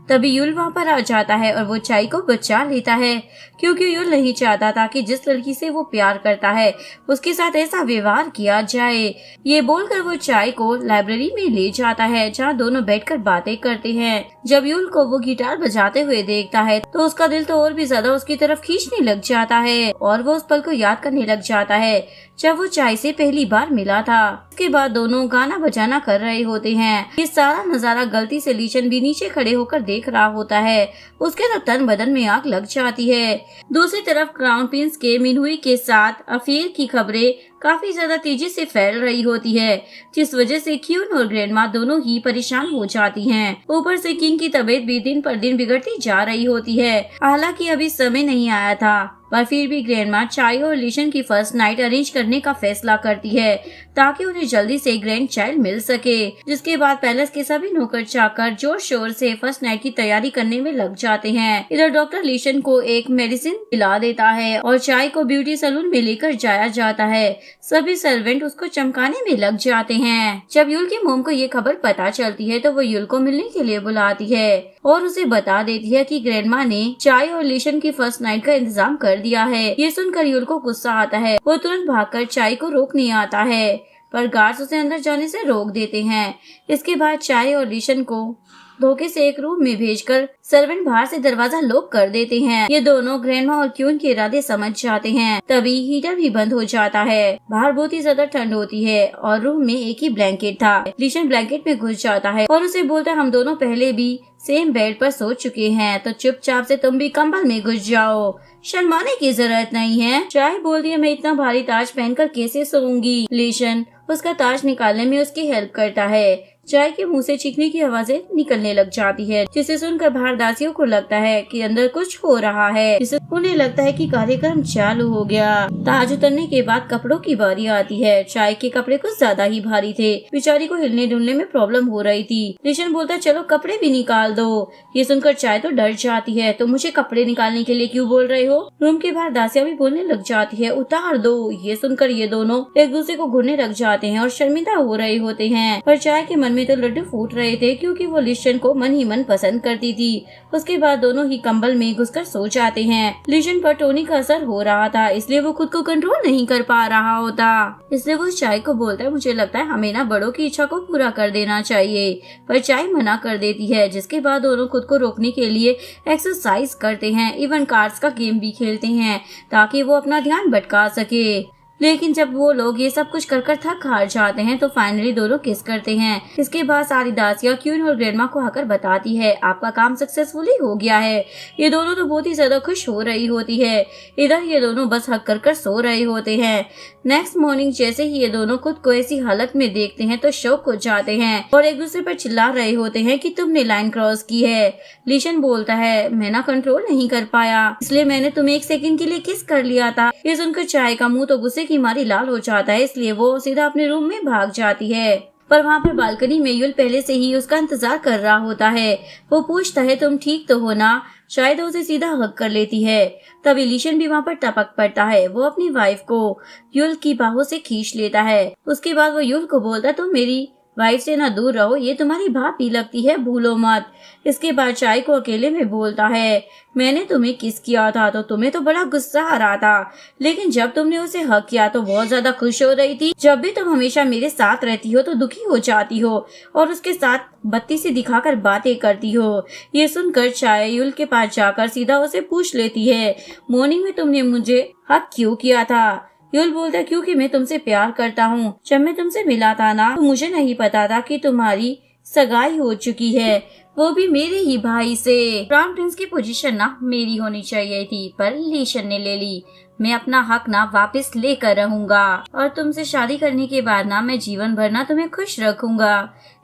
तभी युल वहाँ पर आ जाता है और वो चाय को बचा लेता है, क्योंकि युल नहीं चाहता था कि जिस लड़की से वो प्यार करता है उसके साथ ऐसा व्यवहार किया जाए। ये बोलकर वो चाय को लाइब्रेरी में ले जाता है, जहाँ दोनों बैठकर बातें करते हैं। जब युल को वो गिटार बजाते हुए देखता है तो उसका दिल तो और भी ज्यादा उसकी तरफ खींचने लग जाता है और वो उस पल को याद करने लग जाता है जब वो चाय से पहली बार मिला था। उसके बाद दोनों गाना बजाना कर रहे होते हैं। ये सारा नजारा गलती से लीशन भी नीचे खड़े होकर देख रहा होता है। उसके तो तन बदन में आग लग जाती है। दूसरी तरफ क्राउन प्रिंस के मिनहुई के साथ अफेयर की खबरें काफी ज्यादा तेजी से फैल रही होती है, जिस वजह से क्यून और ग्रैंडमा दोनों ही परेशान हो जाती हैं। ऊपर से किंग की तबीयत भी दिन पर दिन बिगड़ती जा रही होती है। हालांकि अभी समय नहीं आया था, पर फिर भी ग्रैंडमा चाय और लीशन की फर्स्ट नाइट अरेंज करने का फैसला करती है ताकि उन्हें जल्दी से ग्रैंड चाइल्ड मिल सके। जिसके बाद पैलेस के सभी नौकर चाकर जोर शोर से फर्स्ट नाइट की तैयारी करने में लग जाते हैं। इधर डॉक्टर लीशन को एक मेडिसिन पिला देता है और चाय को ब्यूटी सैलून में लेकर जाया जाता है। सभी सर्वेंट उसको चमकाने में लग जाते हैं। जब युल की मोम को ये खबर पता चलती है तो वो युल को मिलने के लिए बुलाती है और उसे बता देती है कि ग्रैंडमा ने चाय और लीशन की फर्स्ट नाइट का इंतजाम कर दिया है। ये सुनकर युल को गुस्सा आता है। वो तुरंत भागकर चाय को रोकने आता है, पर गार्ड्स उसे अंदर जाने से रोक देते हैं। इसके बाद चाय और लीशन को धोखे से एक रूम में भेजकर सर्वेंट बाहर से दरवाजा लॉक कर देते हैं। ये दोनों ग्रैंडमा और क्यून के इरादे समझ जाते हैं। तभी हीटर भी बंद हो जाता है। बाहर बहुत ही ज्यादा ठंड होती है और रूम में एक ही ब्लैंकेट था। लीशन ब्लैंकेट में घुस जाता है और उसे बोलता है, हम दोनों पहले भी सेम बेड पर सो चुके हैं, तो चुपचाप से तुम भी कंबल में घुस जाओ, शर्माने की जरूरत नहीं है। चाय बोलती है, मैं इतना भारी ताज पहनकर कैसे सोऊंगी। लीशन उसका ताज निकालने में उसकी हेल्प करता है। चाय के मुंह से चीखने की आवाजें निकलने लग जाती है, जिसे सुनकर बाहर दासियों को लगता है कि अंदर कुछ हो रहा है, जिससे उन्हें लगता है कि कार्यक्रम चालू हो गया। ताज उतरने के बाद कपड़ों की बारी आती है। चाय के कपड़े कुछ ज्यादा ही भारी थे। बेचारी को हिलने डुलने में प्रॉब्लम हो रही थी। लीशन बोलता है, चलो कपड़े भी निकाल दो। ये सुनकर चाय तो डर जाती है, तो मुझे कपड़े निकालने के लिए क्यों बोल रहे हो। रूम के बाहर दासियां भी बोलने लग जाती है, उतार दो। ये सुनकर ये दोनों एक दूसरे को घूरने लग जाते हैं और शर्मिंदा हो रहे होते हैं। पर चाय के मन में तो लड्डू फूट रहे थे, क्योंकि वो लीशन को मन ही मन पसंद करती थी। उसके बाद दोनों ही कंबल में घुसकर सो जाते हैं। लीशन पर टोनी का असर हो रहा था, इसलिए वो खुद को कंट्रोल नहीं कर पा रहा होता। इसलिए वो चाय को बोलता है, मुझे लगता है हमें ना बड़ों की इच्छा को पूरा कर देना चाहिए। पर चाय मना कर देती है, जिसके बाद दोनों खुद को रोकने के लिए एक्सरसाइज करते हैं। इवन कार्ड्स का गेम भी खेलते हैं ताकि वो अपना ध्यान भटका सके। लेकिन जब वो लोग ये सब कुछ कर थक हार जाते हैं तो फाइनली दोनों किस करते हैं। इसके बाद सारी दासियां क्यून और ग्रैंडमा को आकर बताती है, आपका काम सक्सेसफुली हो गया है। ये दोनों तो बहुत ही ज्यादा खुश हो रही होती है। इधर ये दोनों बस हक कर सो रहे होते हैं। नेक्स्ट मॉर्निंग जैसे ही ये दोनों खुद को ऐसी हालत में देखते हैं तो शौक हो जाते हैं और एक दूसरे पर चिल्ला रहे होते हैं कि तुमने लाइन क्रॉस की है। लीशन बोलता है, मैं ना कंट्रोल नहीं कर पाया, इसलिए मैंने तुम्हें एक सेकंड के लिए किस कर लिया था। ये सुनकर चाय का मुंह तो गुस्से की मारी लाल हो जाता है, इसलिए वो सीधा अपने रूम में भाग जाती है। पर वहाँ पर बालकनी में युल पहले से ही उसका इंतजार कर रहा होता है। वो पूछता है, तुम ठीक तो हो ना। शायद उसे सीधा हक कर लेती है। तभी लीशन भी वहाँ पर टपक पड़ता है। वो अपनी वाइफ को युल की बाहों से खींच लेता है। उसके बाद वो युल को बोलता है, तुम मेरी वाइफ से ना दूर रहो, ये तुम्हारी भाभी लगती है, भूलो मत। इसके बाद चाय को अकेले में बोलता है, मैंने तुम्हें किस किया था तो तुम्हें तो बड़ा गुस्सा आ रहा था, लेकिन जब तुमने उसे हक किया तो बहुत ज्यादा खुश हो रही थी। जब भी तुम हमेशा मेरे साथ रहती हो तो दुखी हो जाती हो और उसके साथ बत्ती से दिखाकर बातें करती हो। ये सुनकर चाय युल के पास जाकर सीधा उसे पूछ लेती है, मॉर्निंग में तुमने मुझे हक क्यों किया था। युल बोलता, क्योंकि मैं तुमसे प्यार करता हूँ। जब मैं तुमसे मिला था ना तो मुझे नहीं पता था कि तुम्हारी सगाई हो चुकी है, वो भी मेरे ही भाई से। क्राउन प्रिंस की पोजीशन ना मेरी होनी चाहिए थी, पर लीशन ने ले ली। मैं अपना हक ना वापस लेकर रहूंगा और तुमसे शादी करने के बाद ना मैं जीवन भर ना तुम्हें खुश रखूंगा।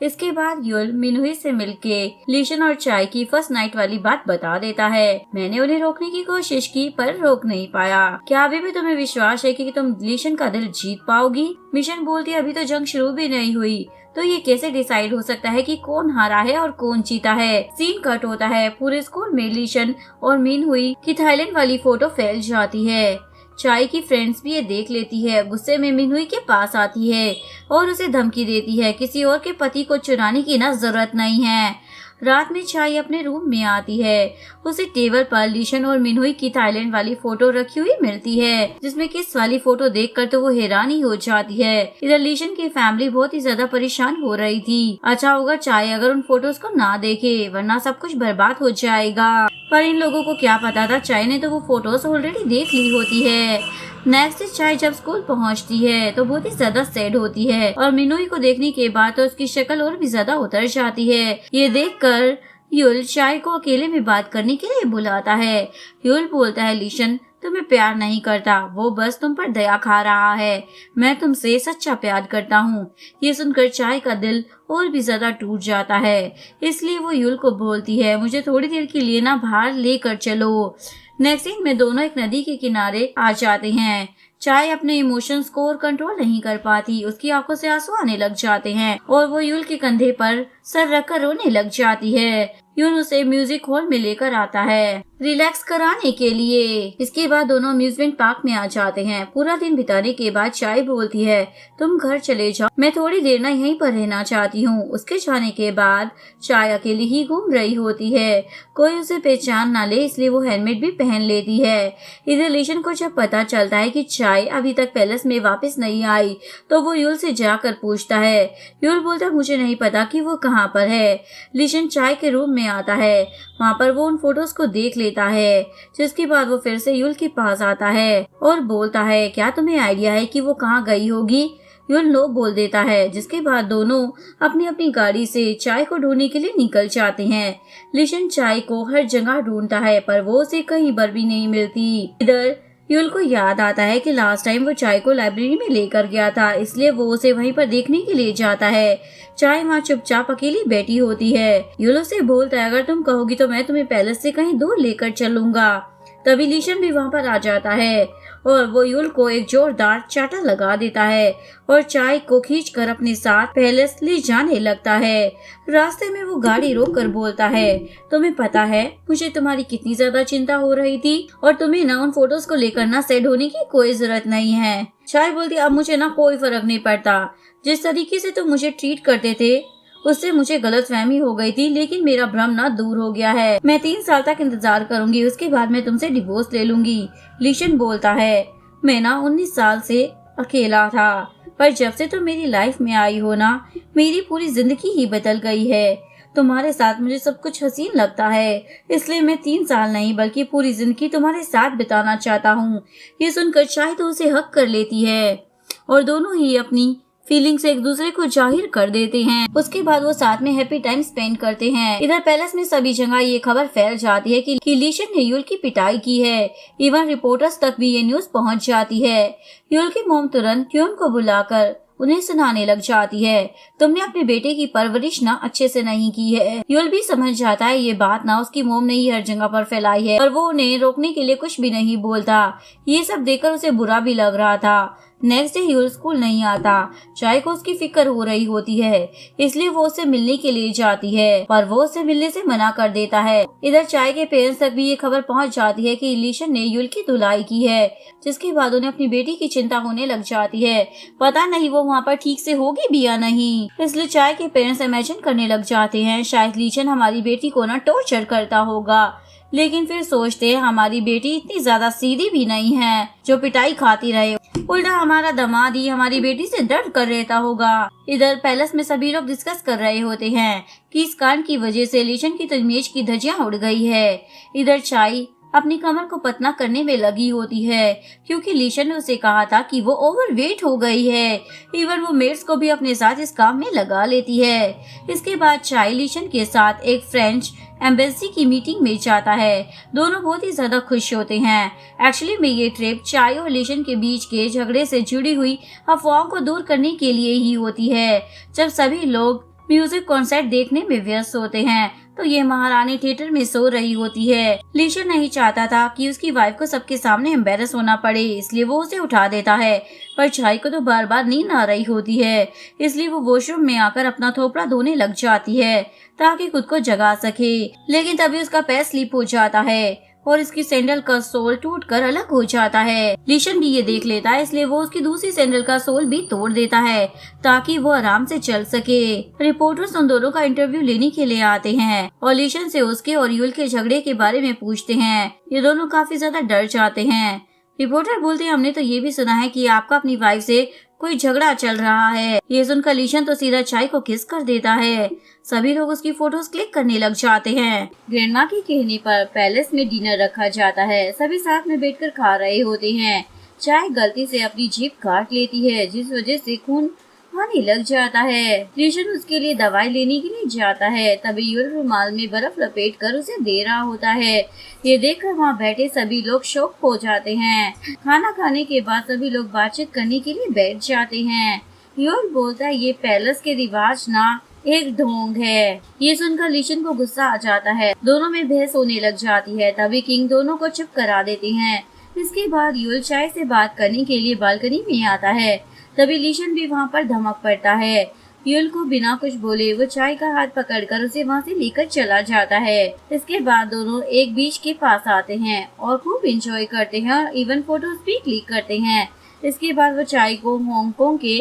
इसके बाद युल मिनहुई से मिलके लीशन और चाय की फर्स्ट नाइट वाली बात बता देता है। मैंने उन्हें रोकने की कोशिश की पर रोक नहीं पाया। क्या अभी भी तुम्हें विश्वास है कि तुम लीशन का दिल जीत पाओगी? मिशन बोलती अभी तो जंग शुरू भी नहीं हुई, तो ये कैसे डिसाइड हो सकता है कि कौन हारा है और कौन जीता है। सीन कट होता है। पूरे स्कूल में लीशन और मिनहुई की थाईलैंड वाली फोटो फैल जाती है। चाय की फ्रेंड्स भी ये देख लेती है। गुस्से में मिनहुई के पास आती है और उसे धमकी देती है किसी और के पति को चुराने की ना जरूरत नहीं है। रात में चाय अपने रूम में आती है। उसे टेबल पर लीशन और मिनहुई की थाईलैंड वाली फोटो रखी हुई मिलती है, जिसमें किस वाली फोटो देखकर तो वो हैरान ही हो जाती है। इधर लीशन की फैमिली बहुत ही ज्यादा परेशान हो रही थी। अच्छा होगा चाय अगर उन फोटोज को ना देखे, वरना सब कुछ बर्बाद हो जाएगा। पर इन लोगों को क्या पता था, चाय ने तो वो फोटोज ऑलरेडी देख ली होती है। नेक्स्ट चाय जब स्कूल पहुंचती है तो बहुत ही ज्यादा सैड होती है और मिनहुई को देखने के बाद तो उसकी शक्ल और भी ज्यादा उतर जाती है। ये देखकर युल चाय को अकेले में बात करने के लिए बुलाता है। युल बोलता है लीशन तुम्हें प्यार नहीं करता, वो बस तुम पर दया खा रहा है। मैं तुमसे सच्चा प्यार करता हूँ। ये सुनकर चाय का दिल और भी ज्यादा टूट जाता है। इसलिए वो युल को बोलती है मुझे थोड़ी देर के लिए ना बाहर लेकर चलो। नेक्स्ट सीन में दोनों एक नदी के किनारे आ जाते हैं। चाय अपने इमोशंस को और कंट्रोल नहीं कर पाती। उसकी आंखों से आंसू आने लग जाते हैं और वो युल के कंधे पर सर रखकर रोने लग जाती है। युल उसे म्यूजिक हॉल में लेकर आता है रिलैक्स कराने के लिए। इसके बाद दोनों अम्यूजमेंट पार्क में आ जाते हैं। पूरा दिन बिताने के बाद चाय बोलती है तुम घर चले जाओ, मैं थोड़ी देर ना यहीं पर रहना चाहती हूँ। उसके जाने के बाद चाय अकेली ही घूम रही होती है। कोई उसे पहचान ना ले इसलिए वो हेलमेट भी पहन लेती है। इधर लीशन को जब पता चलता है कि चाय अभी तक पैलेस में वापस नहीं आई तो वो युल से जाकर पूछता है। युल बोलता मुझे नहीं पता कि वो कहाँ पर है। लीशन चाय के रूम में आता है। वहाँ पर वो उन फोटोज को देख लेता है, जिसके बाद वो फिर से युल के पास आता है और बोलता है क्या तुम्हें आइडिया है कि वो कहाँ गई होगी? युल नो बोल देता है, जिसके बाद दोनों अपनी अपनी गाड़ी से चाय को ढूंढने के लिए निकल जाते हैं। लीशन चाय को हर जगह ढूंढता है पर वो उसे कहीं पर भी नहीं मिलती। इधर युल को याद आता है कि लास्ट टाइम वो चाय को लाइब्रेरी में लेकर गया था, इसलिए वो उसे वहीं पर देखने के लिए जाता है। चाय वहाँ चुपचाप अकेली बैठी होती है। युल उसे बोलता है अगर तुम कहोगी तो मैं तुम्हें पैलेस से कहीं दूर लेकर चलूंगा। तभी लीशन भी वहाँ पर आ जाता है और वो युल को एक जोरदार चाटा लगा देता है और चाय को खींचकर अपने साथ पैलेस ले जाने लगता है। रास्ते में वो गाड़ी रोक कर बोलता है तुम्हें पता है मुझे तुम्हारी कितनी ज्यादा चिंता हो रही थी और तुम्हें ना उन फोटोज को लेकर ना सैड होने की कोई जरूरत नहीं है। चाय बोलती अब मुझे ना कोई फर्क नहीं पड़ता। जिस तरीके से तुम मुझे ट्रीट करते थे उससे मुझे गलतफहमी हो गई थी, लेकिन मेरा भ्रम ना दूर हो गया है। मैं 3 साल तक इंतजार करूंगी, उसके बाद मैं तुमसे डिवोर्स ले लूंगी। लीशन बोलता है मैं ना 19 साल से अकेला था, पर जब से तुम मेरी लाइफ में आई हो ना मेरी पूरी जिंदगी ही बदल गई है। तुम्हारे साथ मुझे सब कुछ हसीन लगता है, इसलिए मैं 3 साल नहीं बल्कि पूरी जिंदगी तुम्हारे साथ बिताना चाहता हूँ। ये सुनकर चाय तो उसे हक कर लेती है और दोनों ही अपनी फीलिंग्स एक दूसरे को जाहिर कर देते हैं। उसके बाद वो साथ में हैप्पी टाइम स्पेंड करते हैं। इधर पैलेस में सभी जगह ये खबर फैल जाती है कि लीशन ने युल की पिटाई की है। इवन रिपोर्टर्स तक भी ये न्यूज पहुंच जाती है। युल की मॉम तुरंत क्यून को बुलाकर उन्हें सुनाने लग जाती है तुमने अपने बेटे की परवरिश ना अच्छे से नहीं की है। युल भी समझ जाता है ये बात ना उसकी मोम ने ही हर जगह पर फैलाई है और वो उन्हें रोकने के लिए कुछ भी नहीं बोलता। ये सब देखकर उसे बुरा भी लग रहा था। नेक्स्ट डे युल स्कूल नहीं आता। चाय को उसकी फिक्र हो रही होती है, इसलिए वो उसे मिलने के लिए जाती है पर वो उसे मिलने से मना कर देता है। इधर चाय के पेरेंट्स तक भी ये खबर पहुंच जाती है कि लीशन ने युल की धुलाई की है, जिसके बाद उन्हें अपनी बेटी की चिंता होने लग जाती है। पता नहीं वो वहाँ पर ठीक से होगी भी या नहीं, इसलिए चाय के पेरेंट्स इमेजिन करने लग जाते हैं शायद लीशन हमारी बेटी को ना टॉर्चर करता होगा। लेकिन फिर सोचते हैं हमारी बेटी इतनी ज्यादा सीधी भी नहीं है जो पिटाई खाती रहे, उल्टा हमारा दामाद ही हमारी बेटी से डर कर रहता होगा। इधर पैलेस में सभी लोग डिस्कस कर रहे होते हैं कि इस कांड की वजह से लीशन की तो इमेज की धज्जियां उड़ गई है। इधर चाय अपनी कमर को पतला करने में लगी होती है, क्योंकि लीशन ने उसे कहा था कि वो ओवरवेट हो गई है। इवन वो मेड्स को भी अपने साथ इस काम में लगा लेती है। इसके बाद चाय लीशन के साथ एक फ्रेंच एम्बेसी की मीटिंग में जाता है। दोनों बहुत ही ज्यादा खुश होते हैं। एक्चुअली में ये ट्रिप चाय और लीशन के बीच के झगड़े से जुड़ी हुई अफवाहों को दूर करने के लिए ही होती है। जब सभी लोग म्यूजिक कॉन्सर्ट देखने में व्यस्त होते हैं तो ये महारानी थिएटर में सो रही होती है। लीशन नहीं चाहता था कि उसकी वाइफ को सबके सामने एम्बेरस होना पड़े, इसलिए वो उसे उठा देता है। पर चाय को तो बार बार नींद आ रही होती है, इसलिए वो वॉशरूम में आकर अपना थोपड़ा धोने लग जाती है ताकि खुद को जगा सके। लेकिन तभी उसका पैर स्लिप हो जाता है और इसकी सैंडल का सोल टूटकर अलग हो जाता है। लीशन भी ये देख लेता है, इसलिए वो उसकी दूसरी सैंडल का सोल भी तोड़ देता है ताकि वो आराम से चल सके। रिपोर्टर्स उन दोनों का इंटरव्यू लेने के लिए आते हैं और लीशन से उसके और यूल के झगड़े के बारे में पूछते हैं। ये दोनों काफी ज्यादा डर जाते हैं। रिपोर्टर बोलते हैं, हमने तो ये भी सुना है कि आपका अपनी वाइफ से कोई झगड़ा चल रहा है। ये सुनकर लीशन तो सीधा चाय को किस कर देता है। सभी लोग उसकी फोटोज क्लिक करने लग जाते हैं। ग्रैंडमा के कहने पर पैलेस में डिनर रखा जाता है। सभी साथ में बैठकर खा रहे होते हैं। चाय गलती से अपनी जीभ काट लेती है, जिस वजह से खून आने लग जाता है। लीशन उसके लिए दवाई लेने के लिए जाता है। तभी यूल रुमाल में बर्फ लपेट कर उसे दे रहा होता है। ये देखकर वहाँ बैठे सभी लोग शॉक हो जाते हैं। खाना खाने के बाद सभी लोग बातचीत करने के लिए बैठ जाते हैं। यूल बोलता है, ये पैलेस के रिवाज ना एक ढोंग है। ये सुनकर लीशन को गुस्सा आ जाता है। दोनों में बहस होने लग जाती है। तभी किंग दोनों को चुप करा देते हैं। इसके बाद यूल चाय से बात करने के लिए बालकनी में आता है। तभी लीशन भी वहाँ पर धमक पड़ता है। यूल को बिना कुछ बोले वो चाय का हाथ पकड़कर उसे वहाँ से लेकर चला जाता है। इसके बाद दोनों एक बीच के पास आते हैं और खूब एंजॉय करते हैं और इवन फोटोज भी क्लिक करते हैं। इसके बाद वो चाय को हांगकांग के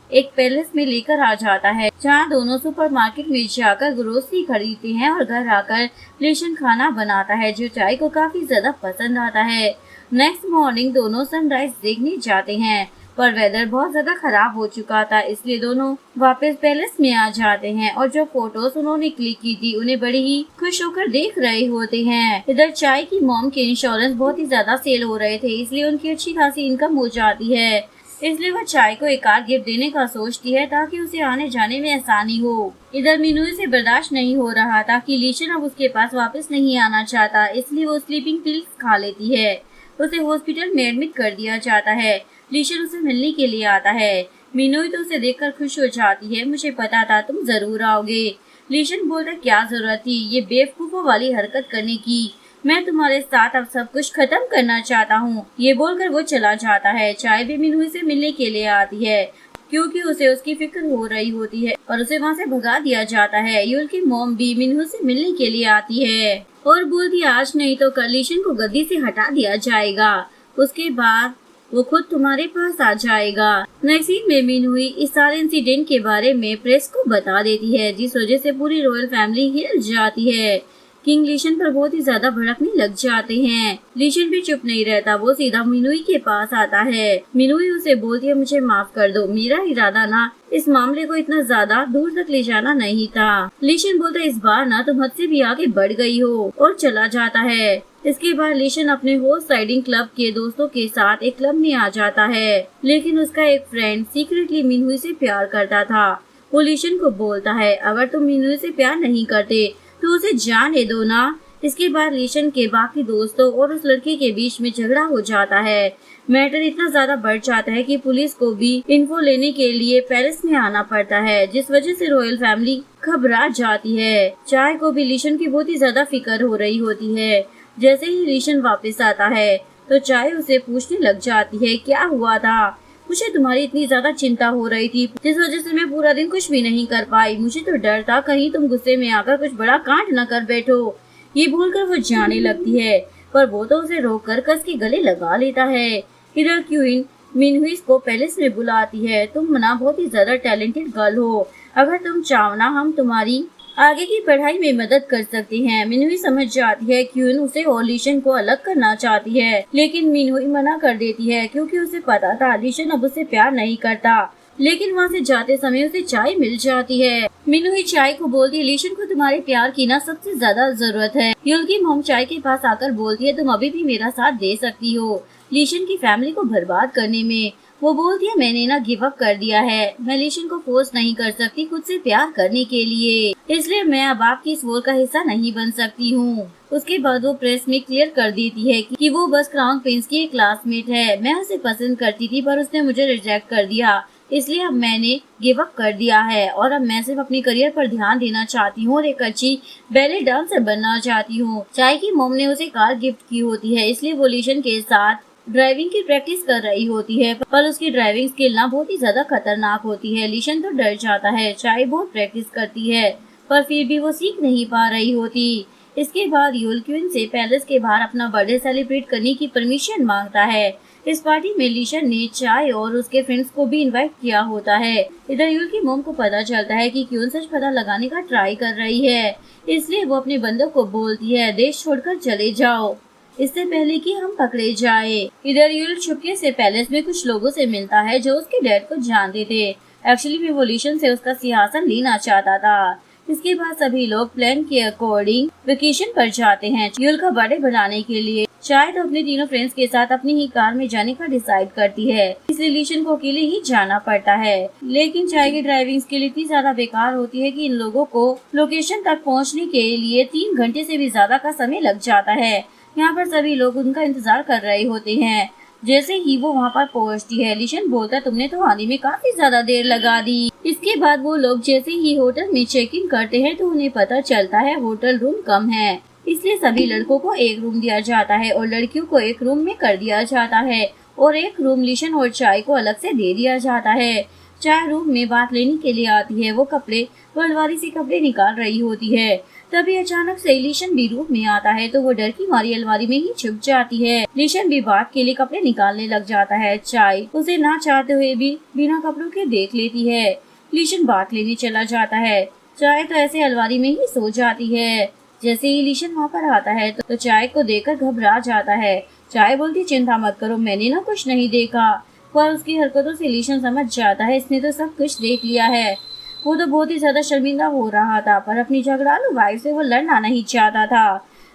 एक पैलेस में लेकर आ जाता है, जहाँ दोनों सुपरमार्केट में जाकर ग्रोसरी खरीदते हैं और घर आकर लीशन खाना बनाता है, जो चाय को काफी ज्यादा पसंद आता है। नेक्स्ट मॉर्निंग दोनों सनराइज देखने जाते हैं, पर वेदर बहुत ज्यादा खराब हो चुका था, इसलिए दोनों वापस पैलेस में आ जाते हैं और जो फोटोज उन्होंने क्लिक की थी उन्हें बड़ी ही खुश होकर देख रहे होते हैं। इधर चाय की मॉम के इंश्योरेंस बहुत ही ज्यादा सेल हो रहे थे, इसलिए उनकी अच्छी खासी इनकम हो जाती है। इसलिए वह चाय को एक कार गिफ्ट देने का सोचती है ताकि उसे आने जाने में आसानी हो। इधर मिनुई से बर्दाश्त नहीं हो रहा था कि लीशन अब उसके पास वापस नहीं आना चाहता, इसलिए वो स्लीपिंग पिल्स खा लेती है। उसे हॉस्पिटल में एडमिट कर दिया जाता है। लीशन उसे मिलने के लिए आता है। मिनुई तो उसे देखकर खुश हो जाती है। मुझे पता था तुम जरूर आओगे। लीशन बोलता, क्या जरूरत थी ये बेवकूफों वाली हरकत करने की। मैं तुम्हारे साथ अब सब कुछ खत्म करना चाहता हूँ। ये बोलकर वो चला जाता है। चाय भी मिनुई से मिलने के लिए आती है, क्योंकि उसे उसकी फिक्र हो रही होती है और उसे वहाँ से भगा दिया जाता है। यूल की मॉम भी मिनु से मिलने के लिए आती है और बोलती, आज नहीं तो कल लीशन को गद्दी से हटा दिया जाएगा, उसके बाद वो खुद तुम्हारे पास आ जाएगा। नेक्स्ट सीन में मिनुई इस सारे इंसिडेंट के बारे में प्रेस को बता देती है, जिस वजह से पूरी रॉयल फैमिली हिल जाती है। किंग लीशन पर बहुत ही ज्यादा भड़कने लग जाते हैं। लीशन भी चुप नहीं रहता, वो सीधा मिनुई के पास आता है। मिनुई उसे बोलती है, मुझे माफ कर दो, मेरा इरादा ना इस मामले को इतना ज्यादा दूर तक ले जाना नहीं था। लीशन बोलता है, इस बार ना तुम हद से भी आगे बढ़ गई हो, और चला जाता है। इसके बाद लीशन अपने हॉर्स राइडिंग क्लब के दोस्तों के साथ एक क्लब में आ जाता है, लेकिन उसका एक फ्रेंड सीक्रेटली मिनुई से प्यार करता था। वो लीशन को बोलता है, अगर तुम मिनुई से प्यार नहीं करते तो उसे जाने दो ना। इसके बाद लीशन के बाकी दोस्तों और उस लड़के के बीच में झगड़ा हो जाता है। मैटर इतना ज्यादा बढ़ जाता है कि पुलिस को भी इन्फो लेने के लिए पैलेस में आना पड़ता है, जिस वजह से रॉयल फैमिली घबरा जाती है। चाय को भी लीशन की बहुत ही ज्यादा फिक्र हो रही होती है। जैसे ही लीशन वापस आता है तो चाय उसे पूछने लग जाती है, क्या हुआ था? मुझे तुम्हारी इतनी ज्यादा चिंता हो रही थी, जिस वजह से मैं पूरा दिन कुछ भी नहीं कर पाई। मुझे तो डर था कहीं तुम गुस्से में आकर कुछ बड़ा कांड न कर बैठो। ये बोलकर वो जाने लगती है, पर वो तो उसे रोककर कस के गले लगा लेता है। इधर क्वीन मिनुई को पैलेस में बुलाती है। तुम ना बहुत ही ज्यादा टैलेंटेड गर्ल हो, अगर तुम चाहो ना हम तुम्हारी आगे की पढ़ाई में मदद कर सकते हैं। मिनुई समझ जाती है क्वीन उसे और लीशन को अलग करना चाहती है, लेकिन मिनुई मना कर देती है, क्योंकि उसे पता था लीशन अब उसे प्यार नहीं करता। लेकिन वहाँ से जाते समय उसे चाय मिल जाती है। मिनहुई चाय को बोलती है, लीशन को तुम्हारे प्यार की ना सबसे ज्यादा जरूरत है। यूल की मॉम चाय के पास आकर बोलती है, तुम अभी भी मेरा साथ दे सकती हो लीशन की फैमिली को बर्बाद करने में। वो बोलती है, मैंने ना गिव अप कर दिया है, मैं लीशन को फोर्स नहीं कर सकती खुद से प्यार करने के लिए, इसलिए मैं अब आपकी इस वॉर का हिस्सा नहीं बन सकती हूँ। उसके बाद वो प्रेस में क्लियर कर देती है कि वो बस क्राउन प्रिंस की एक क्लासमेट है। मैं उसे पसंद करती थी पर उसने मुझे रिजेक्ट कर दिया, इसलिए अब मैंने गिव अप कर दिया है और अब मैं सिर्फ अपने करियर पर ध्यान देना चाहती हूँ और एक अच्छी बैले डांसर बनना चाहती हूँ। चाय की मॉम ने उसे कार गिफ्ट की होती है, इसलिए वो लीशन के साथ ड्राइविंग की प्रैक्टिस कर रही होती है, पर उसकी ड्राइविंग स्किल ना बहुत ही ज्यादा खतरनाक होती है। लीशन तो डर जाता है। चाय बहुत प्रैक्टिस करती है पर फिर भी वो सीख नहीं पा रही होती। इसके बाद यूल क्वीन से पैलेस के बाहर अपना बर्थडे सेलिब्रेट करने की परमिशन मांगता है। इस पार्टी में लीशन ने चाय और उसके फ्रेंड्स को भी इनवाइट किया होता है। इधर यूल की मॉम को पता चलता है कि क्वीन सच पता लगाने का ट्राई कर रही है, इसलिए वो अपने बंदों को बोलती है, देश छोड़कर चले जाओ इससे पहले कि हम पकड़े जाए। इधर यूल छुपके से पैलेस में कुछ लोगों से मिलता है जो उसके डैड को जानते थे। एक्चुअली वो लीशन से उसका सिंहासन लेना चाहता था। इसके बाद सभी लोग प्लान के अकॉर्डिंग वेकेशन पर जाते हैं यूल का बर्थडे बनाने के लिए। चाय तो अपने तीनों फ्रेंड्स के साथ अपनी ही कार में जाने का डिसाइड करती है, इसलिए लीशन को अकेले ही जाना पड़ता है। लेकिन चाय की ड्राइविंग स्किल इतनी ज्यादा बेकार होती है कि इन लोगों को लोकेशन तक पहुंचने के लिए 3 घंटे से भी ज्यादा का समय लग जाता है। यहाँ पर सभी लोग उनका इंतजार कर रहे होते हैं। जैसे ही वो वहाँ पर पहुँचती है, लीशन बोलता है, तुमने तो आने में काफी ज्यादा देर लगा दी। इसके बाद वो लोग जैसे ही होटल में चेक इन करते हैं तो उन्हें पता चलता है होटल रूम कम है, इसलिए सभी लड़कों को एक रूम दिया जाता है और लड़कियों को एक रूम में कर दिया जाता है और एक रूम लीशन और चाय को अलग से दे दिया जाता है। चाय रूम में बात लेने के लिए आती है। वो अलमारी से कपड़े निकाल रही होती है। तभी अचानक से लीशन भी रूम में आता है तो वो डर की मारी अलमारी में ही छुप जाती है। लीशन भी बात के लिए कपड़े निकालने लग जाता है। चाय उसे ना चाहते हुए भी बिना कपड़ों के देख लेती है। लीशन बात लेने चला जाता है। चाय तो ऐसे अलमारी में ही सो जाती है। जैसे ही लीशन वहाँ पर आता है तो चाय को देखकर घबरा जाता है। चाय बोलती, चिंता मत करो, मैंने ना कुछ नहीं देखा। पर उसकी हरकतों से लीशन समझ जाता है इसने तो सब कुछ देख लिया है। वो तो बहुत ही ज्यादा शर्मिंदा हो रहा था पर अपनी झगड़ालू वाइफ से वो लड़ना नहीं चाहता था।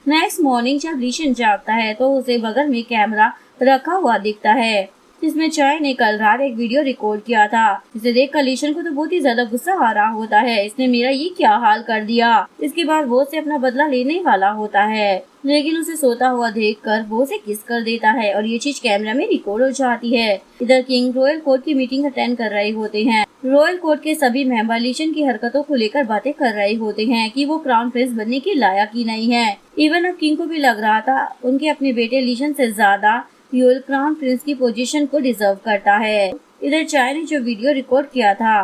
नेक्स्ट मॉर्निंग जब लीशन जागता है तो उसे बगल में कैमरा रखा हुआ दिखता है जिसमें चाय ने कल रात एक वीडियो रिकॉर्ड किया था। इसे देखकर लीशन को तो बहुत ही ज्यादा गुस्सा आ रहा होता है, इसने मेरा ये क्या हाल कर दिया। इसके बाद वो उसे अपना बदला लेने वाला होता है, लेकिन उसे सोता हुआ देखकर वो उसे किस कर देता है और ये चीज कैमरा में रिकॉर्ड हो जाती है। इधर किंग रॉयल कोर्ट की मीटिंग अटेंड कर रहे होते हैं। रॉयल कोर्ट के सभी मेंबर लीशन की हरकतों को लेकर बातें कर रहे होते हैं कि वो क्राउन प्रिंस बनने के लायक ही नहीं है। इवन अब किंग को भी लग रहा था उनके अपने बेटे लीशन से ज्यादा यूल क्राउन प्रिंस की पोजीशन को डिजर्व करता है। इधर चाय ने जो वीडियो रिकॉर्ड किया था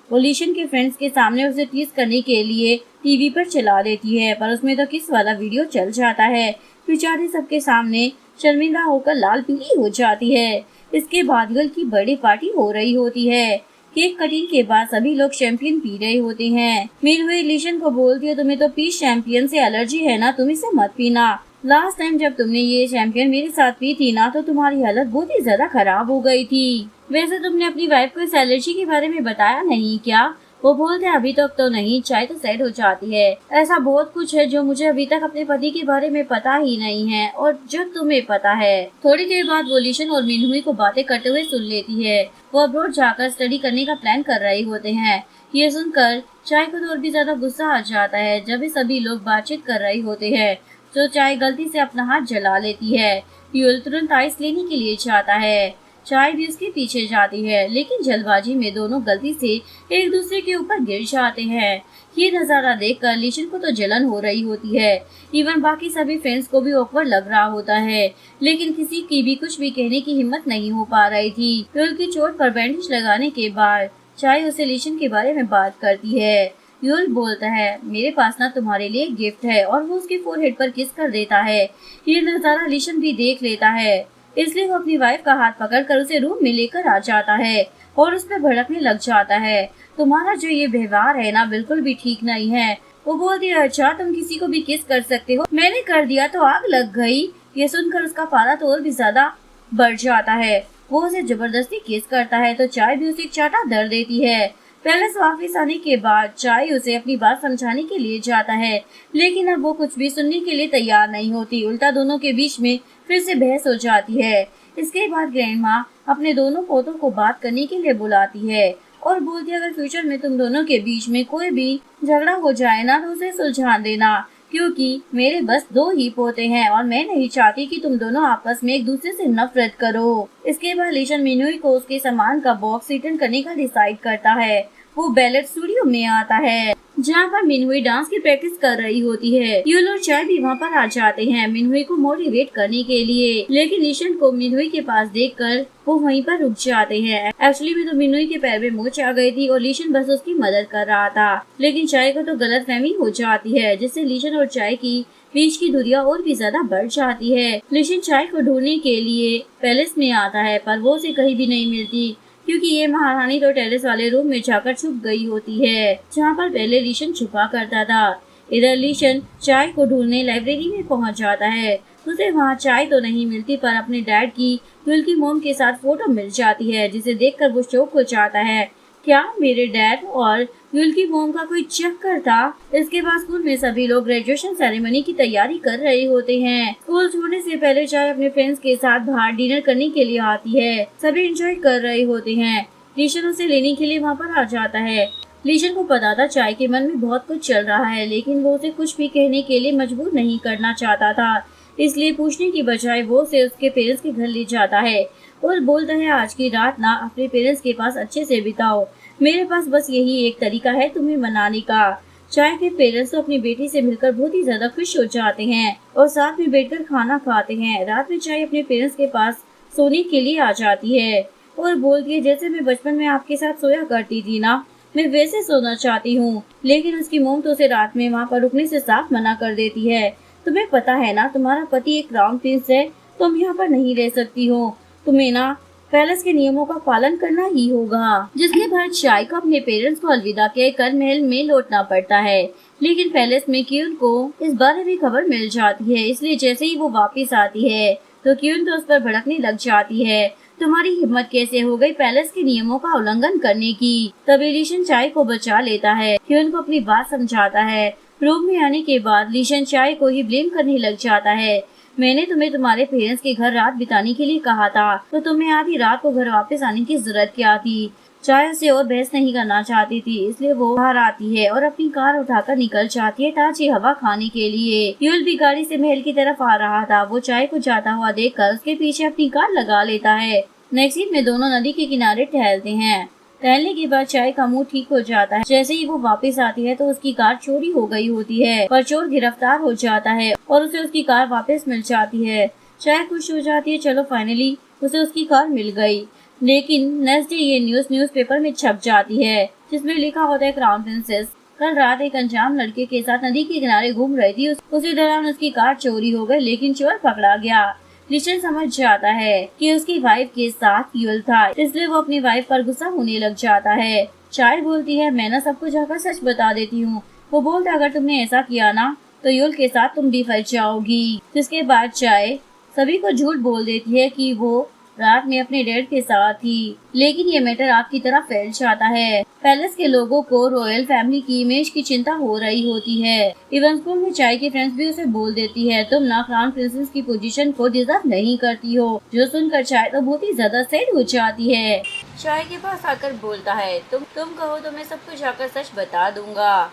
वो लीशन के फ्रेंड्स के सामने उसे टीज करने के लिए टीवी पर चला देती है, पर उसमें तो किस वाला वीडियो चल जाता है। बेचारी सबके सामने शर्मिंदा होकर लाल पीली हो जाती है। इसके बाद यूल की बर्थडे पार्टी हो रही होती है। केक कटिंग के बाद सभी लोग शैंपियन पी रहे होते हैं। मीनहुई लीशन को बोलती है, तुम्हें तो पीस शैंपियन से एलर्जी है ना, तुम इसे मत पीना। लास्ट टाइम जब तुमने ये शैंपियन मेरे साथ पी थी ना तो तुम्हारी हालत बहुत ही ज्यादा खराब हो गई थी। वैसे तुमने अपनी वाइफ को इस एलर्जी के बारे में बताया नहीं क्या? वो बोलते हैं, अभी तक तो नहीं, चाय तो सेट हो जाती है। ऐसा बहुत कुछ है जो मुझे अभी तक अपने पति के बारे में पता ही नहीं है और जो तुम्हें पता है। थोड़ी देर बाद वो लीशन और मिनहुई को बातें करते हुए सुन लेती है। वो अब्रॉड जाकर स्टडी करने का प्लान कर रहे होते हैं। ये सुनकर चाय को तो और भी ज्यादा गुस्सा आ जाता है। जब ये सभी लोग बातचीत कर रहे होते हैं तो चाय गलती से अपना हाथ जला लेती है। यूल तुरंत आइस लेने के लिए जाता है। चाय भी उसके पीछे जाती है, लेकिन जल्दबाजी में दोनों गलती से एक दूसरे के ऊपर गिर जाते हैं। ये नजारा देखकर लीशन को तो जलन हो रही होती है। इवन बाकी सभी फ्रेंड्स को भी ऑकवर्ड लग रहा होता है, लेकिन किसी की भी कुछ भी कहने की हिम्मत नहीं हो पा रही थी। यूल की चोट पर बैंडेज लगाने के बाद चाय उसे लीशन के बारे में बात करती है। यूल बोलता है, मेरे पास ना तुम्हारे लिए गिफ्ट है, और वो उसके फोरहेड पर किस कर देता है। ये नजारा लीशन भी देख लेता है, इसलिए वो अपनी वाइफ का हाथ पकड़कर उसे रूम में लेकर आ जाता है और उस पर भड़कने लग जाता है। तुम्हारा जो ये व्यवहार है ना बिल्कुल भी ठीक नहीं है। वो बोलती है, अच्छा तुम किसी को भी किस कर सकते हो, मैंने कर दिया तो आग लग गई। ये सुनकर उसका पारा तो और भी ज्यादा बढ़ जाता है। वो उसे जबरदस्ती किस करता है तो चाय भी उसे एक चाटा धर देती है। पैलेस वापस आने के बाद चाय उसे अपनी बात समझाने के लिए जाता है, लेकिन अब वो कुछ भी सुनने के लिए तैयार नहीं होती। उल्टा दोनों के बीच में फिर से बहस हो जाती है। इसके बाद ग्रैंड माँ अपने दोनों पोतों को बात करने के लिए बुलाती है और बोलती है अगर फ्यूचर में तुम दोनों के बीच में कोई भी झगड़ा हो जाए ना तो उसे सुलझा देना, क्योंकि मेरे बस 2 ही पोते हैं और मैं नहीं चाहती कि तुम दोनों आपस में एक दूसरे से नफरत करो। इसके बाद लीशन मिनुई को उसके सामान का बॉक्स रिटर्न करने का डिसाइड करता है। वो बैलेट स्टूडियो में आता है जहाँ पर मिनुई डांस की प्रैक्टिस कर रही होती है। यूल और चाय भी वहाँ पर आ जाते हैं मिनुई को मोटिवेट करने के लिए, लेकिन लीशन को मिनुई के पास देखकर वो वहीं पर रुक जाते हैं। एक्चुअली में तो मिनुई के पैर में मोच आ गई थी और लीशन बस उसकी मदद कर रहा था, लेकिन चाय को तो गलतफहमी हो जाती है जिससे लीशन और चाय की बीच की दूरियां और भी ज्यादा बढ़ जाती है। लीशन चाय को ढूंढने के लिए पैलेस में आता है पर वो उसे कहीं भी नहीं मिलती, क्योंकि ये महारानी तो टेरेस वाले रूम में जाकर छुप गई होती है जहाँ पर पहले लीशन छुपा करता था। इधर लीशन चाय को ढूंढने लाइब्रेरी में पहुँच जाता है। उसे वहाँ चाय तो नहीं मिलती पर अपने डैड की यूल की मोम के साथ फोटो मिल जाती है, जिसे देखकर वो शौक हो जाता है। क्या मेरे डैड और यूल की मोम का कोई चक्कर था? इसके बाद स्कूल में सभी लोग ग्रेजुएशन सेरेमनी की तैयारी कर रहे होते हैं। स्कूल छोड़ने से पहले चाय अपने फ्रेंड्स के साथ बाहर डिनर करने के लिए आती है। सभी एंजॉय कर रहे होते हैं। लीशन उसे लेने के लिए वहाँ पर आ जाता है। लीशन को पता था चाय के मन में बहुत कुछ चल रहा है, लेकिन वो उसे कुछ भी कहने के लिए मजबूर नहीं करना चाहता था, इसलिए पूछने की बजाय वो उसे उसके पेरेंट्स के घर ले जाता है और बोलता है आज की रात ना अपने पेरेंट्स के पास अच्छे से बिताओ, मेरे पास बस यही एक तरीका है तुम्हें मनाने का। चाय के पेरेंट्स तो अपनी बेटी से मिलकर बहुत ही ज्यादा खुश हो जाते हैं और साथ में बैठकर खाना खाते हैं। रात में चाय अपने पेरेंट्स के पास सोने के लिए आ जाती है और बोलती है जैसे मैं बचपन में आपके साथ सोया करती थी ना, मैं वैसे सोना चाहती हूँ। लेकिन उसकी मोम तो उसे रात में वहाँ पर रुकने से साफ मना कर देती है। तुम्हें पता है ना तुम्हारा पति एक क्राउन प्रिंस है, तुम यहाँ पर नहीं रह सकती हो, तुम्हें ना पैलेस के नियमों का पालन करना ही होगा। जिसके बाद चाय को अपने पेरेंट्स को अलविदा कहकर महल में लौटना पड़ता है, लेकिन पैलेस में क्यून को इस बारे में खबर मिल जाती है, इसलिए जैसे ही वो वापस आती है तो क्यून तो उस पर भड़कने लग जाती है। तुम्हारी हिम्मत कैसे हो गई पैलेस के नियमों का उल्लंघन करने की? तभी लीशन चाय को बचा लेता है, क्यून को अपनी बात समझाता है। रूम में आने के बाद लीशन चाय को ही ब्लेम करने लग जाता है। मैंने तुम्हें तुम्हारे पेरेंट्स के घर रात बिताने के लिए कहा था, तो तुम्हें आधी रात को घर वापस आने की जरूरत क्या थी? चाय से और बहस नहीं करना चाहती थी, इसलिए वो बाहर आती है और अपनी कार उठाकर निकल जाती है ताजी हवा खाने के लिए। यूल भी गाड़ी से महल की तरफ आ रहा था। वो चाय को जाता हुआ देखकर उसके पीछे अपनी कार लगा लेता है। नेक्स्ट सीन में दोनों नदी के किनारे टहलते हैं। टहलने के बाद चाय का मुंह ठीक हो जाता है। जैसे ही वो वापस आती है तो उसकी कार चोरी हो गई होती है, पर चोर गिरफ्तार हो जाता है और उसे उसकी कार वापस मिल जाती है। चाय खुश हो जाती है, चलो फाइनली उसे उसकी कार मिल गई। लेकिन नेक्स्ट डे ये न्यूज़पेपर में छप जाती है, जिसमें लिखा होता है क्राउन प्रिंसेस कल रात एक अनजान लड़के के साथ नदी के किनारे घूम रही थी। उसी दौरान उसकी कार चोरी हो गई, लेकिन चोर पकड़ा गया। लीशन समझ जाता है कि उसकी वाइफ के साथ यूल था, इसलिए वो अपनी वाइफ पर गुस्सा होने लग जाता है। चाय बोलती है मैं ना सबको जाकर सच बता देती हूँ। वो बोलता अगर तुमने ऐसा किया ना तो यूल के साथ तुम भी फंस जाओगी। जिसके बाद चाय सभी को झूठ बोल देती है कि वो रात में अपने डैड के साथ थी, लेकिन ये मैटर आपकी तरह फैल जाता है। पैलेस के लोगों को रॉयल फैमिली की इमेज की चिंता हो रही होती है। इवन स्कूल में चाय की फ्रेंड्स भी उसे बोल देती है तुम ना क्राउन प्रिंसेस की पोजीशन को डिजर्व नहीं करती हो। जो सुनकर चाय तो बहुत ही ज्यादा सैड हो जाती है। चाय के पास आकर बोलता है तुम कहो तो मैं सबको जाकर सच बता दूंगा,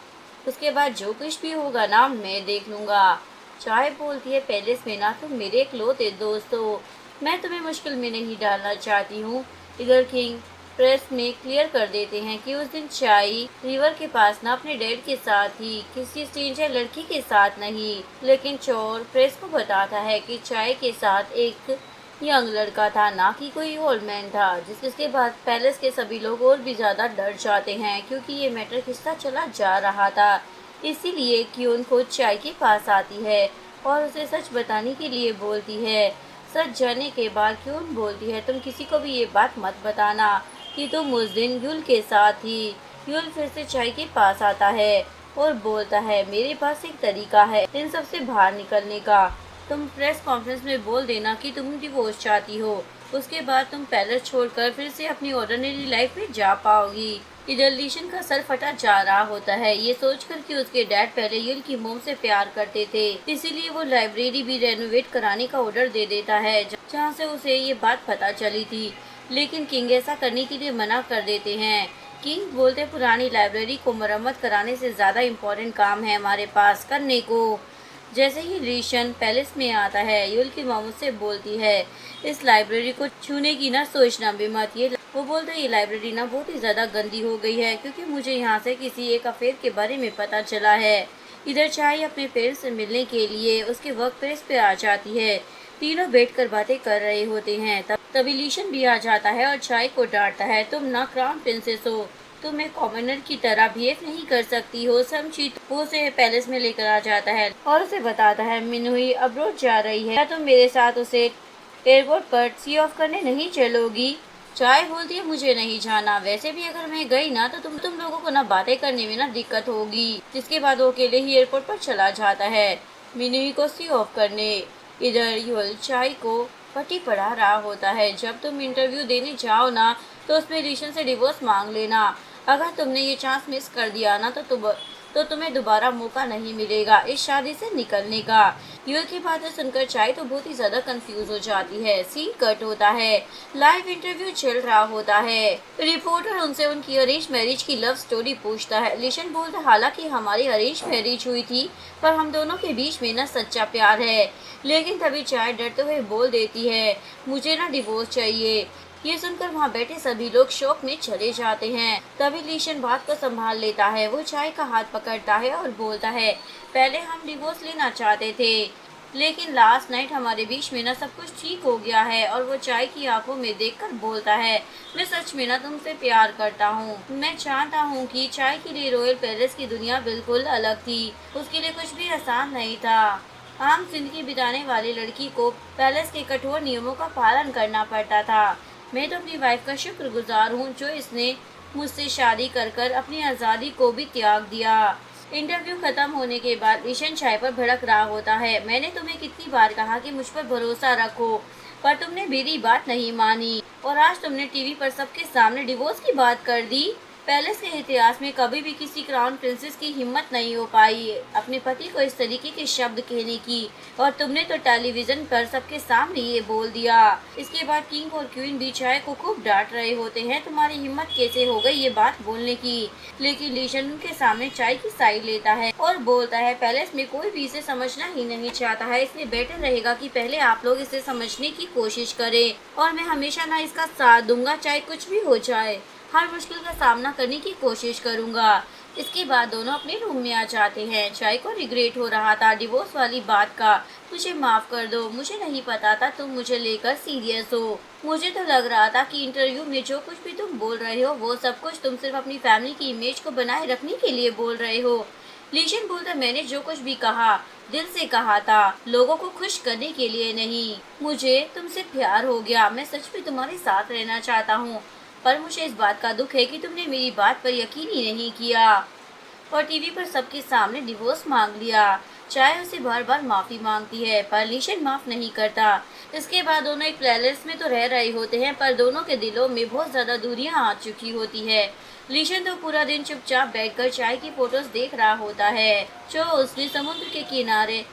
उसके बाद जो कुछ भी होगा ना मैं देख लूंगा। चाय बोलती है पैलेस में ना तुम मेरे इकलौते दोस्त हो, मैं तुम्हें मुश्किल में नहीं डालना चाहती हूँ। इधर किंग प्रेस में क्लियर कर देते हैं कि उस दिन चाय रिवर के पास ना अपने डैड के साथ ही, किसी स्ट्रेंजर लड़की के साथ नहीं। लेकिन चोर प्रेस को बताता है कि चाय के साथ एक यंग लड़का था, ना कि कोई ओल्ड मैन था। जिसके बाद पैलेस के सभी लोग और भी ज्यादा डर जाते हैं, क्योंकि ये मैटर खिसता चला जा रहा था। इसीलिए क्यून खुद चाय के पास आती है और उसे सच बताने के लिए बोलती है। सच जानने के बाद क्यून बोलती है तुम किसी को भी ये बात मत बताना कि तुम उस दिन यूल के साथ थी। यूल फिर से चाय के पास आता है और बोलता है मेरे पास एक तरीका है इन सब से बाहर निकलने का। तुम प्रेस कॉन्फ्रेंस में बोल देना कि तुम डिवोर्स चाहती हो उसके बाद तुम पैलेस छोड़कर फिर से अपनी ऑर्डिनरी लाइफ में जा पाओगी। इधर लीशन का सर फटा जा रहा होता है, ये सोचकर कि उसके डैड पहले युल की मोम से प्यार करते थे, इसीलिए वो लाइब्रेरी भी रेनोवेट कराने का ऑर्डर दे देता है, जहाँ से उसे ये बात पता चली थी। लेकिन किंग ऐसा करने के लिए मना कर देते हैं। किंग बोलते पुरानी लाइब्रेरी को मरम्मत कराने से ज्यादा इम्पोर्टेंट काम है हमारे पास करने को। जैसे ही लीशन पैलेस में आता है, युल की मॉम उससे बोलती है इस लाइब्रेरी को छूने की ना सोचना भी मत। वो बोलते ये लाइब्रेरी ना बहुत ही ज्यादा गंदी हो गई है, क्योंकि मुझे यहाँ से किसी एक अफेयर के बारे में पता चला है। इधर चाय अपने पेरेंट्स से मिलने के लिए उसके वर्क प्लेस पे आ जाती है। तीनों बैठकर बातें कर रहे होते हैं। तभी लीशन भी आ जाता है और चाय को डांटता है, तुम ना क्राउन प्रिंसेस हो, तुम एक कॉमनर की तरह बिहेव नहीं कर सकती हो। समझी? वो उसे पैलेस में लेकर आ जाता है और उसे बताता है मिनुई अब्रोड जा रही है, क्या तुम मेरे साथ उसे एयरपोर्ट पर सी ऑफ करने नहीं चलोगी? चाय बोलती है मुझे नहीं जाना, वैसे भी अगर मैं गई ना तो तुम लोगों को ना बातें करने में ना दिक्कत होगी। जिसके बाद वो अकेले ही एयरपोर्ट पर चला जाता है मिनुई को सी ऑफ करने। इधर युल चाय को पट्टी पढ़ा रहा होता है, जब तुम इंटरव्यू देने जाओ ना तो उसमें लीशन से डिवोर्स मांग लेना। अगर तुमने ये चांस मिस कर दिया ना तो तुम्हें दोबारा मौका नहीं मिलेगा इस शादी से निकलने का। युल की बातें सुनकर चाय तो बहुत ही ज्यादा कंफ्यूज हो जाती है। सीन कट होता है, लाइव इंटरव्यू चल रहा होता है। रिपोर्टर उनसे उनकी अरेंज मैरिज की लव स्टोरी पूछता है। लिशन बोलता हालांकि हमारी अरेंज मैरिज हुई थी, पर हम दोनों के बीच में ना सच्चा प्यार है। लेकिन तभी चाय डरते हुए बोल देती है मुझे ना डिवोर्स चाहिए। ये सुनकर वहाँ बैठे सभी लोग शौक में चले जाते हैं। तभी लीशन बात को संभाल लेता है, वो चाय का हाथ पकड़ता है और बोलता है पहले हम डिवोर्स लेना चाहते थे, लेकिन लास्ट नाइट हमारे बीच में ना सब कुछ ठीक हो गया है। और वो चाय की आंखों में देखकर बोलता है मैं सच में ना तुमसे प्यार करता हूँ। मैं चाहता हूँ कि चाय के लिए रॉयल पैलेस की दुनिया बिल्कुल अलग थी, उसके लिए कुछ भी आसान नहीं था। आम जिंदगी बिताने वाली लड़की को पैलेस के कठोर नियमों का पालन करना पड़ता था। मैं तो अपनी वाइफ का शुक्रगुजार हूँ जो इसने मुझसे शादी कर अपनी आज़ादी को भी त्याग दिया। इंटरव्यू खत्म होने के बाद ईशन चाय पर भड़क रहा होता है, मैंने तुम्हें कितनी बार कहा कि मुझ पर भरोसा रखो, पर तुमने मेरी बात नहीं मानी और आज तुमने टीवी पर सबके सामने डिवोर्स की बात कर दी। पैलेस के इतिहास में कभी भी किसी क्राउन प्रिंसेस की हिम्मत नहीं हो पाई अपने पति को इस तरीके के शब्द कहने की, और तुमने तो टेलीविजन पर सबके सामने ये बोल दिया। इसके बाद किंग और क्वीन भी चाय को खूब डांट रहे होते हैं, तुम्हारी हिम्मत कैसे हो गई ये बात बोलने की। लेकिन लीशन उनके सामने चाय की साइड लेता है और बोलता है पैलेस में कोई भी इसे समझना ही नहीं चाहता है, इसलिए बेटर रहेगा कि पहले आप लोग इसे समझने की कोशिश करें और मैं हमेशा ना इसका साथ दूंगा, चाहे कुछ भी हो जाए, हर मुश्किल का सामना करने की कोशिश करूंगा। इसके बाद दोनों अपने रूम में आ जाते हैं। चाय को रिग्रेट हो रहा था डिवोर्स वाली बात का। मुझे माफ कर दो, मुझे नहीं पता था तुम मुझे लेकर सीरियस हो। मुझे तो लग रहा था कि इंटरव्यू में जो कुछ भी तुम बोल रहे हो वो सब कुछ तुम सिर्फ अपनी फैमिली की इमेज को बनाए रखने के लिए बोल रहे हो। लीशन बोलता मैंने जो कुछ भी कहा दिल से कहा था, लोगों को खुश करने के लिए नहीं। मुझे तुमसे प्यार हो गया, मैं सच में तुम्हारे साथ रहना चाहता हूँ, पर मुझे इस बात का दुख है कि तुमने मेरी बात पर यकीन ही नहीं किया और टीवी पर सबके सामने डिवोर्स मांग लिया। चाय उसे बार बार माफी मांगती है पर लीशन माफ नहीं करता। इसके बाद दोनों एक पैलेस में तो रह रहे होते हैं, पर दोनों के दिलों में बहुत ज्यादा दूरियां आ चुकी होती है। लीशन तो पूरा दिन चुपचाप बैठकर चाय की फोटोज देख रहा होता है जो उसने समुद्र के किनारे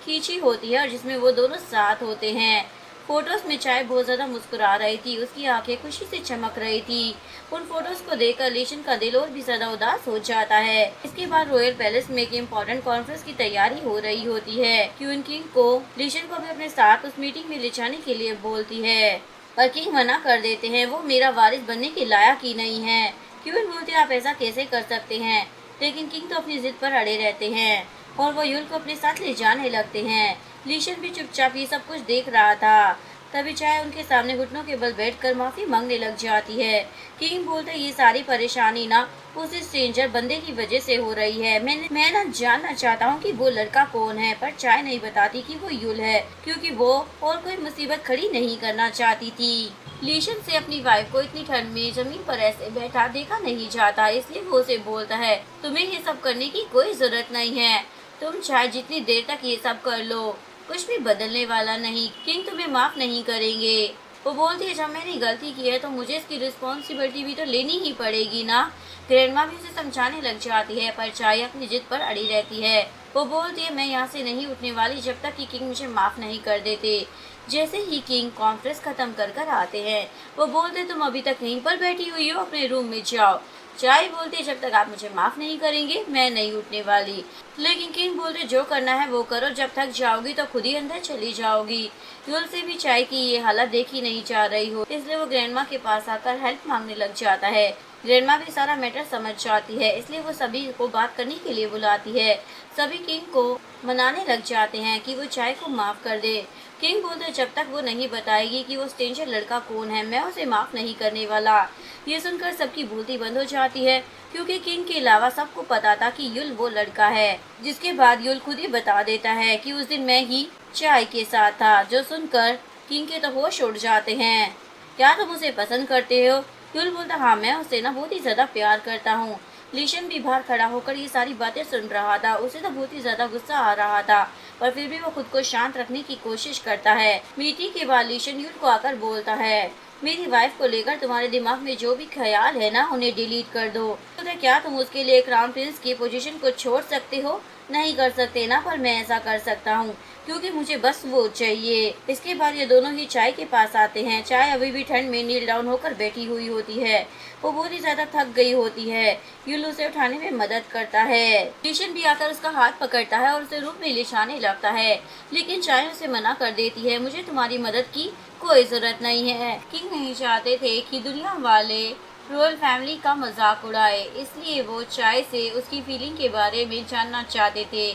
खींची होती है और जिसमें वो दोनों साथ होते हैं। फोटोज में चाय बहुत ज्यादा मुस्कुरा रही थी, उसकी आंखें खुशी से चमक रही थी। उन फोटोज को देखकर लीशन का दिल और भी ज्यादा उदास हो जाता है। इसके बाद रॉयल पैलेस में एक इम्पोर्टेंट कॉन्फ्रेंस की तैयारी हो रही होती है। क्वीन किंग को लीशन को भी अपने साथ उस मीटिंग में ले जाने के लिए बोलती है, पर किंग मना कर देते हैं, वो मेरा वारिस बनने के लायक ही नहीं है। क्वीन बोलती आप ऐसा कैसे कर सकते हैं, लेकिन किंग तो अपनी जिद पर अड़े रहते हैं और वो युल को अपने साथ ले जाने लगते हैं। लीशन भी चुपचाप ये सब कुछ देख रहा था। तभी चाय उनके सामने घुटनों के बल बैठकर माफी मांगने लग जाती है। किंग बोलते ये सारी परेशानी ना उस स्ट्रेंजर बंदे की वजह से हो रही है। मैं ना जानना चाहता हूँ कि वो लड़का कौन है, पर चाय नहीं बताती कि वो युल है, क्योंकि वो और कोई मुसीबत खड़ी नहीं करना चाहती थी। लीशन से अपनी वाइफ को इतनी ठंड में जमीन पर ऐसे बैठा देखा नहीं जाता, इसलिए वो उसे बोलता है तुम्हें ये सब करने की कोई जरूरत नहीं है, तुम चाहे जितनी देर तक ये सब कर लो, कुछ भी बदलने वाला नहीं, किंग तुम्हें माफ नहीं करेंगे। वो बोलती है जब मैंने गलती की है तो मुझे इसकी रिस्पॉन्सिबिलिटी भी तो लेनी ही पड़ेगी ना। ग्रैंडमा भी उसे समझाने लग जाती है पर चाय अपनी जिद पर अड़ी रहती है। वो बोलती है मैं यहाँ से नहीं उठने वाली जब तक कि किंग मुझे माफ नहीं कर देते। जैसे ही किंग कॉन्फ्रेंस खत्म कर आते हैं वो बोलते तुम अभी तक यहीं पर बैठी हुई हो, अपने रूम में जाओ। चाय बोलती है जब तक आप मुझे माफ नहीं करेंगे मैं नहीं उठने वाली। लेकिन किंग बोलते जो करना है वो करो, जब थक जाओगी तो खुद ही अंदर चली जाओगी। यूल से भी चाय की ये हालत देखी नहीं जा रही हो, इसलिए वो ग्रैंडमा के पास आकर हेल्प मांगने लग जाता है। ग्रैंडमा भी सारा मैटर समझ जाती है, इसलिए वो सभी को बात करने के लिए बुलाती है। सभी किंग को मनाने लग जाते हैं कि वो चाय को माफ कर दे। किंग बोलते जब तक वो नहीं बताएगी कि वो स्ट्रेंजर लड़का कौन है मैं उसे माफ नहीं करने वाला। ये सुनकर सबकी बोलती बंद हो जाती है, क्योंकि किंग के अलावा सबको पता था कि युल वो लड़का है। जिसके बाद युल खुद ही बता देता है कि उस दिन मैं ही चाय के साथ था। जो सुनकर किंग के तो होश उड़ जाते हैं। क्या तुम उसे पसंद करते हो? युल बोलता हाँ मैं उससे ना बहुत ही ज्यादा प्यार करता हूँ। लीशन भी बाहर खड़ा होकर ये सारी बातें सुन रहा था। उसे तो बहुत ही ज्यादा गुस्सा आ रहा था, पर फिर भी वो खुद को शांत रखने की कोशिश करता है। मीटिंग के बाद लीशन युल को आकर बोलता है मेरी वाइफ को लेकर तुम्हारे दिमाग में जो भी ख्याल है ना उन्हें डिलीट कर दो। तो क्या तुम उसके लिए क्राउन प्रिंस की पोजीशन को छोड़ सकते हो? नहीं कर सकते ना, पर मैं ऐसा कर सकता हूँ क्योंकि मुझे बस वो चाहिए। इसके बाद ये दोनों ही चाय के पास आते हैं। चाय अभी भी ठंड में नील डाउन होकर बैठी हुई होती है। वो बहुत ही ज्यादा थक गई होती है। युल उसे उठाने में मदद करता है। लीशन भी आकर उसका हाथ पकड़ता है और उसे रूप में लिशाने लगता है, लेकिन चाय उसे मना कर देती है। मुझे तुम्हारी मदद की कोई जरूरत नहीं है। किंग नहीं चाहते थे कि दुनिया वाले रॉयल फैमिली का मजाक उड़ाए, इसलिए वो चाय से उसकी फीलिंग के बारे में जानना चाहते थे।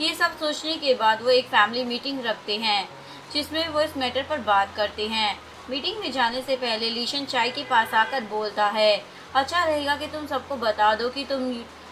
ये सब सोचने के बाद वो एक फैमिली मीटिंग रखते हैं जिसमें वो इस मैटर पर बात करते हैं। मीटिंग में जाने से पहले लीशन चाय के पास आकर बोलता है अच्छा रहेगा कि तुम सबको बता दो कि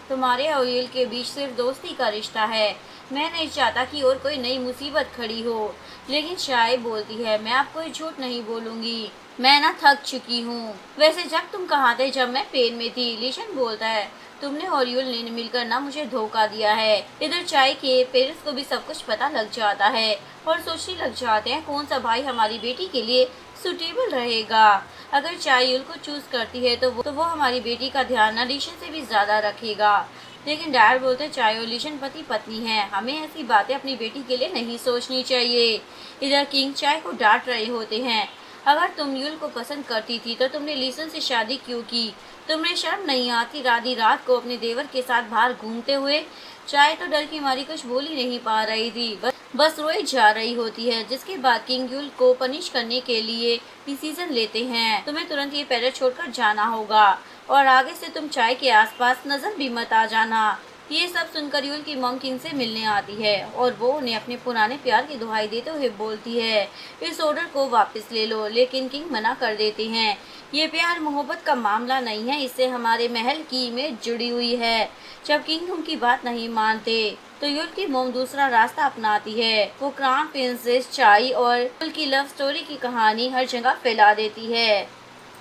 तुम्हारे और युल के बीच सिर्फ दोस्ती का रिश्ता है। मैं नहीं चाहता कि और कोई नई मुसीबत खड़ी हो। लेकिन चाय बोलती है मैं आपको झूठ नहीं बोलूंगी, मैं ना थक चुकी हूँ। वैसे जब तुम कहाँ थे जब मैं पेन में थी? लीशन बोलता है तुमने और युल ने मिलकर ना मुझे धोखा दिया है। इधर चाय के पेरेंट्स को भी सब कुछ पता लग जाता है और सोचने लग जाते हैं कौन सा भाई हमारी बेटी के लिए सुटेबल रहेगा। अगर चाय युल को चूज करती है तो वो हमारी बेटी का ध्यान ना लीशन से भी ज्यादा रखेगा। लेकिन डैड बोलते चाय और लीशन पति पत्नी हैं, हमें ऐसी बातें अपनी बेटी के लिए नहीं सोचनी चाहिए। इधर किंग चाय को डांट रहे होते हैं अगर तुम युल को पसंद करती थी तो तुमने लीसन से शादी क्यों की? तुम्हें शर्म नहीं आती आधी रात को अपने देवर के साथ बाहर घूमते हुए? चाय तो डर की मारी कुछ बोल ही नहीं पा रही थी, बस रोई जा रही होती है। जिसके बाद किंग युल को पनिश करने के लिए डिसीजन लेते हैं तुम्हें तुरंत ये पैलेस छोड़कर जाना होगा और आगे से तुम चाय के आसपास नजर भी मत आ जाना। ये सब सुनकर युल की मॉम किंग से मिलने आती है और वो उन्हें अपने पुराने प्यार की दुहाई देते हुए बोलती है इस ऑर्डर को वापस ले लो। लेकिन किंग मना कर देते हैं ये प्यार मोहब्बत का मामला नहीं है, इससे हमारे महल की इमेज जुड़ी हुई है। जब किंग उनकी बात नहीं मानते तो युल की मोम दूसरा रास्ता अपनाती है। वो क्राउन प्रिंसेस चाय और युल की लव स्टोरी की कहानी हर जगह फैला देती है।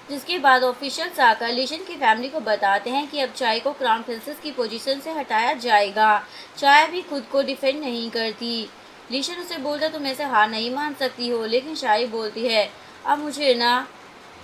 जिसके बाद ऑफिशियल्स आकर लीशन की फैमिली को बताते हैं कि अब चाय को क्राउन प्रिंसेस की पोजीशन से हटाया जाएगा। चाय भी खुद को डिफेंड नहीं करती। लीशन उसे बोलता तुम ऐसे हार नहीं मान सकती हो, लेकिन चाय बोलती है अब मुझे ना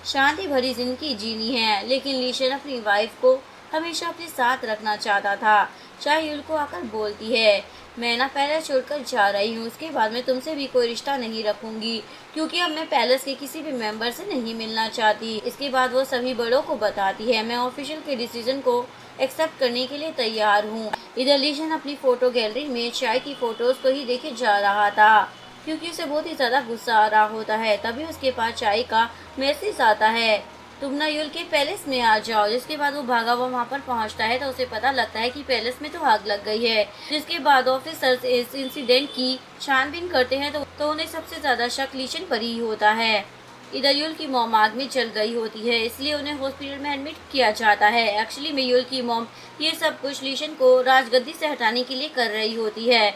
शांति भरी जिंदगी जीनी है। लेकिन लीशन अपनी वाइफ को हमेशा अपने साथ रखना चाहता था। चाय युल को आकर बोलती है मैं ना पैलेस छोड़कर जा रही हूँ, उसके बाद मैं तुमसे भी कोई रिश्ता नहीं रखूंगी क्योंकि अब मैं पैलेस के किसी भी मेंबर से नहीं मिलना चाहती। इसके बाद वो सभी बड़ों को बताती है मैं ऑफिशियल के डिसीजन को एक्सेप्ट करने के लिए तैयार हूँ। इधर लीशन अपनी फोटो गैलरी में चाय की फोटोज को ही देखे जा रहा था क्योंकि उसे बहुत ही ज्यादा गुस्सा आ रहा होता है। तभी उसके पास चाय का मैसेज आता है तुम ना युल के पैलेस में आ जाओ। जिसके बाद वो भागा हुआ वहाँ पर पहुँचता है तो उसे पता लगता है कि पैलेस में तो आग लग गई है। जिसके बाद ऑफिसर्स इस इंसिडेंट की छानबीन करते हैं तो उन्हें सबसे ज्यादा शक लीशन पर ही होता है। इधर युल की मॉम आग में जल गई होती है, इसलिए उन्हें हॉस्पिटल में एडमिट किया जाता है। एक्चुअली में युल की मॉम ये सब कुछ लीशन को राजगद्दी से हटाने के लिए कर रही होती है।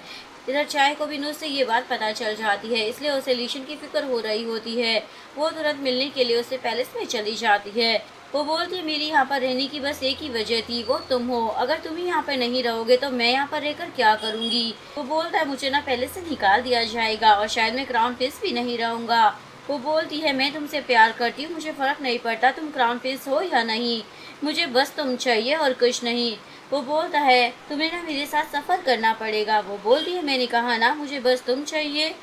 इधर चाय को भी न्यूज़ से ये बात पता चल जाती है, इसलिए उसे लीशन की फिक्र हो रही होती है। वो तुरंत मिलने के लिए उसे पैलेस में चली जाती है। वो बोलती है मेरी यहाँ पर रहने की बस एक ही वजह थी, वो तुम हो। अगर तुम यहाँ पर नहीं रहोगे तो मैं यहाँ पर रहकर क्या करूँगी? वो बोलता है मुझे ना पैलेस से निकाल दिया जाएगा और शायद मैं क्राउन प्रिंस भी नहीं रहूँगा। वो बोलती है मैं तुमसे प्यार करती हूँ, मुझे फर्क नहीं पड़ता तुम क्राउन प्रिंस हो या नहीं, मुझे बस तुम चाहिए और कुछ नहीं। वो बोलता है तुम्हें ना मेरे साथ सफर करना पड़ेगा। वो बोलती है मैंने कहा ना मुझे बस तुम चाहिए।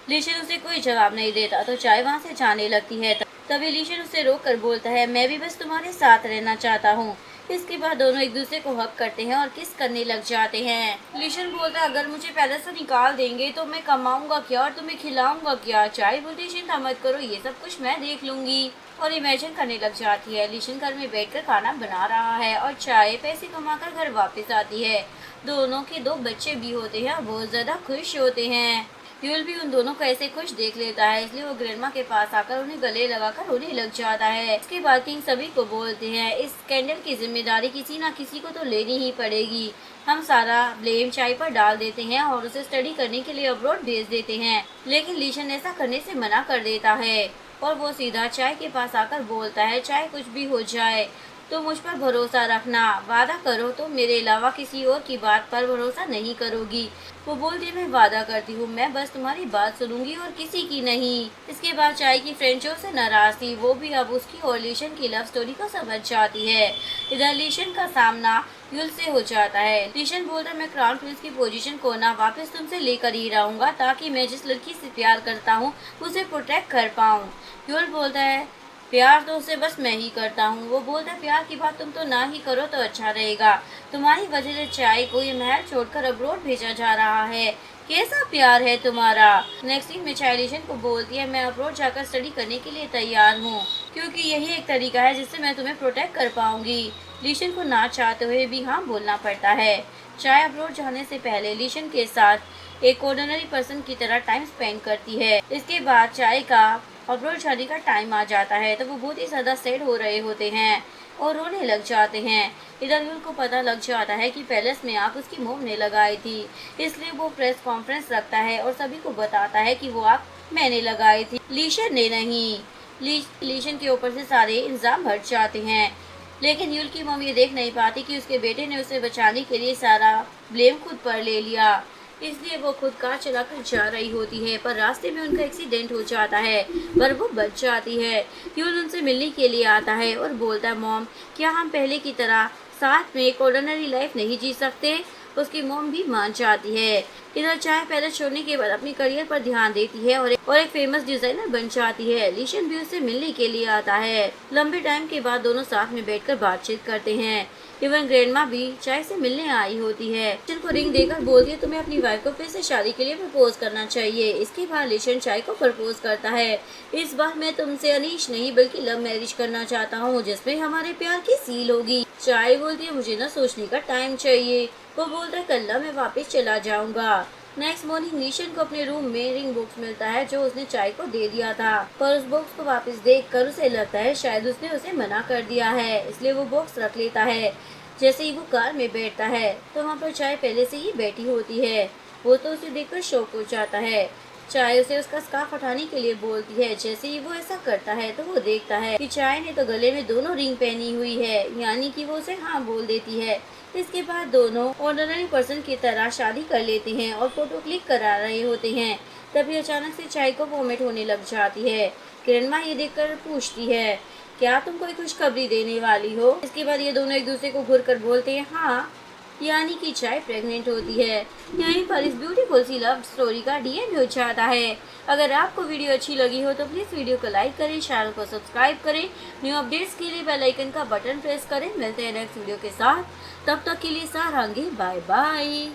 लीशन उसे कोई जवाब नहीं देता तो चाय वहाँ से जाने लगती है। तभी लीशन उसे रोक कर बोलता है मैं भी बस तुम्हारे साथ रहना चाहता हूँ। इसके बाद दोनों एक दूसरे को हक करते हैं और किस करने लग जाते हैं। लीशन बोलता है अगर मुझे पहले से निकाल देंगे तो मैं कमाऊंगा क्या और तुम्हें खिलाऊंगा क्या। चाय बोलती चिंता मत करो ये सब कुछ मैं देख लूंगी और इमेजिन करने लग जाती है। लीशन घर में बैठकर खाना बना रहा है और चाय पैसे कमाकर घर वापस आती है। दोनों के 2 बच्चे भी होते हैं और बहुत ज्यादा खुश होते हैं। यूल भी उन दोनों को ऐसे खुश देख लेता है इसलिए वो ग्रैंडमा के पास आकर उन्हें गले लगाकर रोने लग जाता है। इसके बाद किंग सभी को बोलते हैं इस स्कैंडल की जिम्मेदारी किसी ना किसी को तो लेनी ही पड़ेगी। हम सारा ब्लेम चाय पर डाल देते हैं और उसे स्टडी करने के लिए अब्रॉड भेज देते हैं। लेकिन लीशन ऐसा करने से मना कर देता है और वो सीधा चाय के पास आकर बोलता है चाय कुछ भी हो जाए तो मुझ पर भरोसा रखना, वादा करो तो मेरे अलावा किसी और की बात पर भरोसा नहीं करोगी। वो बोलती मैं वादा करती हूँ मैं बस तुम्हारी बात सुनूंगी और किसी की नहीं। इसके बाद चाय की फ्रेंड जो से नाराज थी वो भी अब उसकी और लीशन की लव स्टोरी को समझ जाती है। इधर लीशन का सामना यूल से हो जाता है। लीशन बोलता मैं क्राउन प्रिंस की पोजीशन को ना वापस तुमसे लेकर ही रहूंगा ताकि मैं जिस लड़की से प्यार करता हूँ उसे प्रोटेक्ट कर पाऊँ। यूल बोलता है प्यार तो उसे बस मैं ही करता हूँ। वो बोलता है प्यार की बात तुम तो ना ही करो तो अच्छा रहेगा, तुम्हारी वजह से चाय को ये महल छोड़कर अब्रॉड भेजा जा रहा है, कैसा प्यार है तुम्हारा। नेक्स्ट सीन में चाय लीशन को बोलती है मैं अब्रॉड जाकर स्टडी करने के लिए तैयार हूँ क्योंकि यही एक तरीका है जिससे मैं तुम्हें प्रोटेक्ट कर पाऊंगी। लीशन को ना चाहते हुए भी हाँ बोलना पड़ता है। चाय अब्रॉड जाने से पहले लीशन के साथ एक ऑर्डिनरी पर्सन की तरह टाइम स्पेंड करती है। इसके बाद चाय का अब्रॉड जाने का टाइम आ जाता है तो वो बहुत ही ज्यादा सैड हो रहे होते हैं और रोने लग जाते हैं। इधर यूल को पता लग जाता है कि पैलेस में आग उसकी मोम ने लगाई थी, इसलिए वो प्रेस कॉन्फ्रेंस रखता है और सभी को बताता है कि वो आग मैंने लगाई थी, लीशन ने नहीं। लीशन के ऊपर से सारे इल्जाम हट जाते हैं लेकिन यूल की मॉम ये देख नहीं पाती कि उसके बेटे ने उसे बचाने के लिए सारा ब्लेम खुद पर ले लिया, इसलिए वो खुद कार चलाकर जा रही होती है पर रास्ते में उनका एक्सीडेंट हो जाता है पर वो बच जाती है। यूल उनसे मिलने के लिए आता है और बोलता है मॉम क्या हम पहले की तरह साथ में एक ऑर्डिनरी लाइफ नहीं जी सकते। उसकी मॉम भी मान जाती है। इधर चाय पैलेस छोड़ने के बाद अपनी करियर पर ध्यान देती है और एक फेमस डिजाइनर बन जाती है। लीशन भी उससे मिलने के लिए आता है। लंबे टाइम के बाद दोनों साथ में बैठकर बातचीत करते हैं। इवन ग्रैंडमा भी चाय से मिलने आई होती है। लीशन को रिंग देकर बोलती है तुम्हें अपनी वाइफ को फिर से शादी के लिए प्रपोज करना चाहिए। इसके बाद लीशन चाय को प्रपोज करता है इस बार मैं तुमसे अनीश नहीं बल्कि लव मैरिज करना चाहता हूँ जिसमें हमारे प्यार की सील होगी। चाय बोलती है मुझे ना सोचने का टाइम चाहिए। वो बोलता है कल मैं वापस चला जाऊंगा। नेक्स्ट मॉर्निंग लीशन को अपने रूम में रिंग बॉक्स मिलता है जो उसने चाय को दे दिया था पर उस बॉक्स को वापस देखकर उसे लगता है शायद उसने उसे मना कर दिया है, इसलिए वो बॉक्स रख लेता है। जैसे ही वो कार में बैठता है तो वहाँ पर चाय पहले से ही बैठी होती है। वो तो उसे देखकर शॉक हो जाता है। चाय उसे उसका स्कार्फ हटाने के लिए बोलती है। जैसे ही वो ऐसा करता है तो वो देखता है कि चाय ने तो गले में दोनों रिंग पहनी हुई है, यानी कि वो उसे हाँ बोल देती है। इसके बाद दोनों ऑर्डिनरी पर्सन की तरह शादी कर लेते हैं और फोटो क्लिक करा रहे होते हैं। तभी अचानक से चाय को वोमिट होने लग जाती है। ग्रैंडमा ये देखकर पूछती है क्या तुम कोई खुशखबरी देने वाली हो। इसके बाद ये दोनों एक दूसरे को घूर कर बोलते हैं हाँ, यानी कि चाय प्रेग्नेंट होती है। यहीं पर इस ब्यूटीफुल सी लव स्टोरी का डीएन हो जाता है। अगर आपको वीडियो अच्छी लगी हो तो प्लीज वीडियो को लाइक करें, चैनल को सब्सक्राइब करें, न्यू अपडेट्स के लिए बेल आइकन का बटन प्रेस करें। मिलते हैं नेक्स्ट वीडियो के साथ, तब तक के लिए सारांगी बाय बाय।